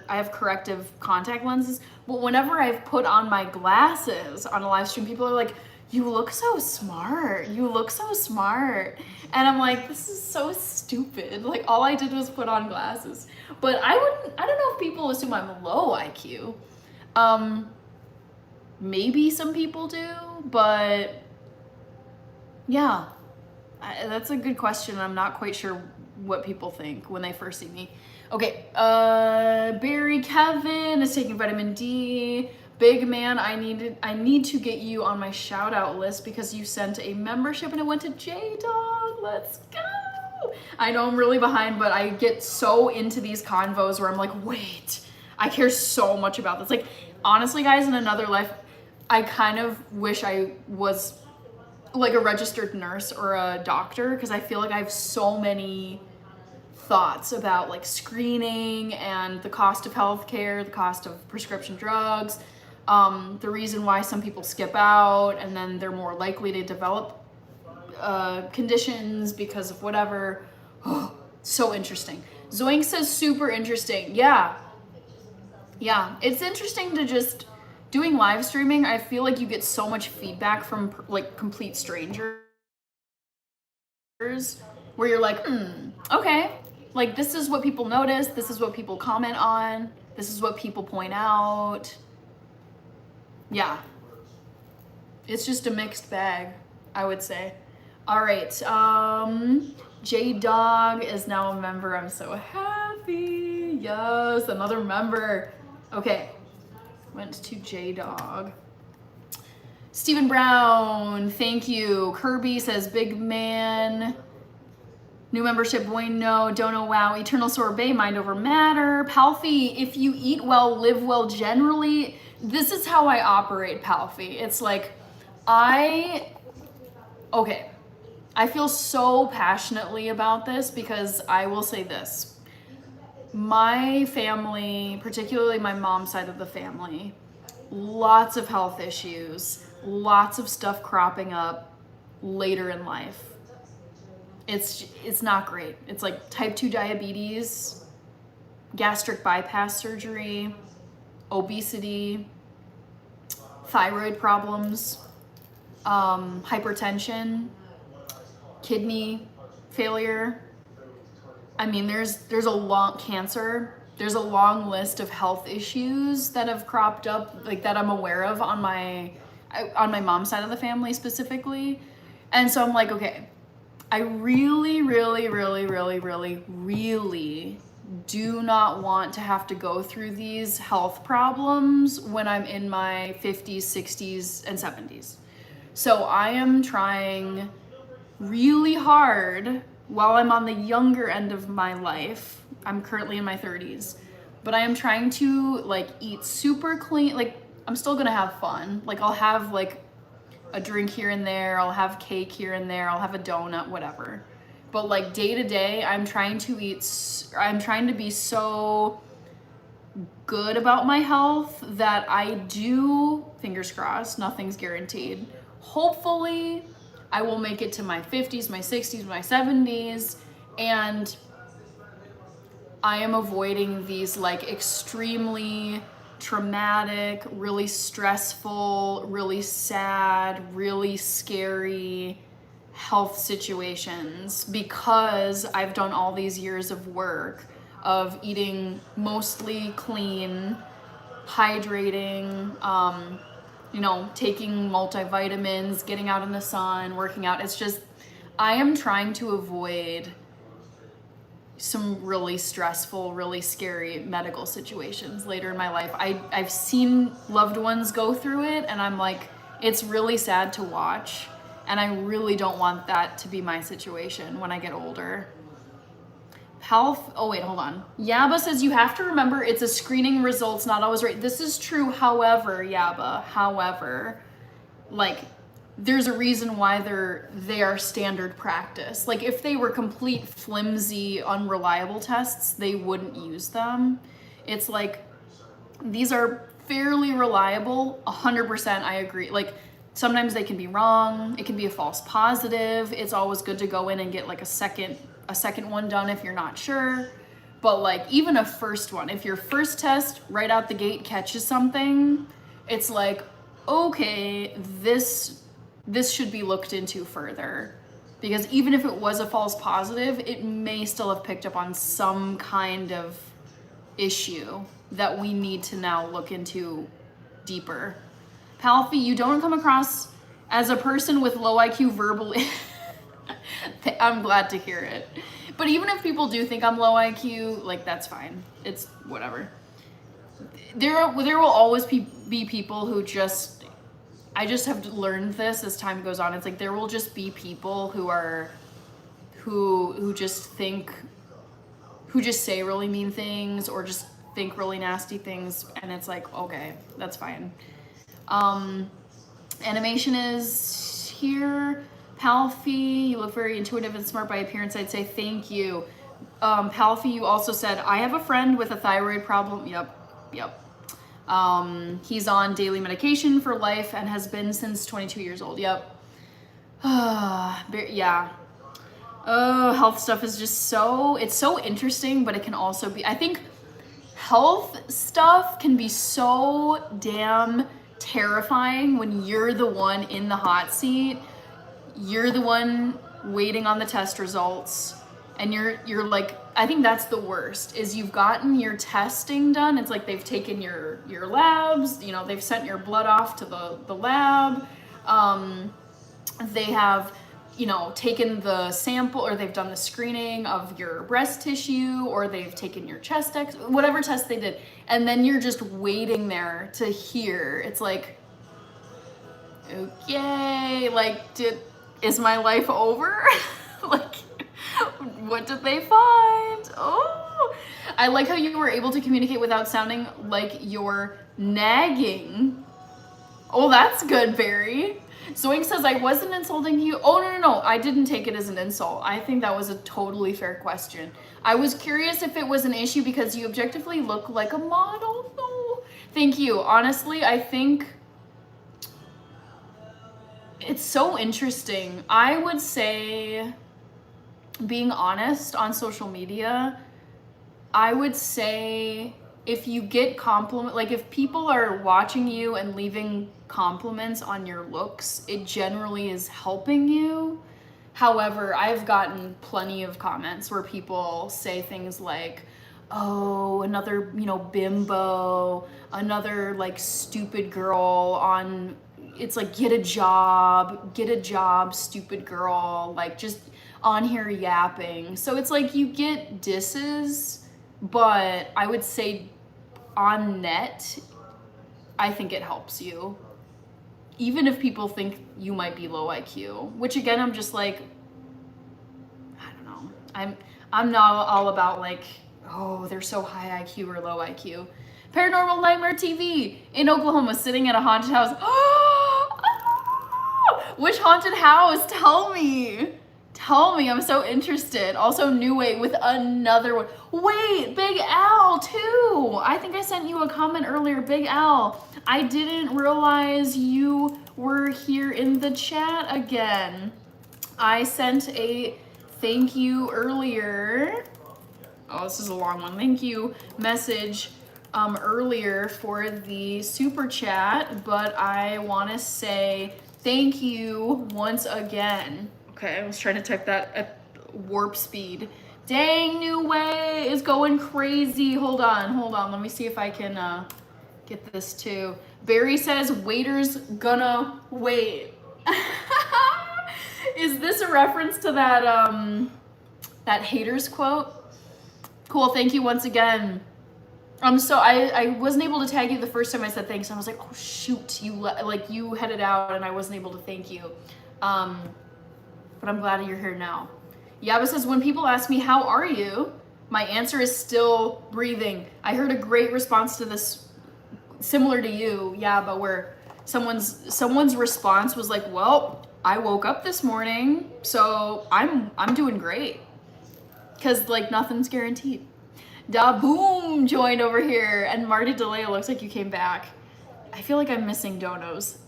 have corrective contact lenses, but whenever I've put on my glasses on a live stream, people are like, you look so smart. You look so smart. And I'm like, this is so stupid. Like, all I did was put on glasses. But I don't know if people assume I'm low IQ. Maybe some people do, but yeah, that's a good question. I'm not quite sure what people think when they first see me. Okay, Barry Kevin is taking vitamin D. Big man, I need to get you on my shout out list because you sent a membership and it went to J-Dog. Let's go. I know I'm really behind, but I get so into these convos where I'm like, wait, I care so much about this. Like, honestly, guys, in another life, I kind of wish I was like a registered nurse or a doctor, because I feel like I have so many thoughts about like screening and the cost of healthcare, the cost of prescription drugs, the reason why some people skip out and then they're more likely to develop conditions because of whatever. Oh, so interesting. Zoink says super interesting. Yeah, it's interesting to just doing live streaming. I feel like you get so much feedback from like complete strangers where you're like, okay, like this is what people notice, this is what people comment on, this is what people point out. Yeah, it's just a mixed bag, I would say. All right, J-Dog is now a member. I'm so happy. Yes, another member. Okay, went to J-Dog. Stephen Brown, thank you. Kirby says, big man. New membership, bueno, don't know, wow. Eternal sorbet, mind over matter. Palfy, if you eat well, live well generally. This is how I operate, Palfy. It's like, I feel so passionately about this because I will say this. My family, particularly my mom's side of the family, lots of health issues, lots of stuff cropping up later in life. It's not great. It's like type 2 diabetes, gastric bypass surgery, obesity, thyroid problems, hypertension, kidney failure. I mean, there's a long cancer. There's a long list of health issues that have cropped up, like that I'm aware of on my mom's side of the family specifically. And so I'm like, okay, I really, really, really, really, really, really do not want to have to go through these health problems when I'm in my 50s, 60s, and 70s. So I am trying really hard while I'm on the younger end of my life. I'm currently in my 30s, but I am trying to like eat super clean. Like, I'm still gonna have fun. Like, I'll have like a drink here and there, I'll have cake here and there, I'll have a donut, whatever. But like day to day, I'm trying to be so good about my health that I do, fingers crossed, nothing's guaranteed. Hopefully, I will make it to my 50s, my 60s, my 70s, and I am avoiding these like extremely traumatic, really stressful, really sad, really scary health situations because I've done all these years of work of eating mostly clean, hydrating, taking multivitamins, getting out in the sun, working out. It's just, I am trying to avoid some really stressful, really scary medical situations later in my life. I've seen loved ones go through it, and I'm like, it's really sad to watch, and I really don't want that to be my situation when I get older. Oh wait, hold on. Yaba says you have to remember it's a screening results, not always right. This is true. However, Yaba, like there's a reason why they are standard practice. Like if they were complete flimsy, unreliable tests, they wouldn't use them. It's like these are fairly reliable, 100%. I agree. Like sometimes they can be wrong. It can be a false positive. It's always good to go in and get like a second one done if you're not sure. But like even a first one, if your first test right out the gate catches something, it's like, okay, this should be looked into further. Because even if it was a false positive, it may still have picked up on some kind of issue that we need to now look into deeper. Palfi, you don't come across as a person with low IQ verbally. I'm glad to hear it. But even if people do think I'm low IQ, like that's fine. It's whatever. There will always be people who I just have learned this as time goes on. It's like there will just be people who just say really mean things or just think really nasty things, and it's like, okay, that's fine. Animation is here. Palfi, you look very intuitive and smart by appearance. I'd say thank you. Palfi, you also said, I have a friend with a thyroid problem. Yep. He's on daily medication for life and has been since 22 years old. Yep. Yeah. Health stuff is just it's so interesting, but it can also be, I think health stuff can be so damn terrifying when you're the one in the hot seat. You're the one waiting on the test results, and you're like, I think that's the worst, is you've gotten your testing done. It's like they've taken your labs, they've sent your blood off to the lab. They have, taken the sample, or they've done the screening of your breast tissue, or they've taken your chest X, whatever test they did. And then you're just waiting there to hear. It's like, okay, like, is my life over? Like, what did they find? Oh, I like how you were able to communicate without sounding like you're nagging. Oh, that's good, Barry. Zoink says, I wasn't insulting you. Oh, no. I didn't take it as an insult. I think that was a totally fair question. I was curious if it was an issue because you objectively look like a model. No. Thank you. Honestly, I think it's so interesting. I would say, being honest on social media, I would say if you get like if people are watching you and leaving compliments on your looks, it generally is helping you. However, I've gotten plenty of comments where people say things like, oh, another, bimbo, another like stupid girl on, it's like, get a job, stupid girl, like just on here yapping. So it's like you get disses, but I would say on net, I think it helps you. Even if people think you might be low IQ, which again, I'm just like, I don't know. I'm not all about like, oh, they're so high IQ or low IQ. Paranormal Nightmare TV in Oklahoma, sitting at a haunted house. Which haunted house? Tell me, I'm so interested. Also, New Way with another one. Wait, Big Al too. I think I sent you a comment earlier, Big Al. I didn't realize you were here in the chat again. I sent a thank you earlier. Oh, this is a long one. Thank you message earlier for the super chat, but I want to say thank you once again. Okay, I was trying to type that at warp speed. Dang, New Way is going crazy. Hold on. Let me see if I can get this too. Barry says, waiter's gonna wait. Is this a reference to that haters quote? Cool, thank you once again. So I wasn't able to tag you the first time I said thanks. I was like, oh shoot, you headed out and I wasn't able to thank you. But I'm glad you're here now. Yaba says, when people ask me, how are you? My answer is still breathing. I heard a great response to this, similar to you, yeah, but where someone's response was like, well, I woke up this morning, so I'm doing great. Cause like nothing's guaranteed. Da Boom joined over here, and Marty DeLeo, looks like you came back. I feel like I'm missing donos.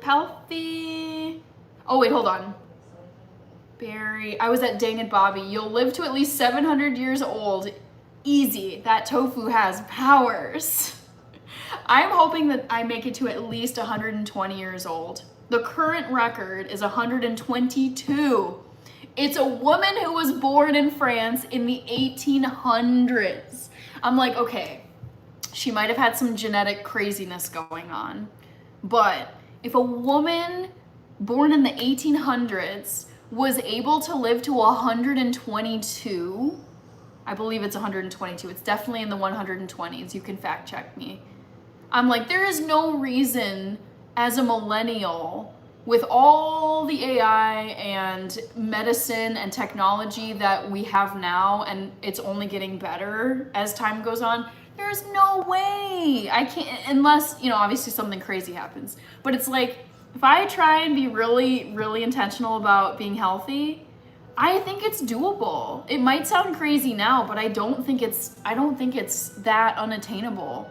Palfy. Oh wait, hold on. Barry, I was at Dang and Bobby. You'll live to at least 700 years old. Easy. That tofu has powers. I'm hoping that I make it to at least 120 years old. The current record is 122. It's a woman who was born in France in the 1800s. I'm like, okay, she might have had some genetic craziness going on. But if a woman born in the 1800s was able to live to 122, I believe it's 122. It's definitely in the 120s. You can fact check me. I'm like, there is no reason as a millennial with all the AI and medicine and technology that we have now, and it's only getting better as time goes on, there's no way I can't, unless, you know, obviously something crazy happens. But it's like, if I try and be really, really intentional about being healthy, I think it's doable. It might sound crazy now, but I don't think it's that unattainable.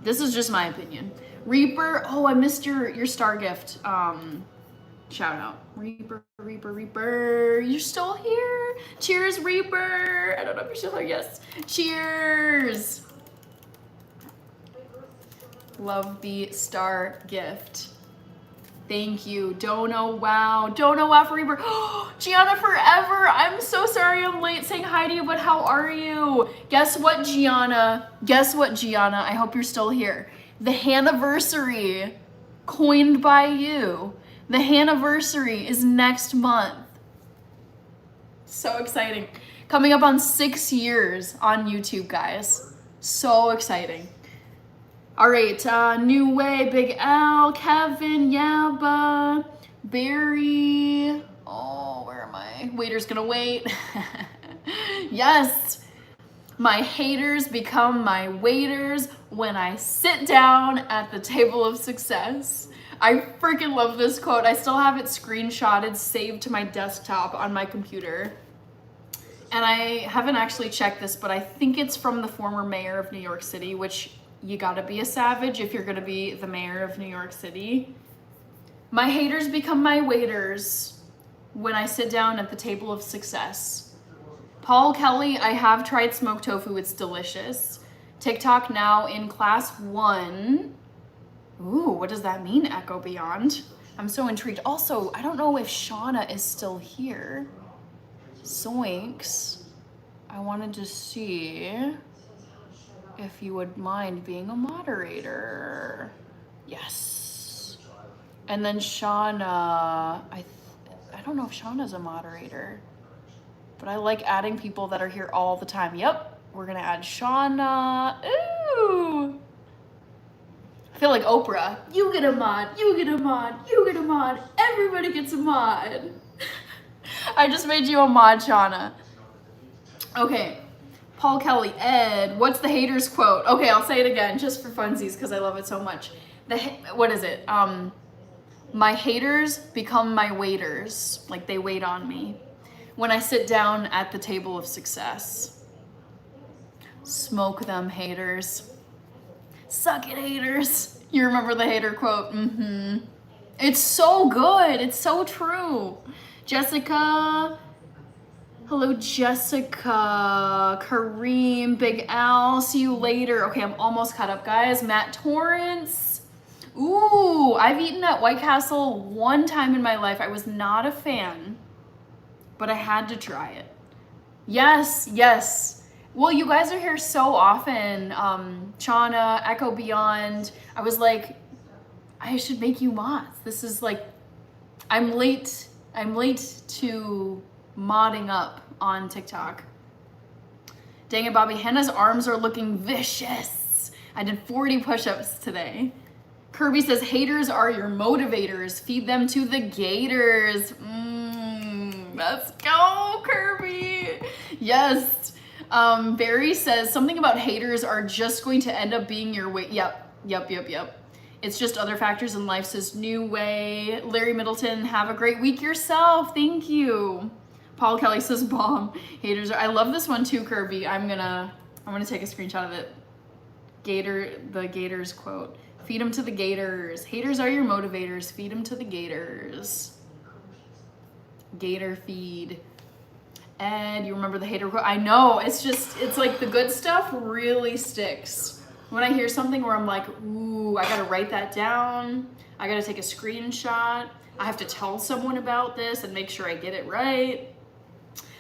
This is just my opinion. Reaper, oh, I missed your star gift. Shout out. Reaper, you're still here. Cheers, Reaper. I don't know if you're still here. Yes. Cheers. Love the star gift. Thank you. Dono wow. Dono wow for Reaper. Gianna forever. I'm so sorry I'm late saying hi to you, but how are you? Guess what, Gianna? I hope you're still here. The Hanniversary, coined by you. The Hanniversary is next month. So exciting. Coming up on 6 years on YouTube, guys. So exciting. All right, New Way, Big L, Kevin, Yaba, Barry. Oh, where am I? Waiter's gonna wait. Yes. My haters become my waiters when I sit down at the table of success. I freaking love this quote. I still have it screenshotted, saved to my desktop on my computer. And I haven't actually checked this, but I think it's from the former mayor of New York City, which you gotta be a savage if you're gonna be the mayor of New York City. My haters become my waiters when I sit down at the table of success. Paul Kelly, I have tried smoked tofu, it's delicious. TikTok now in class 1. Ooh, what does that mean, Echo Beyond? I'm so intrigued. Also, I don't know if Shauna is still here. Zoinks. I wanted to see if you would mind being a moderator. Yes. And then Shauna, I don't know if Shauna's a moderator, but I like adding people that are here all the time. Yep, we're gonna add Shauna. Ooh. I feel like Oprah. You get a mod, you get a mod, you get a mod, everybody gets a mod. I just made you a mod, Shauna. Okay. Paul Kelly, Ed, what's the haters quote? Okay, I'll say it again just for funsies because I love it so much. What is it? My haters become my waiters, like they wait on me when I sit down at the table of success. Smoke them, haters. Suck it, haters. You remember the hater quote? Mm-hmm. It's so good. It's so true. Jessica. Hello, Jessica, Kareem, Big Al, see you later. Okay, I'm almost caught up, guys. Matt Torrance. Ooh, I've eaten at White Castle one time in my life. I was not a fan, but I had to try it. Yes, yes. Well, you guys are here so often. Shauna, Echo Beyond. I was like, I should make you mods. This is like, I'm late to modding up on TikTok. Dang it, Bobby. Hannah's arms are looking vicious. I did 40 push-ups today. Kirby says, haters are your motivators. Feed them to the gators. Let's go, Kirby. Yes. Barry says something about haters are just going to end up being your way. Yep. It's just other factors in life, says New Way. Larry Middleton, have a great week yourself. Thank you. Paul Kelly says bomb. Haters are, I love this one too, Kirby. I'm gonna take a screenshot of it. The Gators quote. Feed them to the Gators. Haters are your motivators. Feed them to the Gators. Gator feed. Ed, you remember the hater quote? I know, it's like the good stuff really sticks. When I hear something where I'm like, ooh, I gotta write that down. I gotta take a screenshot. I have to tell someone about this and make sure I get it right.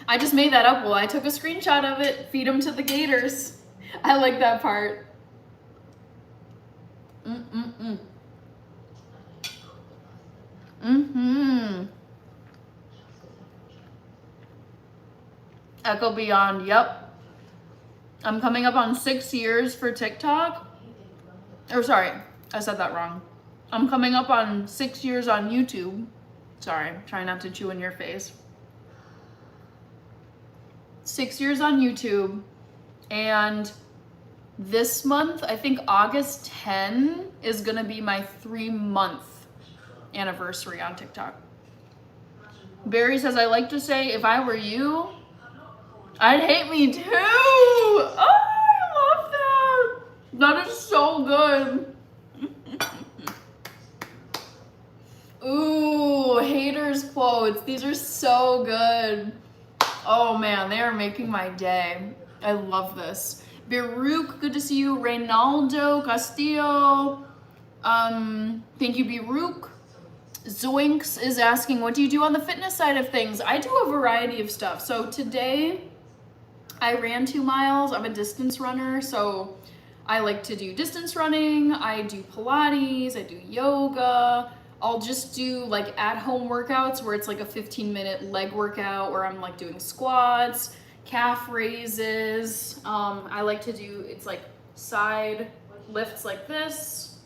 I just made that up. Well, I took a screenshot of it. Feed them to the Gators. I like that part. Echo Beyond, yep. I'm coming up on 6 years for TikTok. Or sorry, I said that wrong. I'm coming up on 6 years on YouTube. Sorry, trying not to chew in your face. 6 years on YouTube. And this month, I think August 10 is gonna be my 3-month anniversary on TikTok. Barry says, I like to say, if I were you, I'd hate me too. Oh, I love that. That is so good. Ooh, haters quotes. These are so good. Oh man, they are making my day. I love this. Baruch, good to see you. Reynaldo Castillo. Thank you, Baruch. Zoinks is asking, what do you do on the fitness side of things? I do a variety of stuff. So today, I ran 2 miles. I'm a distance runner, so I like to do distance running. I do Pilates, I do yoga. I'll just do like at-home workouts where it's like a 15-minute leg workout where I'm like doing squats, calf raises. I like to do, it's like side lifts like this.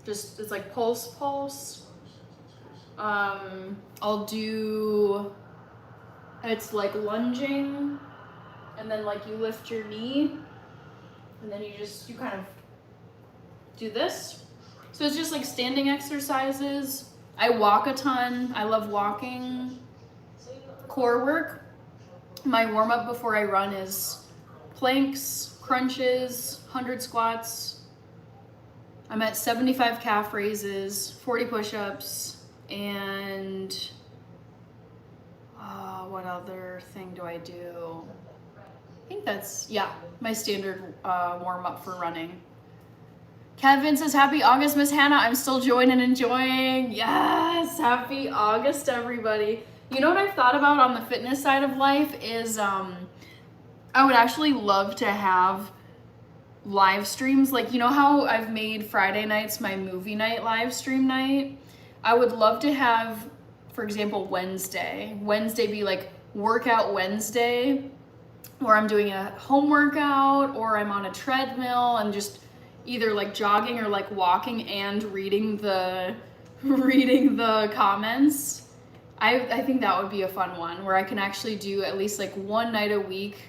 Just, it's like pulse. I'll do, it's like lunging. And then like you lift your knee and then you kind of do this. So it's just like standing exercises. I walk a ton. I love walking. Core work. My warm up before I run is planks, crunches, 100 squats. I'm at 75 calf raises, 40 push-ups, and what other thing do I do? I think that's, yeah, my standard warm-up for running. Kevin says, happy August, Miss Hannah. I'm still joining and enjoying. Yes, happy August, everybody. You know what I've thought about on the fitness side of life is I would actually love to have live streams. Like, you know how I've made Friday nights my movie night live stream night? I would love to have, for example, Wednesday be like workout Wednesday, where I'm doing a home workout or I'm on a treadmill and just either like jogging or like walking and reading the comments. I think that would be a fun one where I can actually do at least like 1 night a week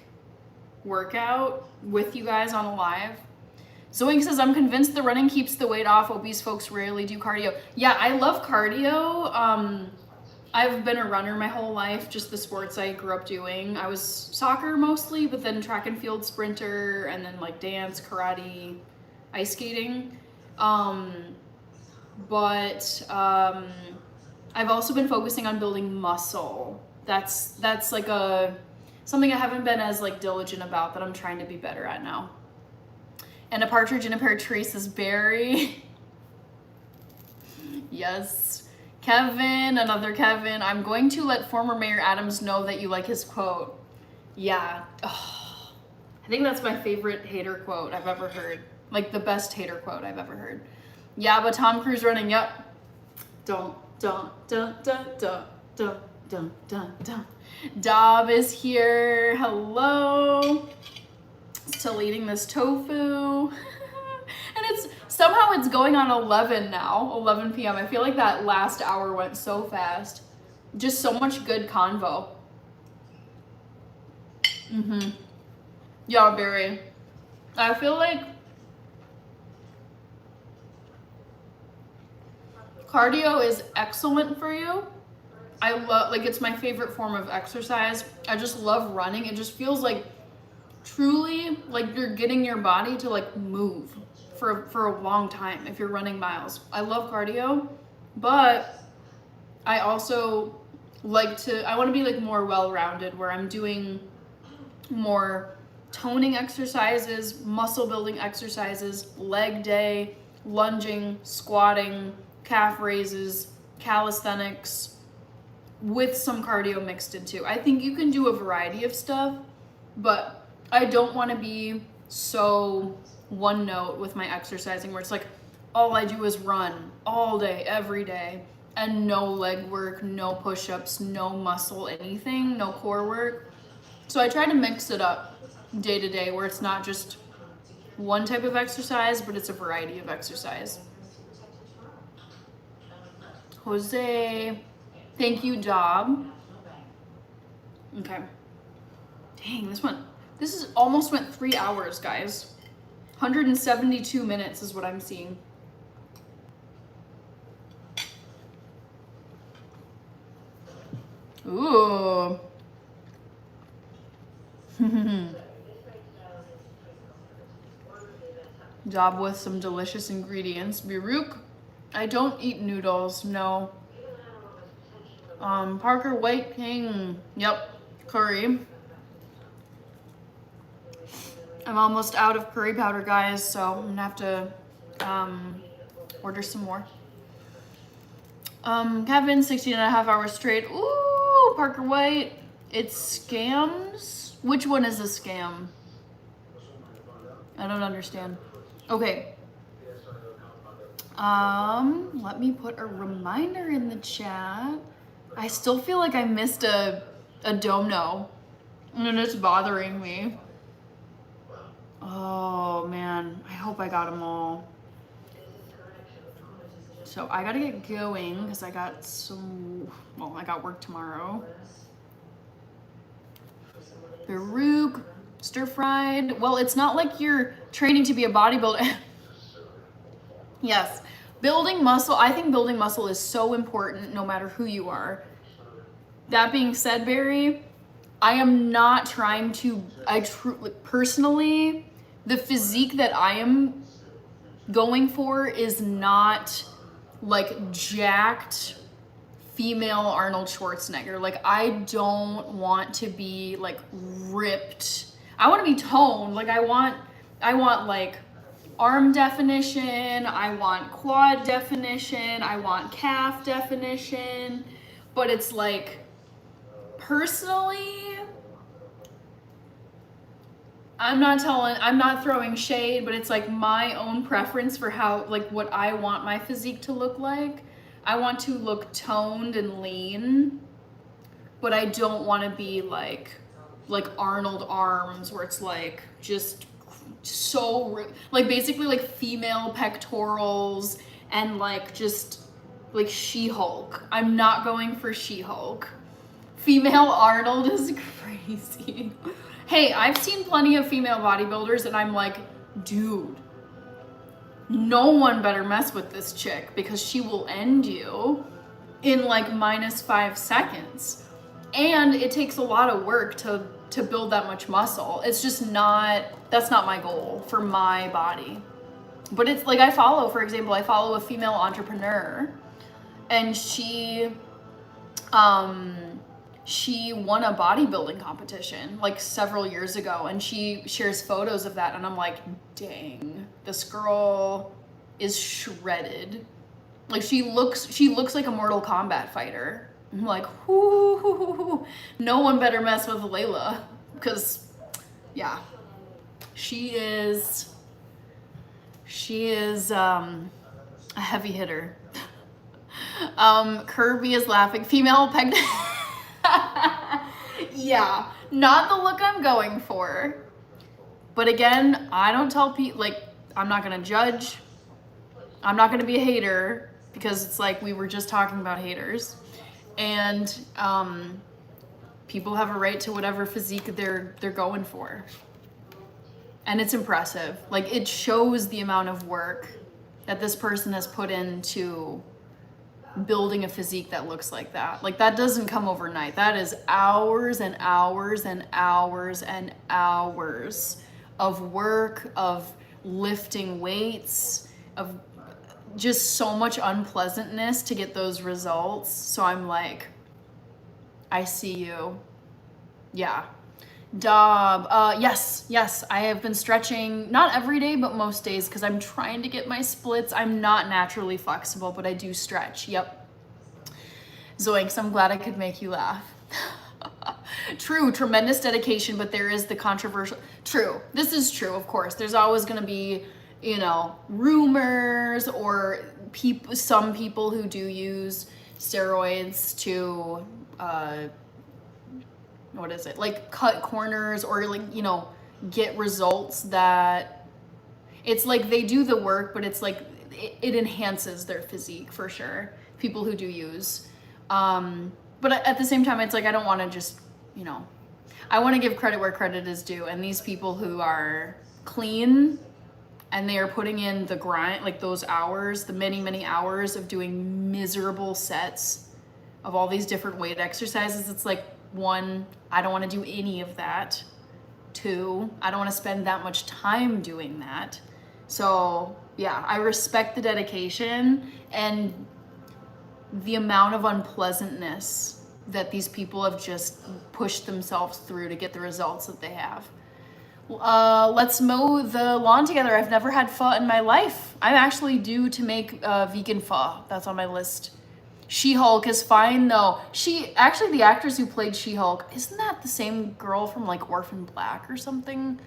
workout with you guys on a live. Zoink says, I'm convinced the running keeps the weight off. Obese folks rarely do cardio. Yeah, I love cardio. I've been a runner my whole life, just the sports I grew up doing. I was soccer mostly, but then track and field sprinter, and then like dance, karate, ice skating. I've also been focusing on building muscle. That's like something I haven't been as like diligent about that I'm trying to be better at now. And a partridge in a pear tree, says Barry. Yes. Kevin, another Kevin. I'm going to let former Mayor Adams know that you like his quote. Yeah. Oh, I think that's my favorite hater quote I've ever heard. Like the best hater quote I've ever heard. Yeah, but Tom Cruise running, yep. Dun, dun, dun, dun, dun, dun, dun, dun, dun. Dob is here. Hello. Still eating this tofu. And somehow it's going on 11 now, 11 p.m. I feel like that last hour went so fast. Just so much good convo. Yeah, Barry. I feel like cardio is excellent for you. I love, like, it's my favorite form of exercise. I just love running. It just feels like truly like you're getting your body to like move for a long time if you're running miles. I love cardio, but I also I want to be like more well-rounded where I'm doing more toning exercises, muscle building exercises, leg day, lunging, squatting, calf raises, calisthenics with some cardio mixed into. I think you can do a variety of stuff, but I don't want to be so one note with my exercising where it's like all I do is run all day, every day, and no leg work, no push-ups, no muscle anything, no core work. So I try to mix it up day to day where it's not just one type of exercise, but it's a variety of exercise. Jose, thank you, Dob. Okay. Dang, this is almost went 3 hours, guys. 172 minutes is what I'm seeing. Ooh. Job with some delicious ingredients. Biruk. I don't eat noodles, no. Parker White King. Yep. Curry. I'm almost out of curry powder, guys, so I'm gonna have to order some more. Kevin, 16 and a half hours straight. Ooh, Parker White. It's scams? Which one is a scam? I don't understand. Okay. Let me put a reminder in the chat. I still feel like I missed a domino, and it's bothering me. Oh man, I hope I got them all. So I gotta get going because I got I got work tomorrow. Baruch, stir fried. Well, it's not like you're training to be a bodybuilder. Yes, building muscle. I think building muscle is so important no matter who you are. That being said, Barry, I am not trying to, personally, the physique that I am going for is not like jacked female Arnold Schwarzenegger. Like, I don't want to be like ripped. I want to be toned. Like, I want like arm definition. I want quad definition. I want calf definition. But it's like, personally, I'm not throwing shade, but it's like my own preference for how, like, what I want my physique to look like. I want to look toned and lean, but I don't want to be like Arnold arms where it's like just so, like, basically like female pectorals and like just like She-Hulk. I'm not going for She-Hulk. Female Arnold is crazy. Hey, I've seen plenty of female bodybuilders and I'm like, dude, no one better mess with this chick because she will end you in like -5 seconds. And it takes a lot of work to build that much muscle. It's just that's not my goal for my body. But it's like, for example, I follow a female entrepreneur and she won a bodybuilding competition like several years ago, and she shares photos of that, and I'm like, dang, this girl is shredded. Like, she looks like a Mortal Kombat fighter. I'm like, whoo, no one better mess with Layla, because yeah, she is a heavy hitter. Kirby is laughing. Female peg. Yeah, not the look I'm going for. But again, I don't tell people, like, I'm not gonna judge. I'm not gonna be a hater because it's like we were just talking about haters. And people have a right to whatever physique they're going for. And it's impressive. Like, it shows the amount of work that this person has put into building a physique that looks like that. Like, that doesn't come overnight. That is hours and hours and hours and hours of work, of lifting weights, of just so much unpleasantness to get those results. So I'm like, I see you. Yeah. Dob, yes, I have been stretching, not every day, but most days, because I'm trying to get my splits. I'm not naturally flexible, but I do stretch. Yep. Zoinks, I'm glad I could make you laugh. True, tremendous dedication, but there is the controversial. True, this is true, of course. There's always going to be, you know, rumors or some people who do use steroids to, what is it, like cut corners or, like, you know, get results that it's like they do the work, but it's like it enhances their physique for sure. People who do use, but at the same time, it's like I don't want to just, you know, I want to give credit where credit is due. And these people who are clean and they are putting in the grind, like those hours, the many hours of doing miserable sets of all these different weight exercises, it's like, one, I don't want to do any of that. Two, I don't want to spend that much time doing that. So yeah, I respect the dedication and the amount of unpleasantness that these people have just pushed themselves through to get the results that they have. Let's mow the lawn together. I've never had pho in my life. I'm actually due to make vegan pho. That's on my list. She-Hulk is fine though. Actually, the actress who played She-Hulk, isn't that the same girl from like Orphan Black or something?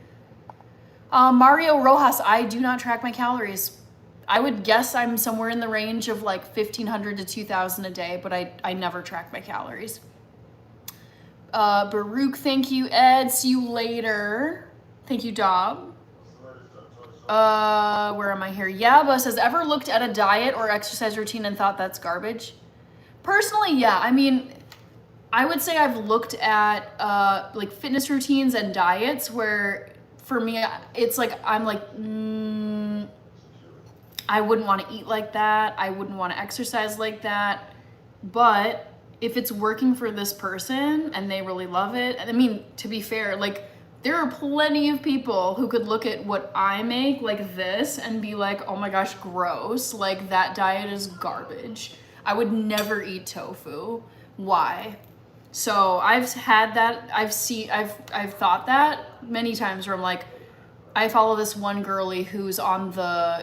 Mario Rojas, I do not track my calories. I would guess I'm somewhere in the range of like 1,500 to 2,000 a day, but I never track my calories. Baruch, thank you. Ed, see you later. Thank you, Dob. Where am I here? Yaba says, ever looked at a diet or exercise routine and thought that's garbage? Personally, yeah. I mean, I would say I've looked at like fitness routines and diets where for me, it's like, I'm like, I wouldn't want to eat like that. I wouldn't want to exercise like that. But if it's working for this person and they really love it, and I mean, to be fair, like there are plenty of people who could look at what I make like this and be like, oh my gosh, gross. Like that diet is garbage. I would never eat tofu. Why? So I've had that. I've thought that many times where I'm like, I follow this one girly who's on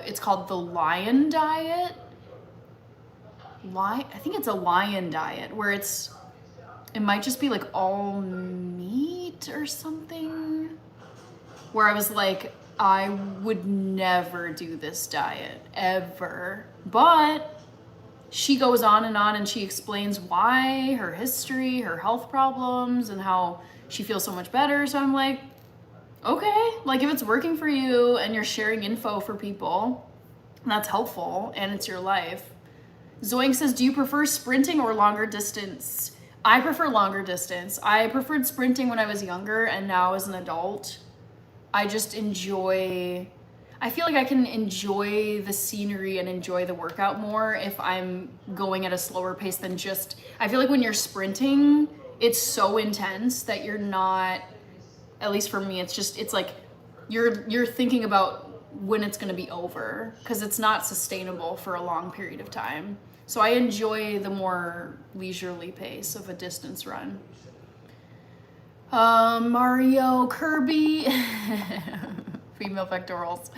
it's called the Lion Diet. I think it's a Lion Diet where it might just be like all meat or something. Where I was like, I would never do this diet ever. But she goes on and she explains why, her history, her health problems, and how she feels so much better. So I'm like, okay, like if it's working for you and you're sharing info for people, that's helpful and it's your life. Zoink says, do you prefer sprinting or longer distance? I prefer longer distance. I preferred sprinting when I was younger, and now as an adult, I just I feel like I can enjoy the scenery and enjoy the workout more if I'm going at a slower pace than I feel like when you're sprinting, it's so intense that you're not, at least for me, it's like you're thinking about when it's going to be over because it's not sustainable for a long period of time. So I enjoy the more leisurely pace of a distance run. Mario, Kirby, female pectorals.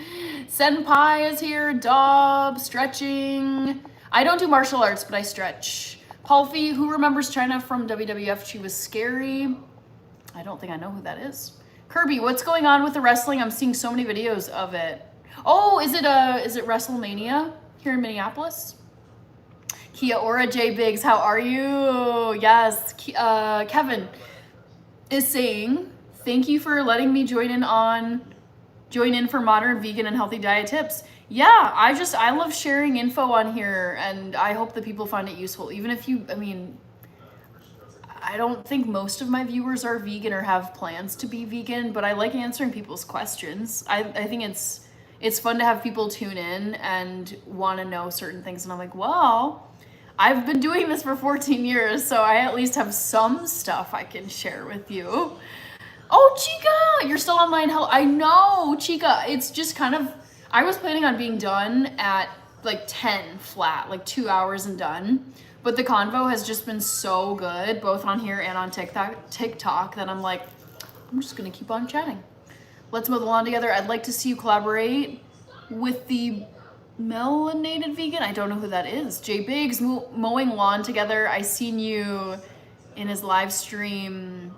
Senpai is here, Dob, stretching. I don't do martial arts, but I stretch. Palfi, who remembers China from WWF? She was scary. I don't think I know who that is. Kirby, what's going on with the wrestling? I'm seeing so many videos of it. Oh, is it WrestleMania here in Minneapolis? Kia Ora J Biggs, how are you? Yes, Kevin is saying, thank you for letting me join in for modern vegan and healthy diet tips. Yeah, I love sharing info on here, and I hope that people find it useful. Even if I don't think most of my viewers are vegan or have plans to be vegan, but I like answering people's questions. I think it's fun to have people tune in and want to know certain things. And I'm like, well, I've been doing this for 14 years, so I at least have some stuff I can share with you. Oh, Chica, you're still online. Hello. I know, Chica. It's just kind of, I was planning on being done at like 10 flat, like 2 hours and done. But the convo has just been so good, both on here and on TikTok, that I'm like, I'm just gonna keep on chatting. Let's mow the lawn together. I'd like to see you collaborate with the melanated vegan. I don't know who that is. Jay Biggs, mowing lawn together. I seen you in his live stream.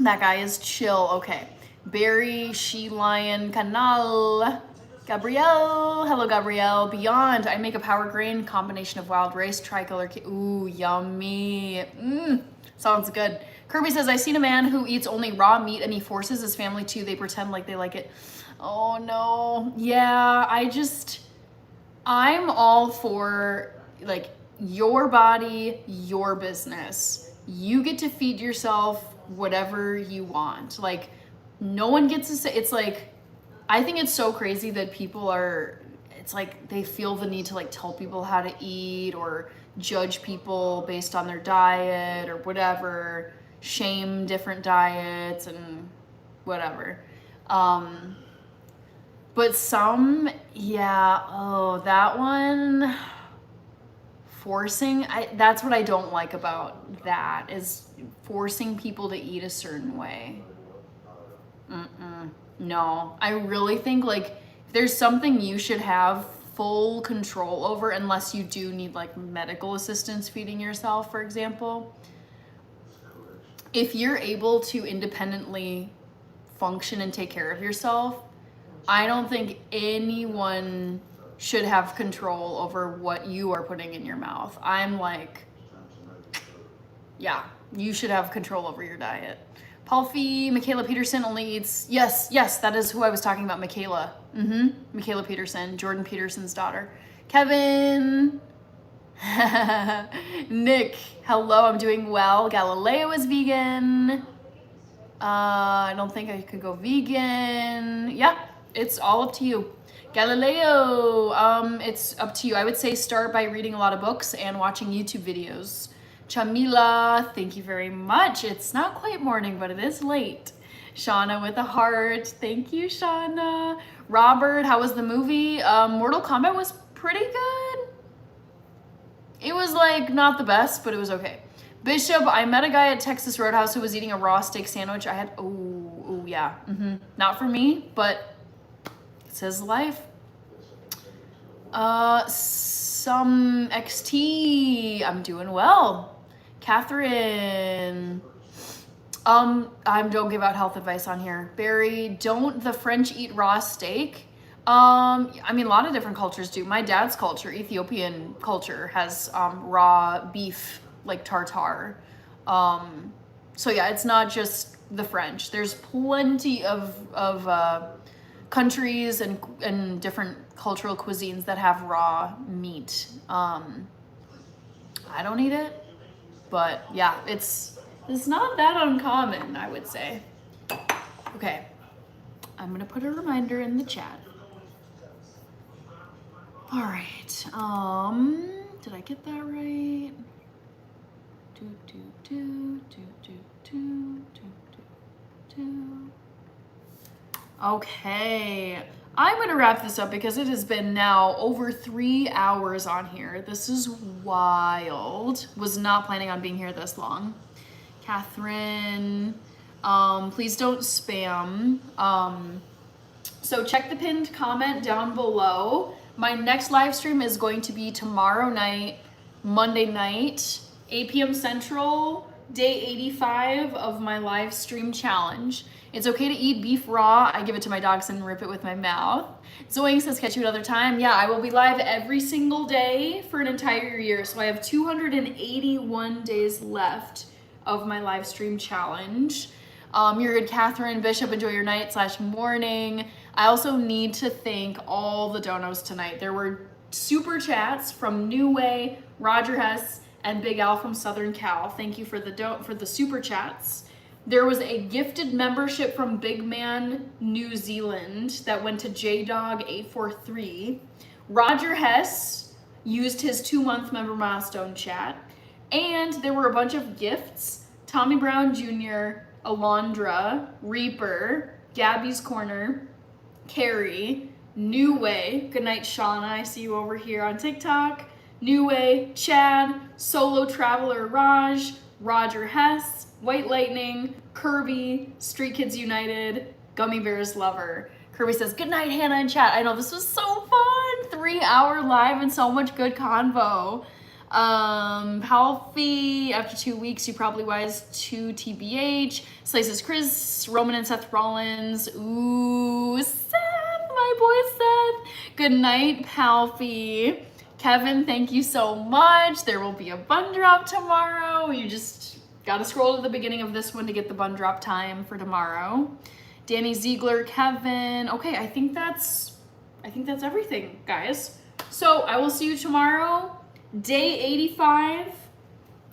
That guy is chill. Okay. Barry, She Lion, Canal. Gabrielle, hello Gabrielle. Beyond, I make a power grain combination of wild rice, tricolor. Ooh, yummy. Sounds good. Kirby says, I seen a man who eats only raw meat and he forces his family to. They pretend like they like it. Oh no. Yeah, I'm all for like your body, your business. You get to feed yourself whatever you want. Like no one gets to say, it's like, I think it's so crazy that people are, it's like they feel the need to like tell people how to eat or judge people based on their diet or whatever, shame different diets and whatever. But some, yeah, oh, that one, forcing, that's what I don't like about that, is forcing people to eat a certain way. No, I really think like if there's something you should have full control over, unless you do need like medical assistance feeding yourself, for example. If you're able to independently function and take care of yourself, I don't think anyone should have control over what you are putting in your mouth. I'm like, yeah, you should have control over your diet. Paulfie, Michaela Peterson only eats, yes, that is who I was talking about, Michaela. Michaela Peterson, Jordan Peterson's daughter. Kevin, Nick, hello, I'm doing well. Galileo is vegan. I don't think I could go vegan. Yeah, it's all up to you. Galileo, it's up to you. I would say start by reading a lot of books and watching YouTube videos. Chamila, thank you very much. It's not quite morning, but it is late. Shauna with a heart. Thank you, Shauna. Robert, how was the movie? Mortal Kombat was pretty good. It was like not the best, but it was okay. Bishop, I met a guy at Texas Roadhouse who was eating a raw steak sandwich. I had, oh yeah. Not for me, but it's his life. Some XT, I'm doing well. Catherine, I don't give out health advice on here. Barry, don't the French eat raw steak? I mean, a lot of different cultures do. My dad's culture, Ethiopian culture, has raw beef, like tartare. So yeah, it's not just the French. There's plenty of countries and different cultural cuisines that have raw meat. I don't eat it. But yeah, it's not that uncommon, I would say. Okay, I'm gonna put a reminder in the chat. All right, did I get that right? Okay, I'm gonna wrap this up because it has been now over 3 hours on here. This is wild. Was not planning on being here this long. Catherine, please don't spam. So check the pinned comment down below. My next live stream is going to be tomorrow night, Monday night, 8 p.m. Central, day 85 of my live stream challenge. It's okay to eat beef raw. I give it to my dogs and rip it with my mouth. Zoe says, catch you another time. Yeah, I will be live every single day for an entire year. So I have 281 days left of my live stream challenge. You're good, Catherine. Bishop, enjoy your night / morning. I also need to thank all the donos tonight. There were super chats from New Way, Roger Hess, and Big Al from Southern Cal. Thank you for the super chats. There was a gifted membership from Big Man New Zealand that went to JDog843. Roger Hess used his 2-month member milestone chat. And there were a bunch of gifts. Tommy Brown Jr., Alondra, Reaper, Gabby's Corner, Carrie, New Way, good night Shauna, I see you over here on TikTok, New Way, Chad, Solo Traveler Raj, Roger Hess, White Lightning, Kirby, Street Kids United, Gummy Bears Lover. Kirby says, good night Hannah in chat. I know this was so fun, 3-hour live and so much good convo. Palfy, after 2 weeks, you probably wise 2 TBH. Slices Chris, Roman and Seth Rollins. Ooh, Seth, my boy Seth. Good night, Palfy. Kevin, thank you so much. There will be a bun drop tomorrow. You just gotta scroll to the beginning of this one to get the bun drop time for tomorrow. Danny Ziegler, Kevin. Okay, I think that's everything, guys. So I will see you tomorrow. Day 85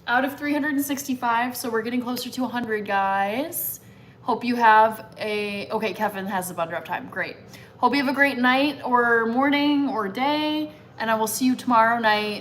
out of 365, so we're getting closer to 100, guys. Hope you have okay, Kevin has the bun drop time, great. Hope you have a great night or morning or day, and I will see you tomorrow night.